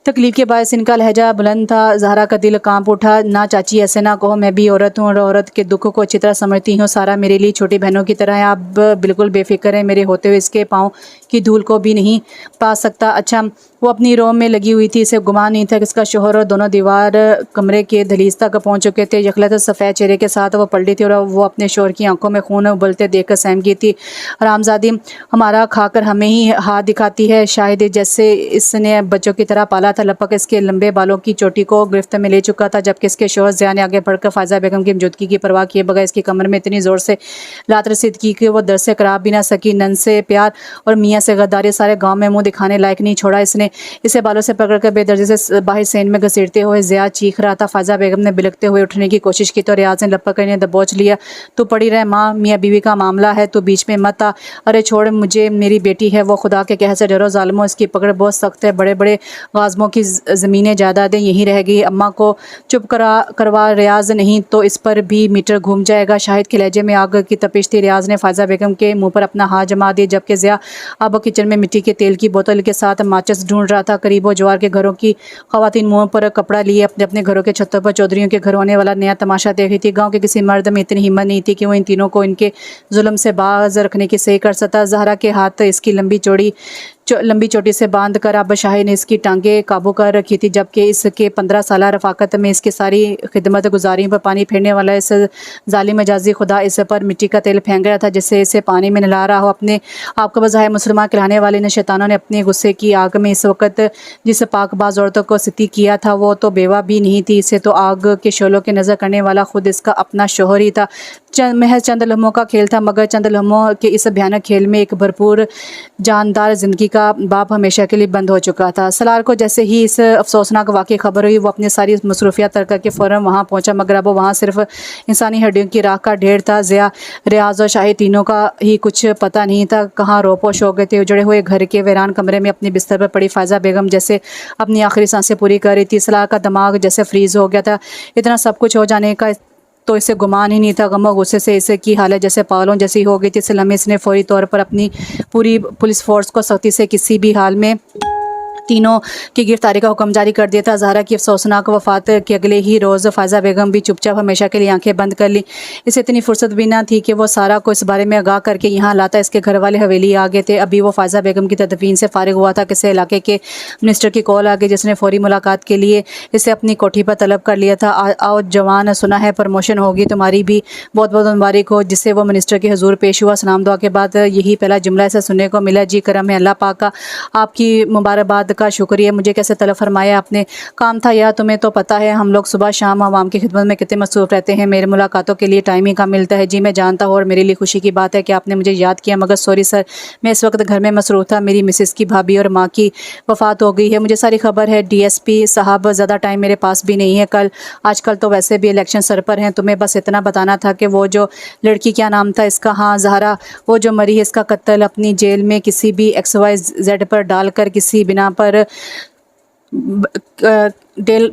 A: तकलीफ़ के बायस इनका लहजा बुलंद था। ज़हरा का दिल कांप उठा। ना चाची ऐसे ना कहो, मैं भी औरत हूँ और औरत के दुख को अच्छी तरह समझती हूँ। सारा मेरे लिए छोटी बहनों की तरह है, आप बिल्कुल बेफिक्र है, मेरे होते हुए इसके पाँव की धूल को भी नहीं पा सकता। अच्छा, वो अपनी रोम में लगी हुई थी। इसे गुमान नहीं था कि इसका शोहर और दोनों दीवार कमरे के दहलीज तक पहुँच चुके थे। यखलत सफ़ेद चेहरे के साथ वो पलटी थी और वो अपने शोहर की आंखों में खून उबलते देखकर सहम गई थी। हरामजादी हमारा खाकर हमें ही हाथ दिखाती है, शायद जैसे इसने बच्चों की तरह पाला था। लपक इसके लंबे बालों की चोटी को गिरफ्त में ले चुका था, जबकि इसके शोहर ज़िया ने आगे बढ़कर फायज़ा बेगम की मौजूदगी की परवाह किए बगैर इसकी कमर में इतनी ज़ोर से लात रसीद की कि वो दर से कराब भी ना सकी। नन से प्यार और मियाँ से गद्दारी सारे गाँव में मुँह दिखाने लायक नहीं छोड़ा इसने। इसे बालों से पकड़कर बेदर्जी से बाहर सेन में घसीटते हुए ज़िया चीख रहा था। फायज़ा बेगम ने बिलखते हुए उठने की कोशिश की तो रियाज ने लपक कर दबोच लिया। तू पड़ी रहे माँ, मियाँ बीवी का मामला है, तू बीच में मत आ। अरे छोड़ मुझे, मेरी बेटी है, वो खुदा के कहर से डरो ज़ालिमों, इसकी पकड़ बहुत सख्त है। बड़े बड़े गाज़मों की ज़मीनें जायदादें यहीं रह गई। अम्मा को चुप करवा रियाज, नहीं तो इस पर भी मीटर घूम जाएगा। शाहिद के लहजे में आग की तपिश थी। रियाज ने फायज़ा बेगम के मुंह पर अपना हाथ जमा दिया, जबकि ज़िया अब किचन में मिट्टी के तेल की बोतल के साथ माचिस ढूंढ रहा था। करीबों जवार के घरों की ख़वातीन मुँह पर कपड़ा लिए अपने अपने घरों के छतों पर चौधरियों के घर होने वाला नया तमाशा देख रही थी। गाँव के किसी मर्द में इतनी हिम्मत नहीं थी कि वो इन तीनों को इनके जुल्म से बाज रखने की सही कर सकता। ज़हरा के हाथ इसकी लंबी चोटी से बांध कर अब शाही ने इसकी टांगे काबू कर रखी थी, जबकि इसके 15 साल रफ़ाकत में इसकी सारी खिदमत गुजारी पर पानी फेरने वाला इस जालिम मजाजी खुदा इस पर मिट्टी का तेल फेंक रहा था, जिससे इसे पानी में नला रहा हो। अपने आपको बज़ाहिर मुसलमान कहलाने वाले ने शैतानों ने अपने गुस्से की आग में इस वक्त जिस पाकबाज औरतों को सिती किया था, वो तो बेवा भी नहीं थी। इसे तो आग के शोलों के नज़र करने वाला खुद इसका अपना शोहर ही था। महज चंद लम्हों का खेल था, मगर चंद लम्हों के इस भयानक खेल में एक भरपूर जानदार ज़िंदगी का बाप हमेशा के लिए बंद हो चुका था। सलार को जैसे ही इस अफसोसनाक वाक़ई खबर हुई, वो अपनी सारी मसरूफियात तर्क करके फ़ौरन वहाँ पहुँचा, मगर अब वहाँ सिर्फ इंसानी हड्डियों की राख का ढेर था। ज़िया, रियाज और शाही तीनों का ही कुछ पता नहीं था कहाँ रोपोश हो गए थे। उजड़े हुए घर के वीरान कमरे में अपने बिस्तर पर पड़ी फायज़ा बेगम जैसे अपनी आखिरी सांसें पूरी कर रही थी। सलार का दिमाग जैसे फ्रीज़ हो गया था। इतना सब कुछ हो जाने का तो इसे गुमान ही नहीं था। गम और गुस्से से इसे की हालत जैसे पागलों जैसी हो गई थी। इस लम्हे इसने फौरी तौर पर अपनी पूरी पुलिस फोर्स को सख्ती से किसी भी हाल में तीनों की गिरफ्तारी का हुक्म जारी कर दिया था। ज़हरा की अफसोसनाक वफ़ात के अगले ही रोज़ फ़ायज़ा बेगम भी चुपचाप हमेशा के लिए आंखें बंद कर ली। इसे इतनी फुर्सत भी ना थी कि वो सारा को इस बारे में आगाह करके यहाँ लाता। इसके घर वाले हवेली आ गए थे। अभी वो फ़ायज़ा बेगम की तदफीन से फ़ारिग हुआ था कि इसे इलाके के मिनिस्टर की कॉल आ गई, जिसने फ़ौरी मुलाकात के लिए इसे अपनी कोठी पर तलब कर लिया था। आओ जवान, सुना है प्रमोशन होगी, तुम्हारी भी बहुत बहुत मुबारक हो। जिससे वो मिनिस्टर के हजूर पेश हुआ। सलाम दुआ के बाद यही पहला जुमला इसे सुनने को मिला, जी करम है अल्लाह पाक का, आपकी मुबारकबाद का शुक्रिया, मुझे कैसे तलब फरमाया आपने। काम था या तुम्हें तो पता है हम लोग सुबह शाम आवाम की खिदमत में कितने मसरूफ़ रहते हैं, मेरे मुलाकातों के लिए टाइम ही कम मिलता है। जी मैं जानता हूँ और मेरे लिए खुशी की बात है कि आपने मुझे याद किया, मगर सॉरी सर, मैं इस वक्त घर में मसरूफ़ था। मेरी मिसेस की भाभी और माँ की वफ़ात हो गई है। मुझे सारी खबर है डीएसपी साहब, ज़्यादा टाइम मेरे पास भी नहीं है। आजकल तो वैसे भी इलेक्शन सर पर हैं। तुम्हें बस इतना बताना था कि वो जो लड़की, क्या नाम था इसका, हाँ ज़हरा, वो जो मरी है, इसका कत्ल अपनी जेल में किसी भी XYZ पर डालकर, किसी बिना पर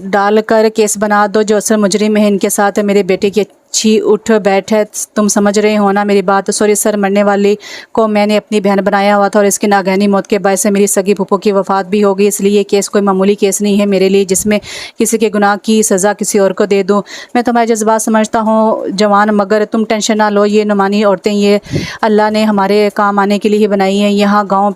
A: डालकर केस बना दो। जो असल मुजरिम है इनके साथ मेरे बेटे की अच्छी उठ बैठ है। तुम समझ रहे हो ना मेरी बात। सॉरी सर, मरने वाली को मैंने अपनी बहन बनाया हुआ था और इसकी नागहानी मौत के बायस से मेरी सगी फूफो की वफ़ात भी हो गई। इसलिए ये केस कोई मामूली केस नहीं है मेरे लिए जिसमें किसी के गुनाह की सज़ा किसी और को दे दूँ। मैं तुम्हारे जज्बात समझता हूँ जवान, मगर तुम टेंशन ना लो। ये नुमानी औरतें ये अल्लाह ने हमारे काम आने के लिए ही बनाई हैं। यहाँ गाँव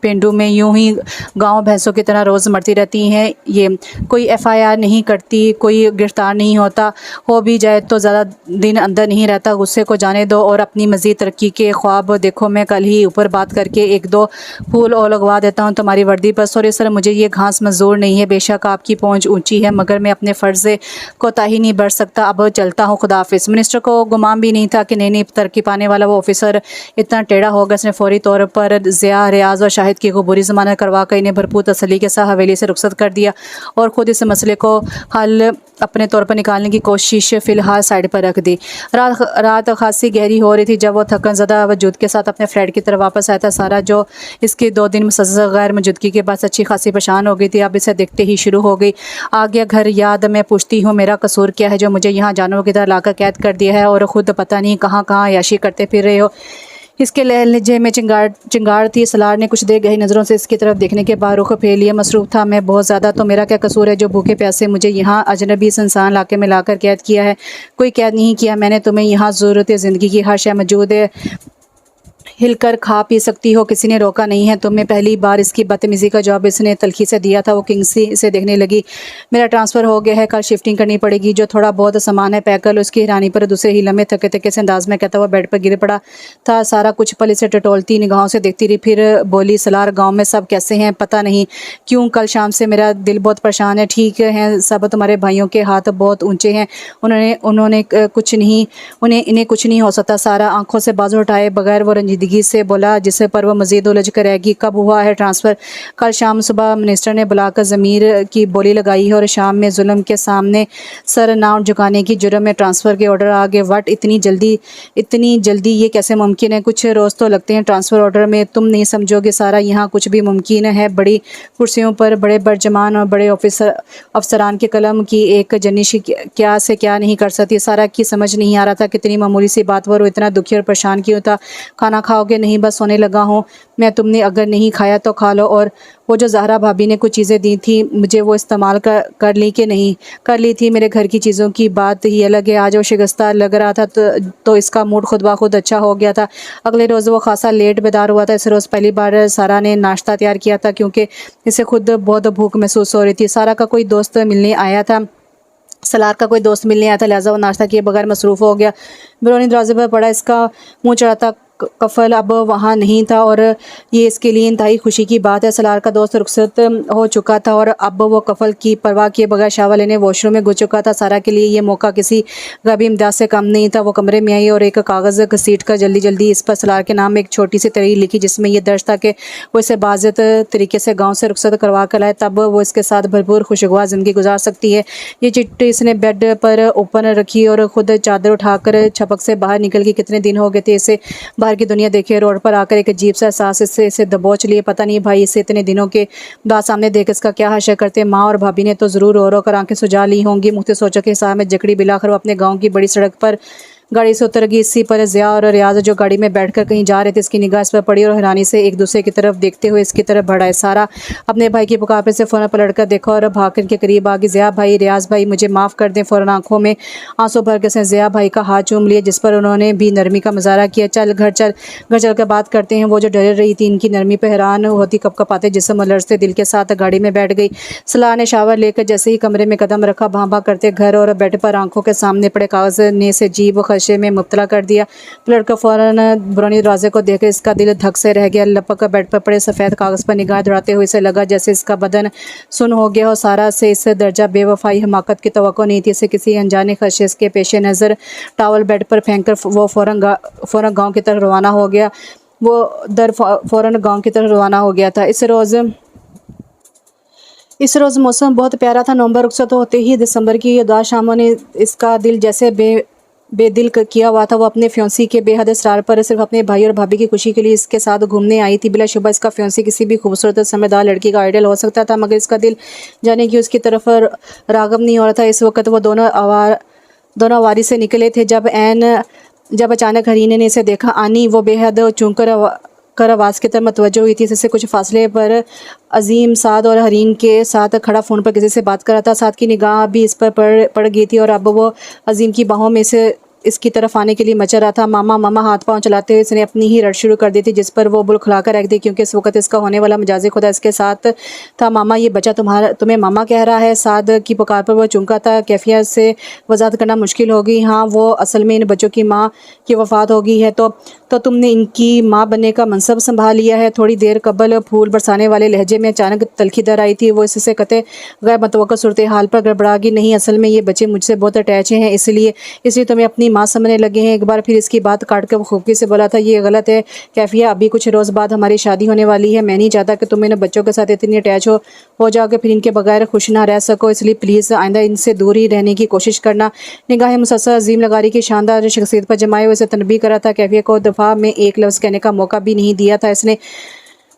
A: पेंडू में यूँ ही गाँव भैंसों की तरह रोज़ मरती रहती हैं। ये कोई FIR नहीं करती, कोई गिरफ्तार नहीं होता, हो भी जाए तो ज़्यादा दिन अंदर नहीं रहता। गुस्से को जाने दो और अपनी मज़ीद तरक्की के ख्वाब देखो। मैं कल ही ऊपर बात करके 1-2 फूल और लगवा देता हूँ तुम्हारी वर्दी पर। सॉरी सर, मुझे ये घास मंजूर नहीं है। बेशक आपकी पहुँच ऊँची है, मगर मैं अपने फ़र्ज़ से कोताही नहीं बरत सकता। अब चलता हूँ, खुदा हाफ़िज़। मिनिस्टर को गुमान भी नहीं था कि नई नई तरक्की पाने वाला वो ऑफिसर इतना टेढ़ा होगा। इसने फ़ौरी तौर पर ज़िया, रियाज़ और शाहिद की कबूरी ज़मानत करवा कर इन्हें भरपूर तसल्ली के साथ हवेली से रुखसत कर दिया और ख़ुद इस मसले को हल अपने तौर पर निकालने की कोशिश फ़िलहाल साइड पर रख दी। रात खासी गहरी हो रही थी जब वो थकन ज़दा वजूद के साथ अपने फ्लैट की तरफ वापस आया था। सारा जो इसके 2 दिन मुसलसल गैर मौजूदगी के बाद अच्छी खासी परेशान हो गई थी, अब इसे देखते ही शुरू हो गई। आ गया घर याद, मैं पूछती हूँ मेरा कसूर क्या है जो मुझे यहाँ जानवरों की तरह लाकर कैद कर दिया है और ख़ुद पता नहीं कहाँ कहाँ अय्याशी करते फिर रहे हो। इसके लहजे में चिंगार थी। सलार ने कुछ देर गहरी नज़रों से इसकी तरफ देखने के बाद रुख फेर लिया। मसरूफ़ था मैं बहुत ज़्यादा, तो मेरा क्या कसूर है जो भूखे प्यासे मुझे यहाँ अजनबी सुनसान इलाके में लाकर कैद किया है। कोई कैद नहीं किया मैंने तुम्हें, यहाँ ज़रूरत ज़िंदगी की हर शय मौजूद है, हिलकर खा पी सकती हो, किसी ने रोका नहीं है तुम्हें। पहली बार इसकी बदतमीज़ी का जवाब इसने तलखी से दिया था। वो किंग्सी इसे देखने लगी। मेरा ट्रांसफ़र हो गया है, कल शिफ्टिंग करनी पड़ेगी, जो थोड़ा बहुत सामान है पैक कर लो। उसकी हैरानी पर दूसरे ही लम्हे थके थके से अंदाज में कहता हुआ बेड पर गिर पड़ा था। सारा कुछ पल इसे टटोलती निगाहों से देखती रही, फिर बोली, सलार गाँव में सब कैसे हैं? पता नहीं क्यों कल शाम से मेरा दिल बहुत परेशान है। ठीक है सब, तुम्हारे भाइयों के हाथ बहुत ऊँचे हैं, उन्हें कुछ नहीं हो सकता। सारा आंखों से बाजू हटाए बगैर वो रंजीदगी से बोला जिससे पर वो मज़ीद उलझ कर रहेगी। कब हुआ है ट्रांसफ़र? कल शाम सुबह मिनिस्टर ने बुलाकर ज़मीर की बोली लगाई है और शाम में जुल्म के सामने सर ना झुकाने की जुर्म में ट्रांसफ़र के ऑर्डर आ गए। वट इतनी जल्दी ये कैसे मुमकिन है? कुछ रोज़ तो लगते हैं ट्रांसफ़र ऑर्डर में, तुम नहीं समझोगे सारा, यहाँ कुछ भी मुमकिन है। बड़ी कुर्सियों पर बड़े बर्जमान और बड़े अफसरान के कलम की एक जनिश क्या से क्या नहीं कर सकती। सारा की समझ नहीं आ रहा था कितनी मामूली सी बात पर वो इतना दुखी और परेशान क्यों था। खाना खाओगे? नहीं, बस सोने लगा हूँ मैं, तुमने अगर नहीं खाया तो खा लो। और वो जो ज़हरा भाभी ने कुछ चीज़ें दी थी मुझे, वो इस्तेमाल कर ली कि नहीं कर ली थी? मेरे घर की चीज़ों की बात ही अलग है। आज वो शिकस्ता लग रहा था तो इसका मूड खुद ब खुद अच्छा हो गया था। अगले रोज़ वो खासा लेट बेदार हुआ था। इस रोज़ पहली बार सारा ने नाश्ता तैयार किया था क्योंकि इसे खुद बहुत भूख महसूस हो रही थी। सारा का कोई दोस्त मिलने आया था, सलार का कोई दोस्त मिलने आया था, लिहाजा वो नाश्ता किए बगैर मसरूफ़ हो गया। बरौनी दरवाजे पर पड़ा, इसका मुँह चढ़ा था। कफल अब वहाँ नहीं था और ये इसके लिए इंतहाई खुशी की बात है। सलार का दोस्त रुखसत हो चुका था और अब वो कफल की परवाह किए बगैर शावर लेने वॉशरूम में घुस चुका था। सारा के लिए ये मौका किसी गबी इमदाद से कम नहीं था। वो कमरे में आई और एक कागज़ घसीट कर जल्दी इस पर सलार के नाम एक छोटी सी तहरीर लिखी जिसमें यह दर्ज था कि वो इसे बाज़त तरीके से गाँव से रुखसत करवा कर लाए, तब वो इसके साथ भरपूर खुशगवार ज़िंदगी गुजार सकती है। ये चिट्ठी इसने बेड पर ओपन रखी और ख़ुद चादर उठाकर छपक से बाहर निकल गई। कितने दिन हो गए थे इसे बाहर की दुनिया देखे। रोड पर आकर एक अजीब सा एहसास इसे दबोच लिए। पता नहीं भाई इसे इतने दिनों के बाद सामने देख इसका क्या हश्र करते। माँ और भाभी ने तो ज़रूर रो रो कर आंखें सुझा ली होंगी। मुख्तलिफ सोचों के हिसाब में जकड़ी बिलाकर वो अपने गाँव की बड़ी सड़क पर गाड़ी से उतर गई। इसी पर ज़िया और रियाज जो गाड़ी में बैठकर कहीं जा रहे थे, इसकी निगाह इस पर पड़ी और हैरानी से एक दूसरे की तरफ देखते हुए इसकी तरफ बढ़ाए। सारा अपने भाई की पुकार से फ़ौरन पलटकर देखा और भागकर के करीब आ गई। ज़िया भाई, रियाज भाई, मुझे माफ़ कर दें। फ़ौरन आंखों में आंसू भर के उसने ज़िया भाई का हाथ चूम लिया, जिस पर उन्होंने भी नरमी का मुजाहरा किया। चल घर चल कर बात करते हैं। वो जो डर रही थी इनकी नरमी पर हैरान होती कपकपाते जिस्म और लरजते दिल के साथ गाड़ी में बैठ गई। सलाह ने शावर लेकर जैसे ही कमरे में कदम रखा, भां करते घर और बेड पर आंखों के सामने पड़े कागज़ ने से अजीब व खदशे में मुब्तला कर दिया। पलट कर फ़ौरन बुरानी दरवाजे को देखकर इसका दिल धक से रह गया। लपक कर बेड पर पड़े सफ़ेद कागज़ पर निगाह दौड़ाते हुए इसे लगा जैसे इसका बदन सुन्न हो गया और सारा से इस दर्जा बेवफाई हमाकत की तवक्को नहीं थी। इसे किसी अनजाने खदशे के पेश नज़र टावल बेड पर फेंक कर वो फ़ौरन गाँव की तरफ रवाना हो गया। फ़ौरन गाँव की तरफ रवाना हो गया था। इस रोज़ मौसम बहुत प्यारा था। नवंबर रुखसत होते ही दिसंबर की ये उदास शामों ने इसका दिल जैसे बेदिल किया हुआ था। वो अपने फ्योंसी के बेहद इसरार पर सिर्फ अपने भाई और भाभी की खुशी के लिए इसके साथ घूमने आई थी। बिलाशुबा इसका फ्योंसी किसी भी खूबसूरत समझदार लड़की का आइडल हो सकता था, मगर इसका दिल जाने कि उसकी तरफ राग़ब नहीं हो रहा था। इस वक्त वो दोनों आवारी से निकले थे जब अचानक हरीने ने इसे देखा। आनी वो बेहद चूंक कर आवाज़ की तरफ मतवज्जो हुई थी। इससे कुछ फासले पर अजीम साद और हरीन के साथ खड़ा फ़ोन पर किसी से बात कर रहा था। साद की निगाह भी इस पर पड़ गई थी और अब वो अजीम की बाहों में से इसकी तरफ आने के लिए मचा रहा था। मामा मामा हाथ पांव चलाते हुए इसने अपनी ही रट शुरू कर दी थी, जिस पर वो बुल खुलाकर रख दी, क्योंकि इस वक्त इसका होने वाला मजाजी खुदा इसके साथ था। मामा, ये बच्चा तुम्हें मामा कह रहा है? साद की पुकार पर वो चूंका था। कैफियत से वजाहत करना मुश्किल होगी। हाँ, वो असल में इन बच्चों की माँ की वफ़ात हो गई है तो तुमने इनकी माँ बनने का मनसब संभाल लिया है। थोड़ी देर कबल फूल बरसाने वाले लहजे में अचानक तलखी दर आई थी। वो इससे कते गैर मतवक्का सूरत हाल पर गड़बड़ा गई। नहीं, असल में ये बच्चे मुझसे बहुत अटैच हैं, इसलिए तुम्हें अपनी माँ समझने लगे हैं। एक बार फिर इसकी बात काट कर वो खूबी से बोला था, ये गलत है कैफिया। अभी कुछ रोज़ बाद हमारी शादी होने वाली है। मैं नहीं चाहता कि तुम इन बच्चों के साथ इतनी अटैच हो जाओ कि फिर इनके बगैर खुश ना रह सको। इसलिए प्लीज़ आइंदा इनसे दूर ही रहने की कोशिश करना। निगाहें मुसलसल अजीम लगारी की शानदार शख्सियत पर जमाए हुए इसे तनबी करा था। कैफिया को दफ़ा में एक लफ्ज़ कहने का मौका भी नहीं दिया था इसने।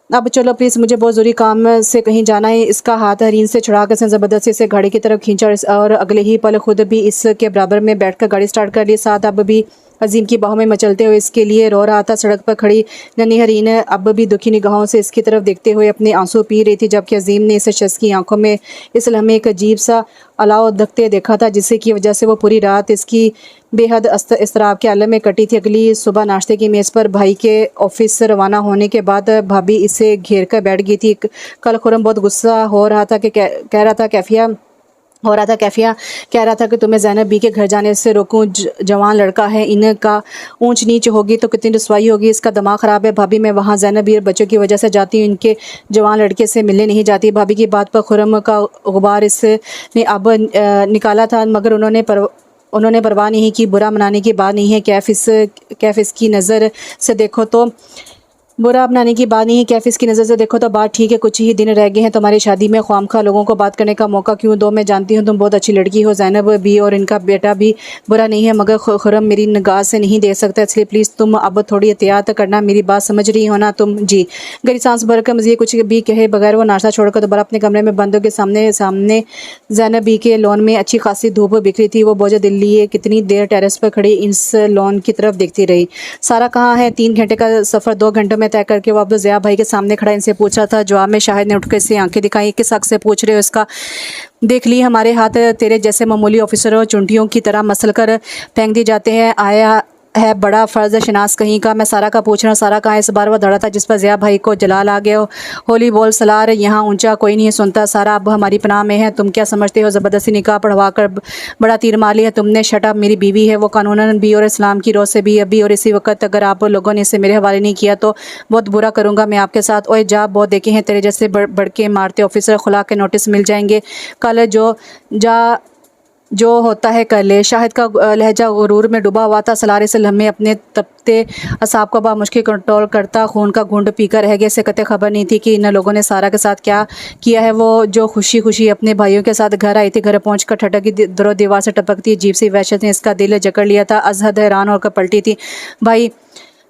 A: अब चलो प्लीज़, मुझे बहुत ज़रूरी काम से कहीं जाना है। इसका हाथ हरीन से छुड़ा कर इसने ज़बरदस्ती से गाड़ी की तरफ खींचा और अगले ही पल खुद भी इसके बराबर में बैठकर गाड़ी स्टार्ट कर ली। साथ अब भी अजीम की बाहों में मचलते हुए इसके लिए रो रहा था। सड़क पर खड़ी नन्ही हरीन अब भी दुखी निगाहों से इसकी तरफ देखते हुए अपने आंसू पी रही थी, जबकि अजीम ने इस शख्स की आंखों में इस लम्हे एक अजीब सा अलाव दखते देखा था, जिससे की वजह से वो पूरी रात इसकी बेहद इस्तराब के आलम में कटी थी। अगली सुबह नाश्ते की मेज़ पर भाई के ऑफिस से रवाना होने के बाद भाभी इसे घेर कर बैठ गई थी। कल खुरम बहुत गुस्सा हो रहा था कि कह रहा था कैफिया कह रहा था कि तुम्हें ज़ैनब बी के घर जाने से रोकूं। जवान लड़का है, इनका ऊंच नीच होगी तो कितनी रसवाई होगी। इसका दिमाग ख़राब है। भाभी, मैं वहाँ ज़ैनब बी और बच्चों की वजह से जाती हूँ, इनके जवान लड़के से मिलने नहीं जाती। भाभी की बात पर खुरम का गुबार इसने अब निकाला था, मगर उन्होंने परवाह नहीं की। बुरा मनाने की बात नहीं है, कैफ इसकी नज़र से देखो तो बुरा अपनाने की बात नहीं है। कैफ इसकी नज़र से देखो तो बात ठीक है। कुछ ही दिन रह गए हैं तुम्हारी शादी में, ख्वामखा लोगों को बात करने का मौका क्यों दो। मैं जानती हूँ तुम बहुत अच्छी लड़की हो। ज़ैनब भी और इनका बेटा भी बुरा नहीं है, मगर खुरम मेरी निगाह से नहीं देख सकता, इसलिए प्लीज़ तुम अब थोड़ी एहतियात करना। मेरी बात समझ रही हो ना तुम? जी। गहरी सांस भरकर मज़ीद कुछ भी कहे बगैर वो नाश्ता छोड़कर दोबारा अपने कमरे में बंद हो के सामने ज़ैनब बी के लॉन में अच्छी खासी धूप बिखरी थी। वो बोझ दिल लिए कितनी देर टेरेस पर खड़ी इस लॉन की तरफ देखती रही। सारा कहाँ है? 3 घंटे का सफ़र 2 घंटों में तय करके वो अब ज़िया भाई के सामने खड़ा इनसे पूछ रहा था। जवाब में शाहिद ने उठकर इससे आंखें दिखाई। किस हक़ से पूछ रहे हो? इसका देख ली, हमारे हाथ तेरे जैसे मामूली ऑफिसरों चुंटियों की तरह मसल कर फेंक दिए जाते हैं। आया है बड़ा फ़र्ज शनास कहीं का। मैं सारा का पूछ रहा हूँ, सारा कहाँ? इस बार वो धड़ा था जिस पर ज़िया भाई को जलाल आ गया। होली बोल सलार, यहाँ ऊंचा कोई नहीं सुनता। सारा अब हमारी पनाह में है। तुम क्या समझते हो? ज़बरदस्ती निकाह पढ़वा कर बड़ा तीर मार लिया तुमने। शटअप, मेरी बीवी है वो, कानूनन भी और इस्लाम की रोज़ से भी अभी और इसी वक्त। अगर आप लोगों ने इसे मेरे हवाले नहीं किया तो बहुत बुरा करूँगा मैं आपके साथ। ओए जा, बहुत देखे हैं तेरे जैसे बढ़के मारते ऑफिसर, खुला के नोटिस मिल जाएंगे कल। जो होता है कर ले। शाहिद का लहजा गुरूर में डूबा हुआ था। सलारे से लम्हे अपने तपते असाब को बामुश्किल कंट्रोल करता खून का घूंट पीकर रह गया। इसे कतई खबर नहीं थी कि इन लोगों ने सारा के साथ क्या किया है। वो जो खुशी खुशी अपने भाइयों के साथ घर आई थी, घर पहुँच कर ठटकी दरो दीवार से टपकती अजीब सी वहशत ने इसका दिल जकड़ लिया था। अजहद हैरान होकर पलटी थी। भाई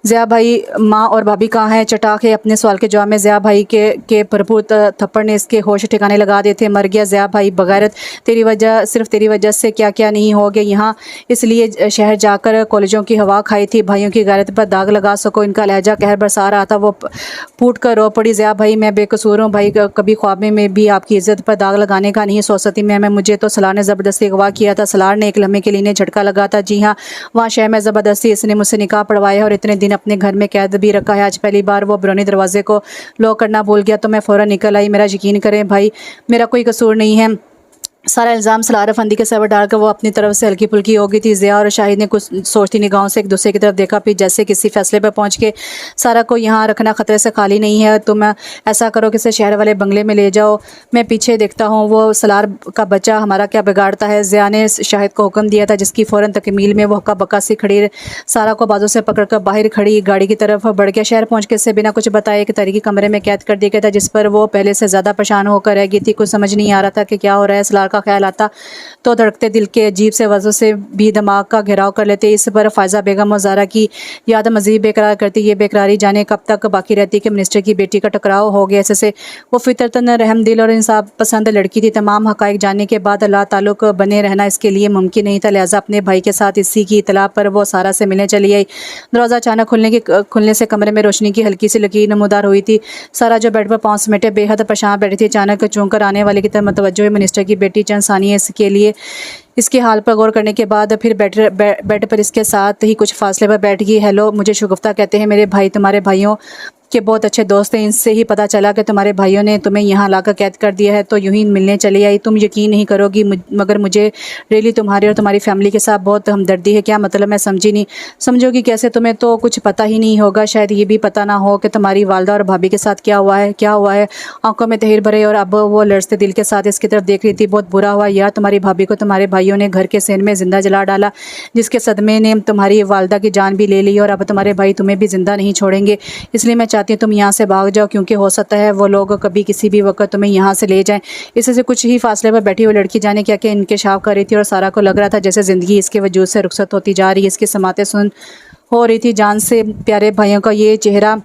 A: ज़िया भाई माँ और भाभी कहाँ हैं? चटाक है अपने सवाल के जवाब में ज़िया भाई के भरपूर थप्पड़ ने इसके होश ठिकाने लगा देते। मर गया ज़िया भाई बगैरत, तेरी वजह, सिर्फ तेरी वजह से क्या क्या नहीं हो गया यहाँ, इसलिए शहर जाकर कॉलेजों की हवा खाई थी। भाइयों की गैरत पर दाग लगा सको। इनका लहजा कहर बरसा रहा था। वो फूट कर रो पड़ी। ज़िया भाई मैं बेकसूर हूँ भाई, कभी ख्वाब में भी आपकी इज्जत पर दाग लगाने का नहीं सोच सकती मैं मुझे तो सलार ने ज़बरदस्ती अगवा किया था। सलार ने एक लम्हे के लिए झटका लगा था। जी हाँ, वहाँ शहर में ज़बरदस्ती इसने मुझसे निकाह पढ़वाया और इतने दिन अपने घर में कैद भी रखा है। आज पहली बार वो बरौनी दरवाजे को लॉक करना भूल गया तो मैं फ़ौरन निकल आई। मेरा यकीन करें भाई, मेरा कोई कसूर नहीं है। सारा इल्ज़ाम सलार अफंदी के सर डालकर वो अपनी तरफ से हल्की फुल्की हो गई थी। ज़िया और शाहिद ने कुछ सोचती निगाहों से एक दूसरे की तरफ देखा, फिर जैसे किसी फैसले पर पहुंच के, सारा को यहाँ रखना ख़तरे से खाली नहीं है, तुम ऐसा करो कि इसे शहर वाले बंगले में ले जाओ, मैं पीछे देखता हूँ, वो सलार का बच्चा हमारा क्या बिगाड़ता है। ज़िया ने शाहिद को हुक्म दिया था, जिसकी फ़ौरन तकमील में वो हक्का बक्का सी खड़ी सारा को बाजू से पकड़कर बाहर खड़ी गाड़ी की तरफ बढ़ गया। शहर पहुँच के इससे बिना कुछ बताए एक तरीके कमरे में कैद कर दिया गया था, जिस पर वो पहले से ज़्यादा परेशान होकर रह गई थी। कुछ समझ नहीं आ रहा था कि क्या हो रहा है। सलार का ख्याल आता तो धड़कते दिल के अजीब से वजह से भी दिमाग का घेराव कर लेते। इस पर फ़ायज़ा बेगम और ज़ारा की याद मज़ीद बेकरार करती। ये बेकरारी जाने कब तक बाकी रहती कि मिनिस्टर की बेटी का टकराव हो गया। इससे वो फितरतन रहम दिल और इंसाफ पसंद लड़की थी। तमाम हक़ाइक़ जानने के बाद अल्लाह ताल्लुक़ बने रहना इसके लिए मुमकिन नहीं था। लिहाजा अपने भाई के साथ इसी की इतला पर वो सारा से मिलने चली आई। दरवाज़ा अचानक खुलने से कमरे में रोशनी की हल्की सी लकीर नमूदार हुई थी। सारा जो बेड पर पाँव समेटे बेहद परेशान बैठी थी, अचानक चौंक कर आने वाले की तरफ मतवज्जो हुई। मिनिस्टर की बेटी चंद सानिया इसके लिए इसके हाल पर गौर करने के बाद फिर बेड पर इसके साथ ही कुछ फासले पर बैठ गई। हेलो, मुझे शगुफ्ता कहते हैं, मेरे भाई तुम्हारे भाइयों के बहुत अच्छे दोस्त हैं। इनसे ही पता चला कि तुम्हारे भाइयों ने तुम्हें यहाँ लाकर कैद कर दिया है, तो यूं ही मिलने चली आई। तुम यकीन नहीं करोगी मगर मुझे रियली तुम्हारे और तुम्हारी फैमिली के साथ बहुत हमदर्दी है। क्या मतलब? मैं समझी नहीं। समझोगी कैसे? तुम्हें तो कुछ पता ही नहीं होगा। शायद ये भी पता ना हो कि तुम्हारी वालदा और भाभी के साथ क्या हुआ है। क्या हुआ है? आंखों में तहरीर भरे और अब वो लड़ते दिल के साथ इसकी तरफ देख रही थी। बहुत बुरा हुआ यार, तुम्हारी भाभी को तुम्हारे भाइयों ने घर के सेन में जिंदा जला डाला, जिसके सदमे ने तुम्हारी वालदा की जान भी ले ली और अब तुम्हारे भाई तुम्हें भी जिंदा नहीं छोड़ेंगे। इसलिए मैं चाहती हूँ तुम यहाँ से भाग जाओ, क्योंकि हो सकता है वो लोग कभी किसी भी वक्त तुम्हें यहाँ से ले जाएं। इससे कुछ ही फासले पर बैठी हुई लड़की जाने क्या क्या इंकशाफ कर रही थी और सारा को लग रहा था जैसे ज़िंदगी इसके वजूद से रुखसत होती जा रही है। इसकी समातें सुन हो रही थी। जान से प्यारे भाइयों का ये चेहरा,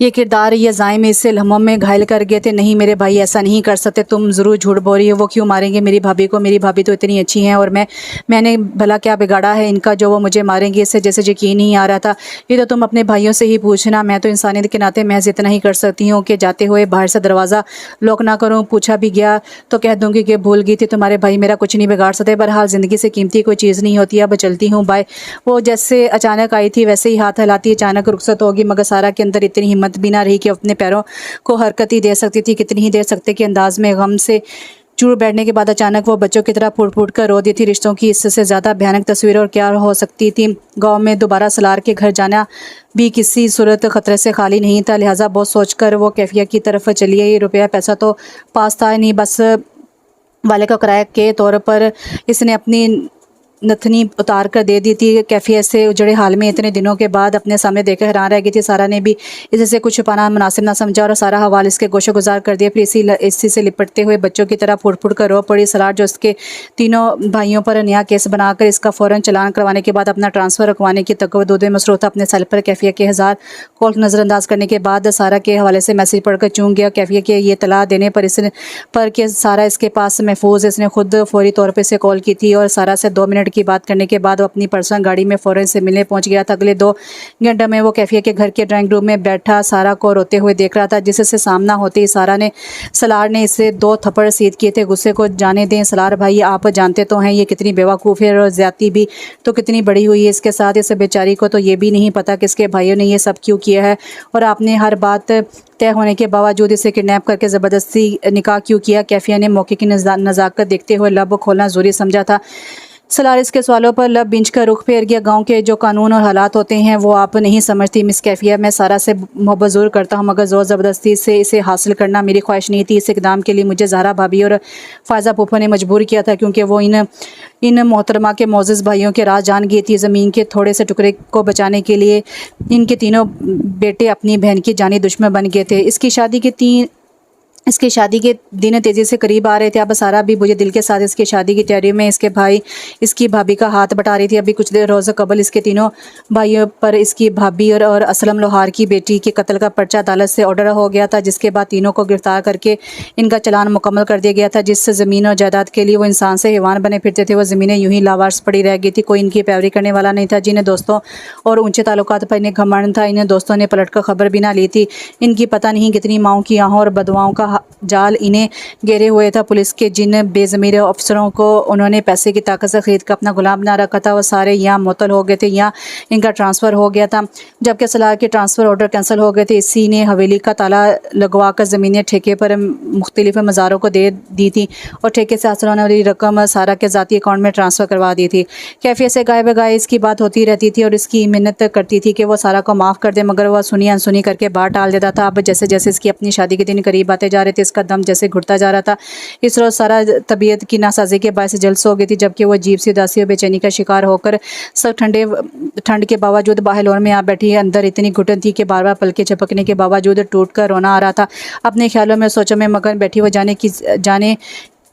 A: ये किरदार, ये ज़ाइम इससे लम्हों में घायल कर गए थे। नहीं मेरे भाई ऐसा नहीं कर सकते, तुम ज़रूर झूठ बोल रही हो। वो क्यों मारेंगे मेरी भाभी को? मेरी भाभी तो इतनी अच्छी हैं और मैंने भला क्या बिगाड़ा है इनका जो वो मुझे मारेंगे? इससे जैसे यकीन नहीं आ रहा था। ये तो तुम अपने भाइयों से ही पूछना, मैं तो इंसानियत के नाते महज इतना ही कर सकती हूँ कि जाते हुए बाहर से दरवाज़ा लॉक ना करूँ। पूछा भी गया तो कह दूँगी कि भूल गई थी। तुम्हारे भाई मेरा कुछ नहीं बिगाड़ सकते। बहरहाल ज़िंदगी से कीमती कोई चीज़ नहीं होती। अब चलती हूँ, बाय। वो जैसे अचानक आई थी वैसे ही हाथ हिलाती अचानक रुखसत होगी, मगर सारा के अंदर इतनी हिम्मत भी ना रही कि अपने पैरों को हरकत ही दे सकती थी। कितनी ही देर सकते के अंदाज में गम से चूर बैठने के बाद अचानक वो बच्चों की तरह फूट फूट कर रो दी थी। रिश्तों की इससे ज़्यादा भयानक तस्वीर और क्या हो सकती थी। गांव में दोबारा सलार के घर जाना भी किसी सूरत खतरे से खाली नहीं था। लिहाजा बहुत सोचकर वो कैफिया की तरफ चली आई। रुपया पैसा तो पास था नहीं, बस वाले का किराए के तौर पर इसने अपनी नथनी उतार कर दे दी थी। कैफियत से उजड़े हाल में इतने दिनों के बाद अपने सामने देकर हैरान रह गई थी। सारा ने भी इससे कुछ छुपाना मुनासिब ना समझा और सारा हवाल इसके गोशो गुजार कर दिया। फिर इसी से लिपटते हुए बच्चों की तरह फुट फुट कर रो पड़ी। सलार जो उसके तीनों भाइयों पर नया केस बनाकर इसका फ़ौरन चलान करवाने के बाद अपना ट्रांसफ़र रखवाने की तकव्वुद में मसरूफ़ था। अपने सेल पर कैफिया के 1000 कॉल नज़रअंदाज करने के बाद सारा के हवाले से मैसेज पढ़कर चूक गया। कैफिया के ये तला देने पर कि सारा इसके पास महफूज, इसने खुद फौरी तौर पर इसे कॉल की थी और सारा से 2 मिनट की बात करने के बाद वो अपनी पर्सनल गाड़ी में फ़ौरन से मिलने पहुंच गया था। अगले 2 घंटे में वो कैफिया के घर के ड्राइंग रूम में बैठा सारा को रोते हुए देख रहा था, जिससे सामना होते ही सलार ने इसे 2 थप्पड़ सीध किए थे। गुस्से को जाने दें सलार भाई, आप जानते तो हैं ये कितनी बेवकूफ़ है और ज़्यादती भी तो कितनी बड़ी हुई है इसके साथ। इस बेचारी को तो ये भी नहीं पता कि इसके भाइयों ने ये सब क्यों किया है और आपने हर बात तय होने के बावजूद इसे किडनैप करके ज़बरदस्ती निकाह क्यों किया। कैफिया ने मौके की नज़ाकत देखते हुए लब खोलना ज़रूरी समझा था। सलार इसके सवालों पर लब बिंच कर रुख फेर गया। गांव के जो कानून और हालात होते हैं वो आप नहीं समझती मिस कैफिया। मैं सारा से मोहब्बत ज़रूर करता हूँ मगर ज़ोर ज़बरदस्ती से इसे हासिल करना मेरी ख्वाहिश नहीं थी। इस इकदाम के लिए मुझे ज़हरा भाभी और फ़ायज़ा फूफो ने मजबूर किया था, क्योंकि वो इन मोहतरमा के मोअज़्ज़ज़ भाइयों के राज जान गई थी। ज़मीन के थोड़े से टुकड़े को बचाने के लिए इनके तीनों बेटे अपनी बहन की जानी दुश्मन बन गए थे। इसकी शादी के इसकी शादी के दिन तेज़ी से करीब आ रहे थे। अब सारा भी बुझे दिल के साथ इसकी शादी की तैयारी में इसके भाई इसकी भाभी का हाथ बटा रही थी। अभी कुछ देर रोज़ कबल इसके तीनों भाइयों पर इसकी भाभी और असलम लोहार की बेटी के कत्ल का पर्चा अदालत से ऑर्डर हो गया था, जिसके बाद तीनों को गिरफ्तार करके इनका चालान मुकम्मल कर दिया गया था। जिस ज़मीन और जायदाद के लिए वो इंसान से हैवान बने फिरते थे, वो ज़मीनें यूं ही लावारिस पड़ी रह गई थी। कोई इनकी पैरवी करने वाला नहीं था। जिन्हें दोस्तों और ऊंचे ताल्लुकात पर इन्हें घमंड था, इन्हें दोस्तों ने पलट कर खबर भी ना ली थी। इनकी पता नहीं कितनी माओं की आहों और बदवाओं का जाल इन्हें घेरे हुए था। पुलिस के जिन बेज़मीर अफसरों को उन्होंने पैसे की ताकत से खरीद कर अपना गुलाम बना रखा था, वो सारे यहाँ मुअत्तल हो गए थे, यहाँ इनका ट्रांसफ़र हो गया था। जबकि सलाह के ट्रांसफ़र ऑर्डर कैंसिल हो गए थे। इसी ने हवेली का ताला लगवा कर ज़मीनें ठेके पर मुख्तलिफ मज़ारों को दे दी थी और ठेके से हासिल होने वाली रकम सारा के ज़ाती अकाउंट में ट्रांसफ़र करवा दी थी। कैफियत से गाय बगाए इसकी बात होती रहती थी और इसकी मिन्नत करती थी कि वो सारा को माफ़ कर दे, मगर वह सुनी अनसुनी करके बाहर टाल देता था। अब जैसे जैसे इसकी अपनी शादी के दिन करीब आते जा रहे थे, इसका दम जैसे घुटता जा रहा था। इस रोज़ सारा तबीयत की नासाजी के बायस जल्स हो गई थी, जबकि वो अजीब सी उदासी और बेचैनी का शिकार होकर सख्त ठंड के बावजूद बाहर लोर में आ बैठी। अंदर इतनी घुटन थी कि बार बार पलके झपकने के बावजूद टूट कर रोना आ रहा था। अपने ख्यालों में सोचों में मगन बैठी वो जाने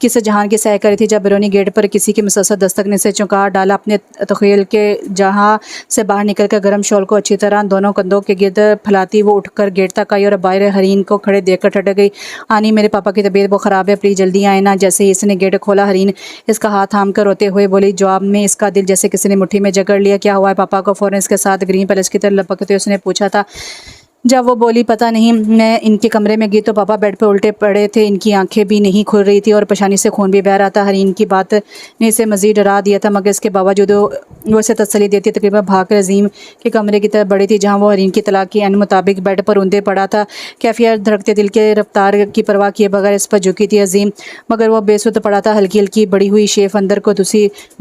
A: किस जहान की सैर करी थी, जब बैरूनी गेट पर किसी की मुसलसल दस्तक ने से चौंका डाला। अपने तख़य्युल के जहाँ से बाहर निकलकर गर्म शॉल को अच्छी तरह दोनों कंधों के गिर्द फैलाती वो उठकर गेट तक आई और बाहर हरीन को खड़े देखकर ठटक गई। आनी, मेरे पापा की तबीयत बहुत ख़राब है, प्लीज़ जल्दी आए ना। जैसे ही इसने गेट खोला, हरीन इसका हाथ थाम कर रोते हुए बोली। जवाब में इसका दिल जैसे किसी ने मुट्ठी में जकड़ लिया। क्या हुआ है पापा को? फ़ौरन इसके साथ ग्रीन पैलेस की तरफ लपकते उसने पूछा था। जब वो बोली, पता नहीं, मैं इनके कमरे में गई तो पापा बेड पर उल्टे पड़े थे, इनकी आंखें भी नहीं खुल रही थी और पेशानी से खून भी बह रहा था। हरीन की बात ने इसे मज़ीद डरा दिया था, मगर इसके बावजूद वो इसे तसल्ली देती तकरीबन भाग कर अजीम के कमरे की तरफ बढ़ी थी, जहाँ वो हरीन की तलाक के मुताबिक बेड पर ऊंधे पड़ा था। कैफियत धड़कते दिल के रफ्तार की परवाह किए बगैर इस पर झुकी थी अजीम, मगर वो बेसुध पड़ा था। हल्की हल्की बड़ी हुई शेफ अंदर को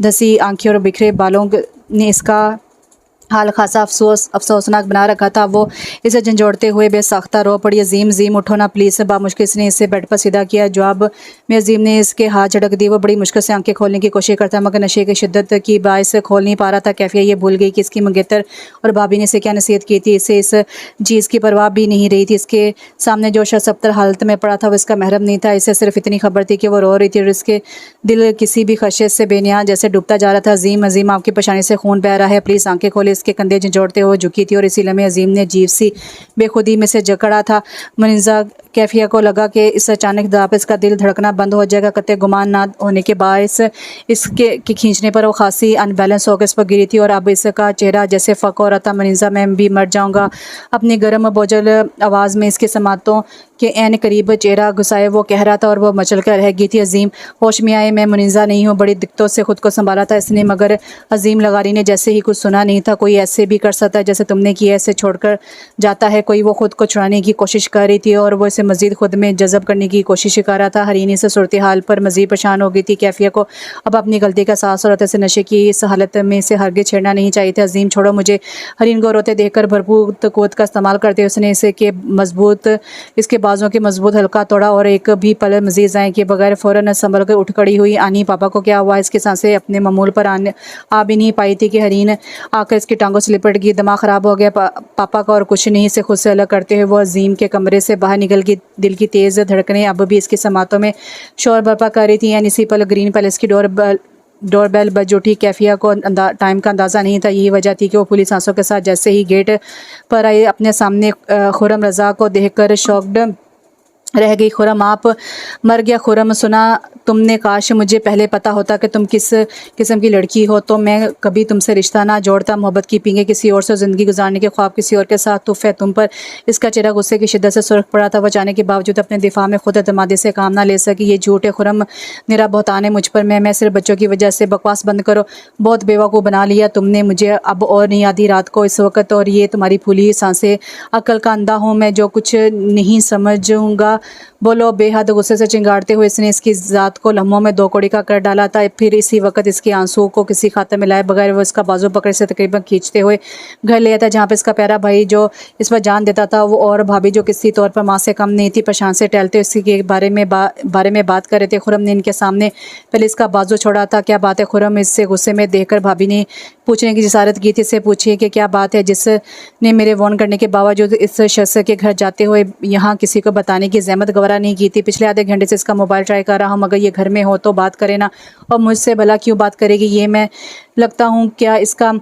A: धसी आंखें और बिखरे बालों ने इसका हाल खासा अफसोसनाक बना रखा था। वो इसे झंझोड़ते हुए बेसाख्ता रो पड़ी। अजीम, अजीम उठो ना प्लीज़। बामुश्किल ने इसे बेड पर सीधा किया। जवाब में अजीम ने इसके हाथ झटक दिए। वो बड़ी मुश्किल से आंखें खोलने की कोशिश करता, मगर नशे की शिद्दत की बायस खोल नहीं पा रहा था। कैफिया ये भूल गई कि इसकी मंगेतर और भाभी ने इसे क्या नसीहत की थी। इसे इस चीज़ की परवाह भी नहीं रही थी। इसके सामने जो शख्स अबतर हालत में पड़ा था वो इसका महरम नहीं था। इसे सिर्फ इतनी खबर थी कि वो रो रही थी और इसके दिल किसी भी खशियत से बेनिया जैसे डूबता जा रहा था। अजीम, अजीम, आपकी पेशानी से खून बह रहा है, प्लीज़ आंखें खोले। इसके कंधे झंझोड़ते हुए झुकी थी और इसी लम्हे अजीम ने अजीब सी बेखुदी में से जकड़ा था। मुनिज़ा कैफिया को लगा कि इस अचानक दवा पर इसका दिल धड़कना बंद हो जाएगा। कतई गुमान ना होने के बायस इसके खींचने पर वो खासी अनबैलेंस होकर इस पर गिरी थी और अब इसका चेहरा जैसे फ़क हो रहा था। मुनिज़ा, मैं भी मर जाऊँगा। अपनी गर्म बोझल आवाज़ में इसके समातों के एन करीब चेहरा घुसाए वो कह रहा था और वो मचल कर रह गई थी। अजीम होश में आए, मैं मुनिज़ा नहीं हूँ। बड़ी दिक्कतों से खुद को संभाला था इसने, मगर अजीम लगारी ने जैसे ही कुछ सुना नहीं था। कोई ऐसे भी कर सकता है जैसे तुमने किया, ऐसे छोड़कर जाता है कोई? वो खुद को छुड़ाने की कोशिश कर रही थी और वो इसे मज़ीद खुद में जज़ब करने की कोशिश कर रहा था। हरीनी से सूरत हाल पर मज़ीद परेशान हो गई थी। कैफिया को अब अपनी गलती का एहसास हो रहा था। इसे नशे की इस हालत में इसे हरगिज़ छेड़ना नहीं चाहिए था। अजीम, छोड़ो मुझे। हरीन को रोते देखकर भरपूर क़ुव्वत का इस्तेमाल करते उसने इसके बाजों के मजबूत हल्का तोड़ा और एक भी पल मज़ीद जाए कि बगैर फ़ौरन संभल कर उठ खड़ी हुई। आनी, पापा को क्या हुआ? इसकी सांसें अपने मामूल पर आ भी नहीं पाई थी कि हरीन आकर इसकी टांगों से लिपट गई। दिमाग ख़राब हो गया पापा का और कुछ नहीं से खुद से अलग करते हुए वो अजीम के कमरे से बाहर निकल गई। दिल की तेज़ धड़कनें अब भी इसकी समातों में शोर बर्पा कर रही थी। यानी इसी पल ग्रीन पैलेस की डोरबेल बज उठी। कैफिया को टाइम का अंदाज़ा नहीं था। यही वजह थी कि वो पुलिस सांसों के साथ जैसे ही गेट पर आई, अपने सामने खुर्रम रज़ा को देखकर शॉक्ड रह गई। खुर्रम, आप मर गया? खुर्रम, सुना तुमने? काश मुझे पहले पता होता कि तुम किस किस्म की लड़की हो तो मैं कभी तुमसे रिश्ता ना जोड़ता। मोहब्बत की पींगे किसी और से, ज़िंदगी गुजारने के ख्वाब किसी और के साथ तुफ है तुम पर। इसका चेहरा गुस्से की शिद्दत से सुर्ख पड़ा था। वह चाहने के बावजूद अपने दिफा में खुद एतमादी से काम ना ले सकी। ये झूठ है खुर्रम, मेरा बहतान है मुझ पर। मैं सिर्फ बच्चों की वजह से। बकवास बंद करो, बहुत बेवकूफ़ बना लिया तुमने मुझे अब और नहीं आधी रात को इस वक्त, और ये तुम्हारी फूली सांसें। अक्ल का अंधा हूँ मैं जो कुछ नहीं समझूंगा। बोलो। बेहद गुस्से से चिंगाड़ते हुए इसने इसकी ज़ात को लम्हों में दो कौड़ी का कर डाला था। फिर इसी वक्त इसके आंसू को किसी खाते में लाए बगैर वो इसका बाजू पकड़ से तकरीबन खींचते हुए घर ले आता, जहाँ पे इसका प्यारा भाई जो इस पर जान देता था वो और भाभी जो किसी तौर पर माँ से कम नहीं थी, प्रशांत से टहलते इसी के बारे में बात कर रहे थे। खुर्रम ने इनके सामने पहले इसका बाजू छोड़ा था। क्या बात है खुर्रम? इससे गुस्से में देखकर भाभी ने पूछने की जसारत की थी। इससे पूछिए कि क्या बात है जिसने मेरे वार्न करने के बावजूद इस शख्स के घर जाते हुए यहाँ किसी को बताने की ज़हमत गवा दोबारा नहीं की थी। पिछले आधे घंटे से इसका मोबाइल ट्राई कर रहा हूँ, मगर ये घर में हो तो बात करे ना, और मुझसे भला क्यों बात करेगी। ये मैं लगता हूँ क्या इसका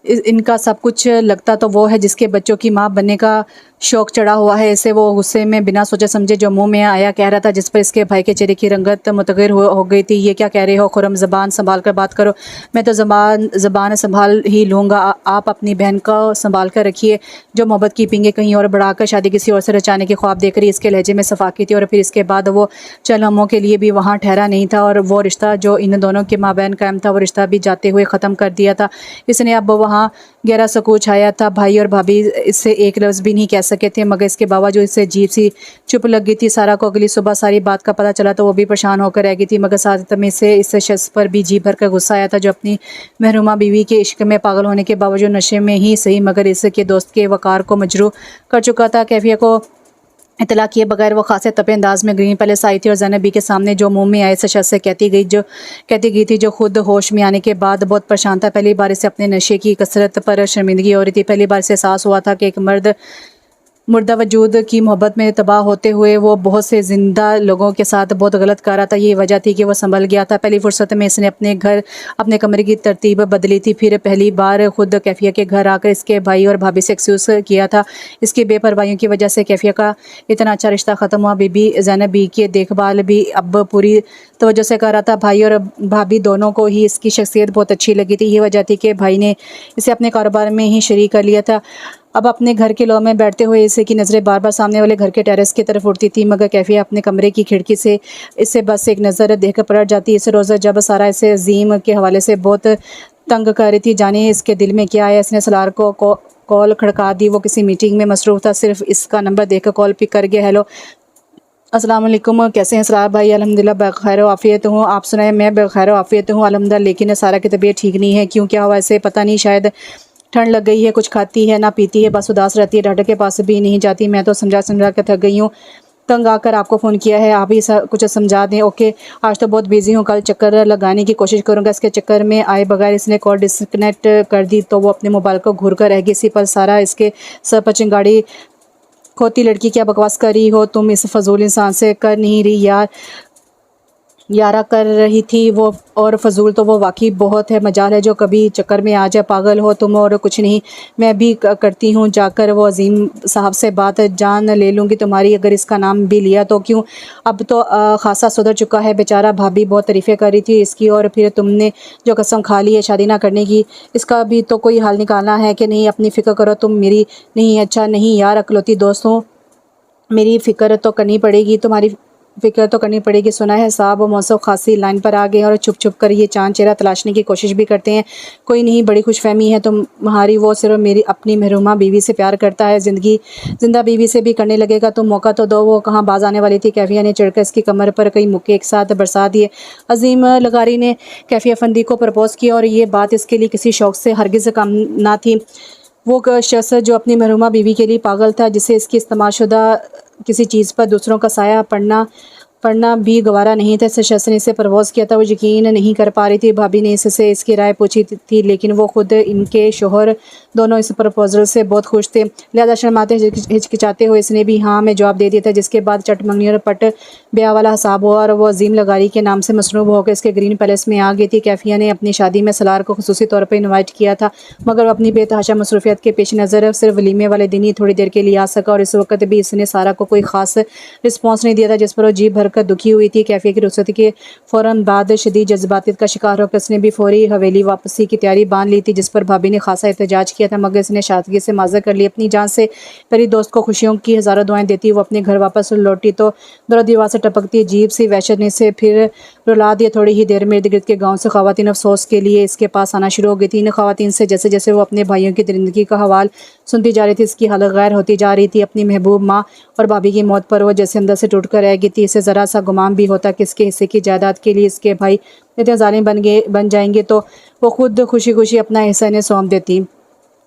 A: इनका सब कुछ लगता तो वो है जिसके बच्चों की माँ बनने का शौक चढ़ा हुआ है। इसे वो गुस्से में बिना सोचे समझे जो मुंह में आया कह रहा था, जिस पर इसके भाई के चेहरे की रंगत मुतग़िर हो गई थी। ये क्या कह रहे हो खुरम, ज़बान संभाल कर बात करो। मैं तो ज़बान संभाल ही लूँगा, आप अपनी बहन को संभाल कर रखिए। जो मोहब्बत की पींगे कहीं और बढ़ाकर शादी किसी और से रचाने के ख्वाब देख रही। इसके लहजे में सफाकी थी, और फिर इसके बाद वो चंद लम्हों के लिए भी वहाँ ठहरा नहीं था, और वो रिश्ता जो इन दोनों के माँ बहन कायम था, वो रिश्ता भी जाते हुए ख़त्म कर दिया था इसने। अब वहाँ गहरा सुकून छाया था। भाई और भाभी इससे एक लफ्ज़ भी नहीं कह सके थे, मगर इसके बावजूद इससे अजीब सी चुप लग गई थी। सारा को अगली सुबह सारी बात का पता चला तो वो भी परेशान होकर रह गई थी, मगर साथ में से इस शख्स पर भी जी भर कर गुस्सा आया था जो अपनी महरूमा बीवी के इश्क में पागल होने के बावजूद नशे में ही सही मगर इसके दोस्त के वकार को मजरू कर चुका था। कैफिया को इतला किए बगैर वो खासे तपे अंदाज में ग्रीन पैलेस आई थी, और ज़ैनब बी के सामने जो मुंह में आए से शख्स से कहती गई थी जो खुद होश में आने के बाद बहुत परेशान था। पहली बार इसे अपने नशे की कसरत पर शर्मिंदगी हो रही थी। पहली बार इसे एहसास हुआ था कि एक मुर्दा वजूद की मोहब्बत में तबाह होते हुए वो बहुत से ज़िंदा लोगों के साथ बहुत गलत कर रहा था। ये वजह थी कि वो संभल गया था। पहली फुर्सत में इसने अपने कमरे की तरतीब बदली थी। फिर पहली बार खुद कैफिया के घर आकर इसके भाई और भाभी से एक्सक्यूज़ किया था। इसकी बेपरवाहियों की वजह से कैफिया का इतना अच्छा रिश्ता ख़त्म हुआ। बीबी ज़ैनब बी की देखभाल भी अब पूरी तवज्जो से कर रहा था। भाई और भाभी दोनों को ही इसकी शख्सियत बहुत अच्छी लगी थी। ये वजह थी कि भाई ने इसे अपने कारोबार में ही शरीक कर लिया था। अब अपने घर के लॉ में बैठते हुए इसे की नज़रें बार बार सामने वाले घर के टेरेस की तरफ उड़ती थी, मगर कैफिया अपने कमरे की खिड़की से इसे बस एक नज़र देखकर पलट जाती। इस रोज़ जब सारा इसे अजीम के हवाले से बहुत तंग कर रही थी, जाने इसके दिल में क्या आया। इसने सलार को कॉल खड़का दी। वो किसी मीटिंग में मसरूफ़ था, सिर्फ इसका नंबर देखकर कॉल पिक कर गया। हेलो, अस्सलाम वालेकुम, कैसे हैं सलार भाई? अल्हम्दुलिल्लाह बखैर आफ़ियत हूँ, आप सुनाएं? मैं बखैर आफ़ियत हूँ अल्हम्दुलिल्लाह, लेकिन सारा की तबीयत ठीक नहीं है। क्यों, क्या हुआ इसे? पता नहीं, शायद ठंड लग गई है। कुछ खाती है ना पीती है, बस उदास रहती है, डॉक्टर के पास भी नहीं जाती। मैं तो समझा कर थक गई हूँ, तंग आकर आपको फ़ोन किया है, आप ही कुछ समझा दें। ओके, आज तो बहुत बिजी हूँ, कल चक्कर लगाने की कोशिश करूँगा। इसके चक्कर में आए बगैर इसने कॉल डिस्कनेक्ट कर दी तो वो अपने मोबाइल को घूर कर रह गई। इसी पर सारा इसके सर पर चिंगाड़ी खोती। लड़की क्या बकवास कर रही हो तुम, इस फजूल इंसान से कर नहीं रही यारा कर रही थी वो, और फजूल तो वो वाकई बहुत है। मजाल है जो कभी चक्कर में आ जाए। पागल हो तुम, और कुछ नहीं, मैं भी करती हूँ जाकर वो अजीम साहब से बात, जान ले लूँगी तुम्हारी अगर इसका नाम भी लिया तो। क्यों, अब तो खासा सुधर चुका है बेचारा। भाभी बहुत तारीफ़ें कर रही थी इसकी, और फिर तुमने जो कसम खा ली है शादी ना करने की, इसका भी तो कोई हल निकालना है कि नहीं? अपनी फ़िक्र करो तुम, मेरी नहीं। अच्छा नहीं यार, अकलौती दोस्तों, मेरी फ़िक्र तो करनी पड़ेगी, तुम्हारी फ़िक्र तो करनी पड़ेगी। सुना है साहब मौसम खासी लाइन पर आ गए और छुप छुप कर ये चांद चेहरा तलाशने की कोशिश भी करते हैं। कोई नहीं, बड़ी खुशफहमी है तुम्हारी, वो सिर्फ मेरी अपनी महरूमा बीवी से प्यार करता है, जिंदा बीवी से भी करने लगेगा। तुम मौका तो दो। वो कहाँ बाज आने वाली थी। कैफिया ने चढ़कर इसकी कमर पर कई मुक्के एक साथ बरसा दिए। अजीम लगारी ने कैफिया फंदी को प्रपोज़ किया, और ये बात इसके लिए किसी शौक़ से हरगिज़ कम ना थी। वो शख्स जो अपनी महरूमा बीवी के लिए पागल था, जिसे इसकी इस्तेमालशुदा किसी चीज़ पर दूसरों का साया पढ़ना भी गवारा नहीं था। इस शख्स ने इसे प्रपोज़ किया था। वो यकीन नहीं कर पा रही थी। भाभी ने इससे इसकी राय पूछी थी, लेकिन वो खुद इनके शोहर दोनों इस प्रपोज़ल से बहुत खुश थे। लिहाजा शर्माते हिचकिचाते हुए इसने भी हाँ में जवाब दे दिया था, जिसके बाद चट मंगनी और पट ब्याह वाला हिसाब हुआ, और वो अजीम लगारी के नाम से मसरूफ़ होकर इसके ग्रीन पैलेस में आ गई थी। कैफिया ने अपनी शादी में सलार को खुसूसी तौर पर इन्वाइट किया था, मगर वो अपनी बेतहाशा मसरूफियत के पेश नज़र सिर्फ वलीमे वाले दिन ही थोड़ी देर के लिए आ सका, और इस वक्त भी इसने सारा को कोई ख़ास रिस्पॉन्स नहीं दिया था, जिस पर वो जी भर कर दुखी हुई थी। कैफिया की रुखसती के फ़ौरन बाद शदीद जज्बातियत का शिकार होकर उसने भी फौरी हवेली वापसी की तैयारी बांध ली थी, जिस पर भाभी ने खासा एहतजाज किया था, मगर इसने सादगी से माज़र कर ली। अपनी जान से परी दोस्त को खुशियों की हज़ारों दुआएं देती वो अपने घर वापस लौटी तो दरो दीवार से टपकती अजीब सी वहशत ने से फिर रुला दिया। थोड़ी ही देर में इर्द गिर्द के गाँव से ख़वातीन अफसोस के लिए इसके पास आना शुरू हो गई थी। इन ख़वातीन से जैसे जैसे वो अपने भाइयों की दरिंदगी का हवाल सुनती जा रही थी, इसकी हालत गैर होती जा रही थी। अपनी महबूब माँ और भाभी की मौत पर वो जैसे अंदर से टूट कर रह गई थी। इसे ज़रा सा गुमान भी होता कि इसके हिस्से की जायदाद के लिए इसके भाई इतने जालिम बन जाएंगे तो वो खुद खुशी खुशी अपना हिस्सा इन्हें सौंप देती।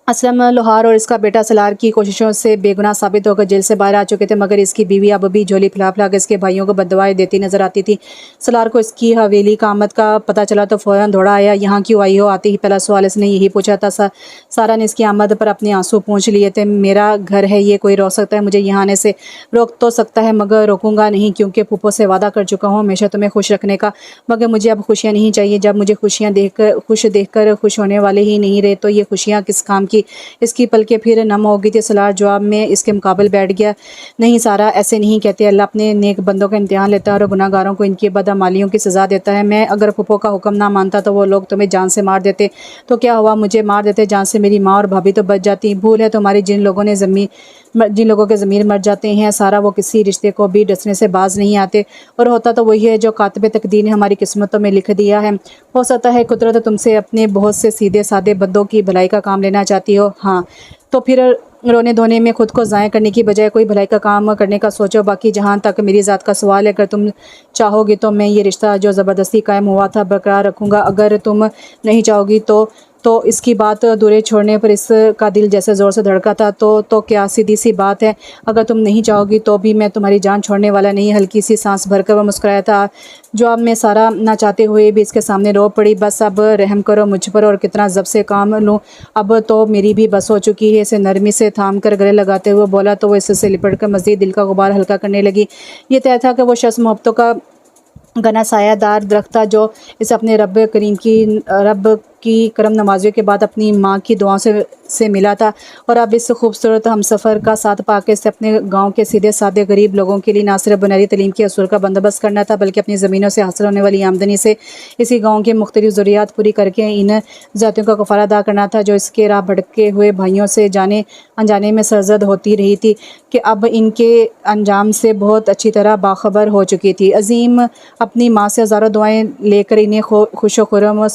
A: असलम लोहार और इसका बेटा सलार की कोशिशों से बेगुनाह साबित होकर जेल से बाहर आ चुके थे, मगर इसकी बीवी अब भी झोली फैला फैला कर इसके भाइयों को बददुआएं देती नजर आती थी। सलार को इसकी हवेली का आमद का पता चला तो फ़ौरन दौड़ा आया। यहाँ क्यों आई हो? आते ही पहला सवाल इसने यही पूछा था। सारा ने इसकी आमद पर अपने आंसू पूंछ लिए थे। मेरा घर है, ये कोई रोक सकता है? मुझे यहाँ आने से रोक तो सकता है मगर रोकूंगा नहीं, क्योंकि फूफो से वादा कर चुका हूँ हमेशा तुम्हें खुश रखने का। मगर मुझे अब खुशियाँ नहीं चाहिए। जब मुझे खुशियाँ देखकर खुश होने वाले ही नहीं रहे तो ये खुशियाँ किस काम की? इसकी पलकें फिर नम हो गई थी। सलार जवाब में इसके मुकाबले बैठ गया। नहीं सारा, ऐसे नहीं कहते। अल्लाह अपने नेक बंदों का इम्तिहान लेता है और गुनाहगारों को इनकी बदअमालियों की सज़ा देता है। मैं अगर फूफो का हुक्म ना मानता तो वो लोग तुम्हें जान से मार देते। तो क्या हुआ? मुझे मार देते जान से, मेरी माँ और भाभी तो बच जाती। भूल है तुम्हारी, जिन लोगों के ज़मीर मर जाते हैं सारा, वो किसी रिश्ते को भी डसने से बाज नहीं आते। और होता तो वही है जो कातिब तकदीर ने हमारी किस्मतों में लिख दिया है। हो सकता है कुदरत तुमसे अपने बहुत से सीधे साधे बंदों की भलाई का काम लेना चाहती हो। हाँ, तो फिर रोने धोने में खुद को ज़ाया करने की बजाय कोई भलाई का काम करने का सोचो। बाकी जहाँ तक मेरी ज़ात का सवाल है, अगर तुम चाहोगी तो मैं ये रिश्ता जो ज़बरदस्ती कायम हुआ था बरकरार रखूँगा। अगर तुम नहीं चाहोगी तो इसकी बात दूरे छोड़ने पर इसका दिल जैसे ज़ोर से धड़का था। तो क्या सीधी सी बात है, अगर तुम नहीं चाहोगी तो भी मैं तुम्हारी जान छोड़ने वाला नहीं। हल्की सी सांस भरकर वह मुस्कुराया था। जवाब में सारा ना चाहते हुए भी इसके सामने रो पड़ी। बस अब रहम करो मुझ पर, और कितना जब से काम लूँ, अब तो मेरी भी बस हो चुकी है। इसे नरमी से थाम कर गले लगाते हुए बोला तो वो इससे लिपट कर मज़ीद दिल का गुबार हल्का करने लगी। ये तय था कि वो शख्स मोहब्बतों का घना सायादार दरख्त था जो इसे अपने रब की करम नवाजियों के बाद अपनी माँ की दुआओं से मिला था। और अब इस खूबसूरत हमसफ़र का साथ पाके से अपने गांव के सीधे साधे गरीब लोगों के लिए ना सिर्फ बुनियादी तलीम के असूल का बंदोबस्त करना था, बल्कि अपनी ज़मीनों से हासिल होने वाली आमदनी से इसी गाँव के मुख्तलिफ ज़रूरियात पूरी करके इन ज़ातियों का कफ़ारा अदा करना था जो इसके राह भटके हुए भाइयों से जाने अनजाने में सरजद होती रही थी कि अब इनके अंजाम से बहुत अच्छी तरह बाखबर हो चुकी थी। अजीम अपनी माँ से हज़ारों दुआएं लेकर इन्हें खुश खुर्रम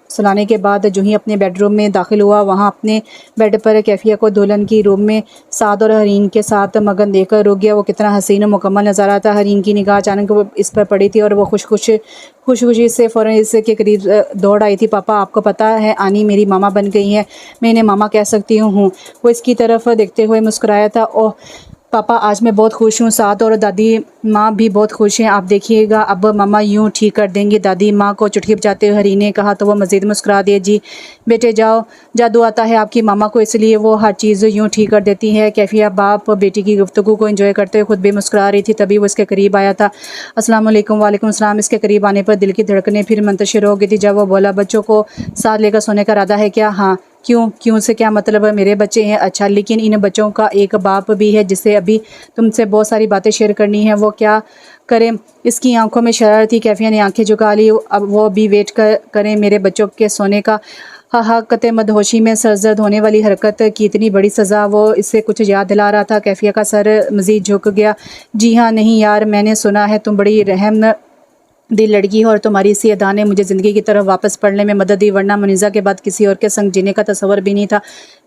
A: सुनाने के बाद जो ही अपने बेडरूम में दाखिल हुआ, वहाँ अपने बेड पर कैफिया को दुल्हन की रूम में साद और हरीन के साथ मगन देखकर रुक गया। वो कितना हसीन और मुकम्मल नज़र आता था। हरीन की निगाह अचानक इस पर पड़ी थी और वो खुशी से फ़ौरन इसके करीब दौड़ आई थी। पापा, आपको पता है आनी मेरी मामा बन गई है, मैं इन्हें मामा कह सकती हूँ। वो इसकी तरफ देखते हुए मुस्कुराया था। ओह पापा, आज मैं बहुत खुश हूँ। साद और दादी माँ भी बहुत खुश हैं। आप देखिएगा अब मामा यूँ ठीक कर देंगी। दादी माँ को चुटकी बजाते हुए हरी ने कहा तो वह मज़ीद मुस्कुरा दिए। जी बेटे जाओ, जादू आता है आपकी मामा को, इसलिए वो हर चीज़ यूँ ठीक कर देती है। कैफिया बाप बेटी की गुफ्तगू को एंजॉय करते हुए खुद भी मुस्कुरा रही थी। तभी वो इसके करीब आया था। अस्सलाम वालेकुम। वालेकुम अस्सलाम। इसके करीब आने पर दिल की धड़कनें फिर मुंतशिर हो गई थी जब वो बोला, बच्चों को साथ लेकर सोने का इरादा है क्या? हाँ। क्यों से क्या मतलब है? मेरे बच्चे हैं। अच्छा, लेकिन इन बच्चों का एक बाप भी है जिसे अभी तुमसे बहुत सारी बातें शेयर करनी है। वो क्या करें? इसकी आंखों में शरारत थी। कैफिया ने आंखें झुका ली। अब वो भी वेट करें मेरे बच्चों के सोने का। हक़त मदहोशी में सरजद होने वाली हरकत की इतनी बड़ी सज़ा वो इससे कुछ याद दिला रहा था। कैफिया का सर मज़ीद झुक गया। जी हाँ, नहीं यार, मैंने सुना है तुम बड़ी रहम दिल लड़की हो और तुम्हारी इसी अदा ने मुझे ज़िंदगी की तरफ वापस पढ़ने में मदद दी, वरना मुनीज़ा के बाद किसी और के संग जीने का तस्वर भी नहीं था।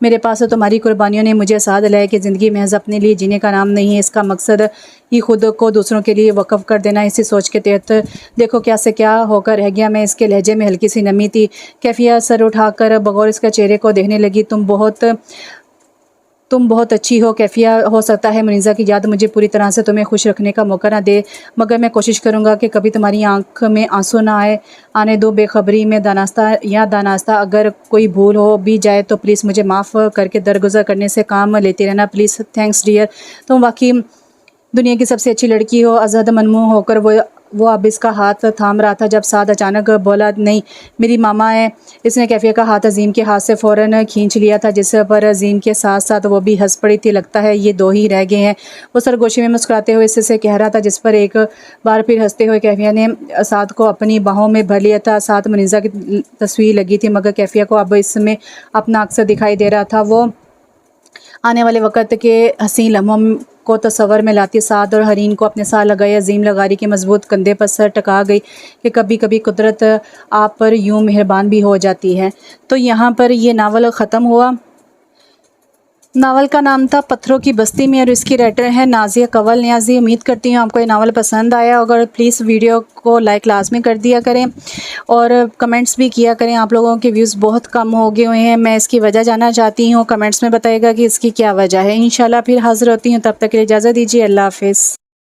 A: मेरे पास तो तुम्हारी कुर्बानियों ने मुझे साथ दिलाया कि ज़िंदगी महज अपने लिए जीने का नाम नहीं है, इसका मकसद ही खुद को दूसरों के लिए वक़्फ़ कर देना। इसी सोच के तहत देखो क्या से क्या होकर रह गया मैं। इसके लहजे में हल्की सी नमी थी। कैफिया सर उठाकर बगौर इसके चेहरे को देखने लगी। तुम बहुत अच्छी हो कैफिया। हो सकता है मुनीज़ा की याद मुझे पूरी तरह से तुम्हें खुश रखने का मौका ना दे, मगर मैं कोशिश करूँगा कि कभी तुम्हारी आंख में आंसू ना आने दो। बेखबरी में दानास्ता अगर कोई भूल हो भी जाए तो प्लीज़ मुझे माफ़ करके दरगुजर करने से काम लेते रहना प्लीज़। थैंक्स डियर, तुम वाकई दुनिया की सबसे अच्छी लड़की हो। अजहद मनमोह होकर वो अब इसका हाथ थाम रहा था जब साद अचानक बोला, नहीं मेरी मामा है। इसने कैफिया का हाथ अजीम के हाथ से फ़ौरन खींच लिया था, जिस पर अजीम के साथ साथ वो भी हंस पड़ी थी। लगता है ये दो ही रह गए हैं, वो सरगोशी में मुस्कुराते हुए इससे कह रहा था, जिस पर एक बार फिर हंसते हुए कैफिया ने साद को अपनी बाहों में भर लिया था। साथ मुनीज़ा की तस्वीर लगी थी, मगर कैफिया को अब इसमें अपना अक्सर दिखाई दे रहा था। वो आने वाले वक़्त के हसीन लम्हों को तस्वर में लाती साद और हरीन को अपने साथ लगाए अजीम लगारी के मजबूत कंधे पर सर टका गई कि कभी कभी कुदरत आप पर यूं मेहरबान भी हो जाती है। तो यहाँ पर ये नावल ख़त्म हुआ। नावल का नाम था पत्थरों की बस्ती में और इसकी राइटर है नाज़िया कंवल नियाज़ी। उम्मीद करती हूँ आपको ये नावल पसंद आया। अगर प्लीज़ वीडियो को लाइक लाजमी कर दिया करें और कमेंट्स भी किया करें। आप लोगों के व्यूज़ बहुत कम हो गए हुए हैं, मैं इसकी वजह जानना चाहती हूँ। कमेंट्स में बताइएगा कि इसकी क्या वजह है। इंशाल्लाह फिर हाज़िर होती हूँ, तब तक के लिए इजाज़त दीजिए। अल्लाह हाफ़िज़।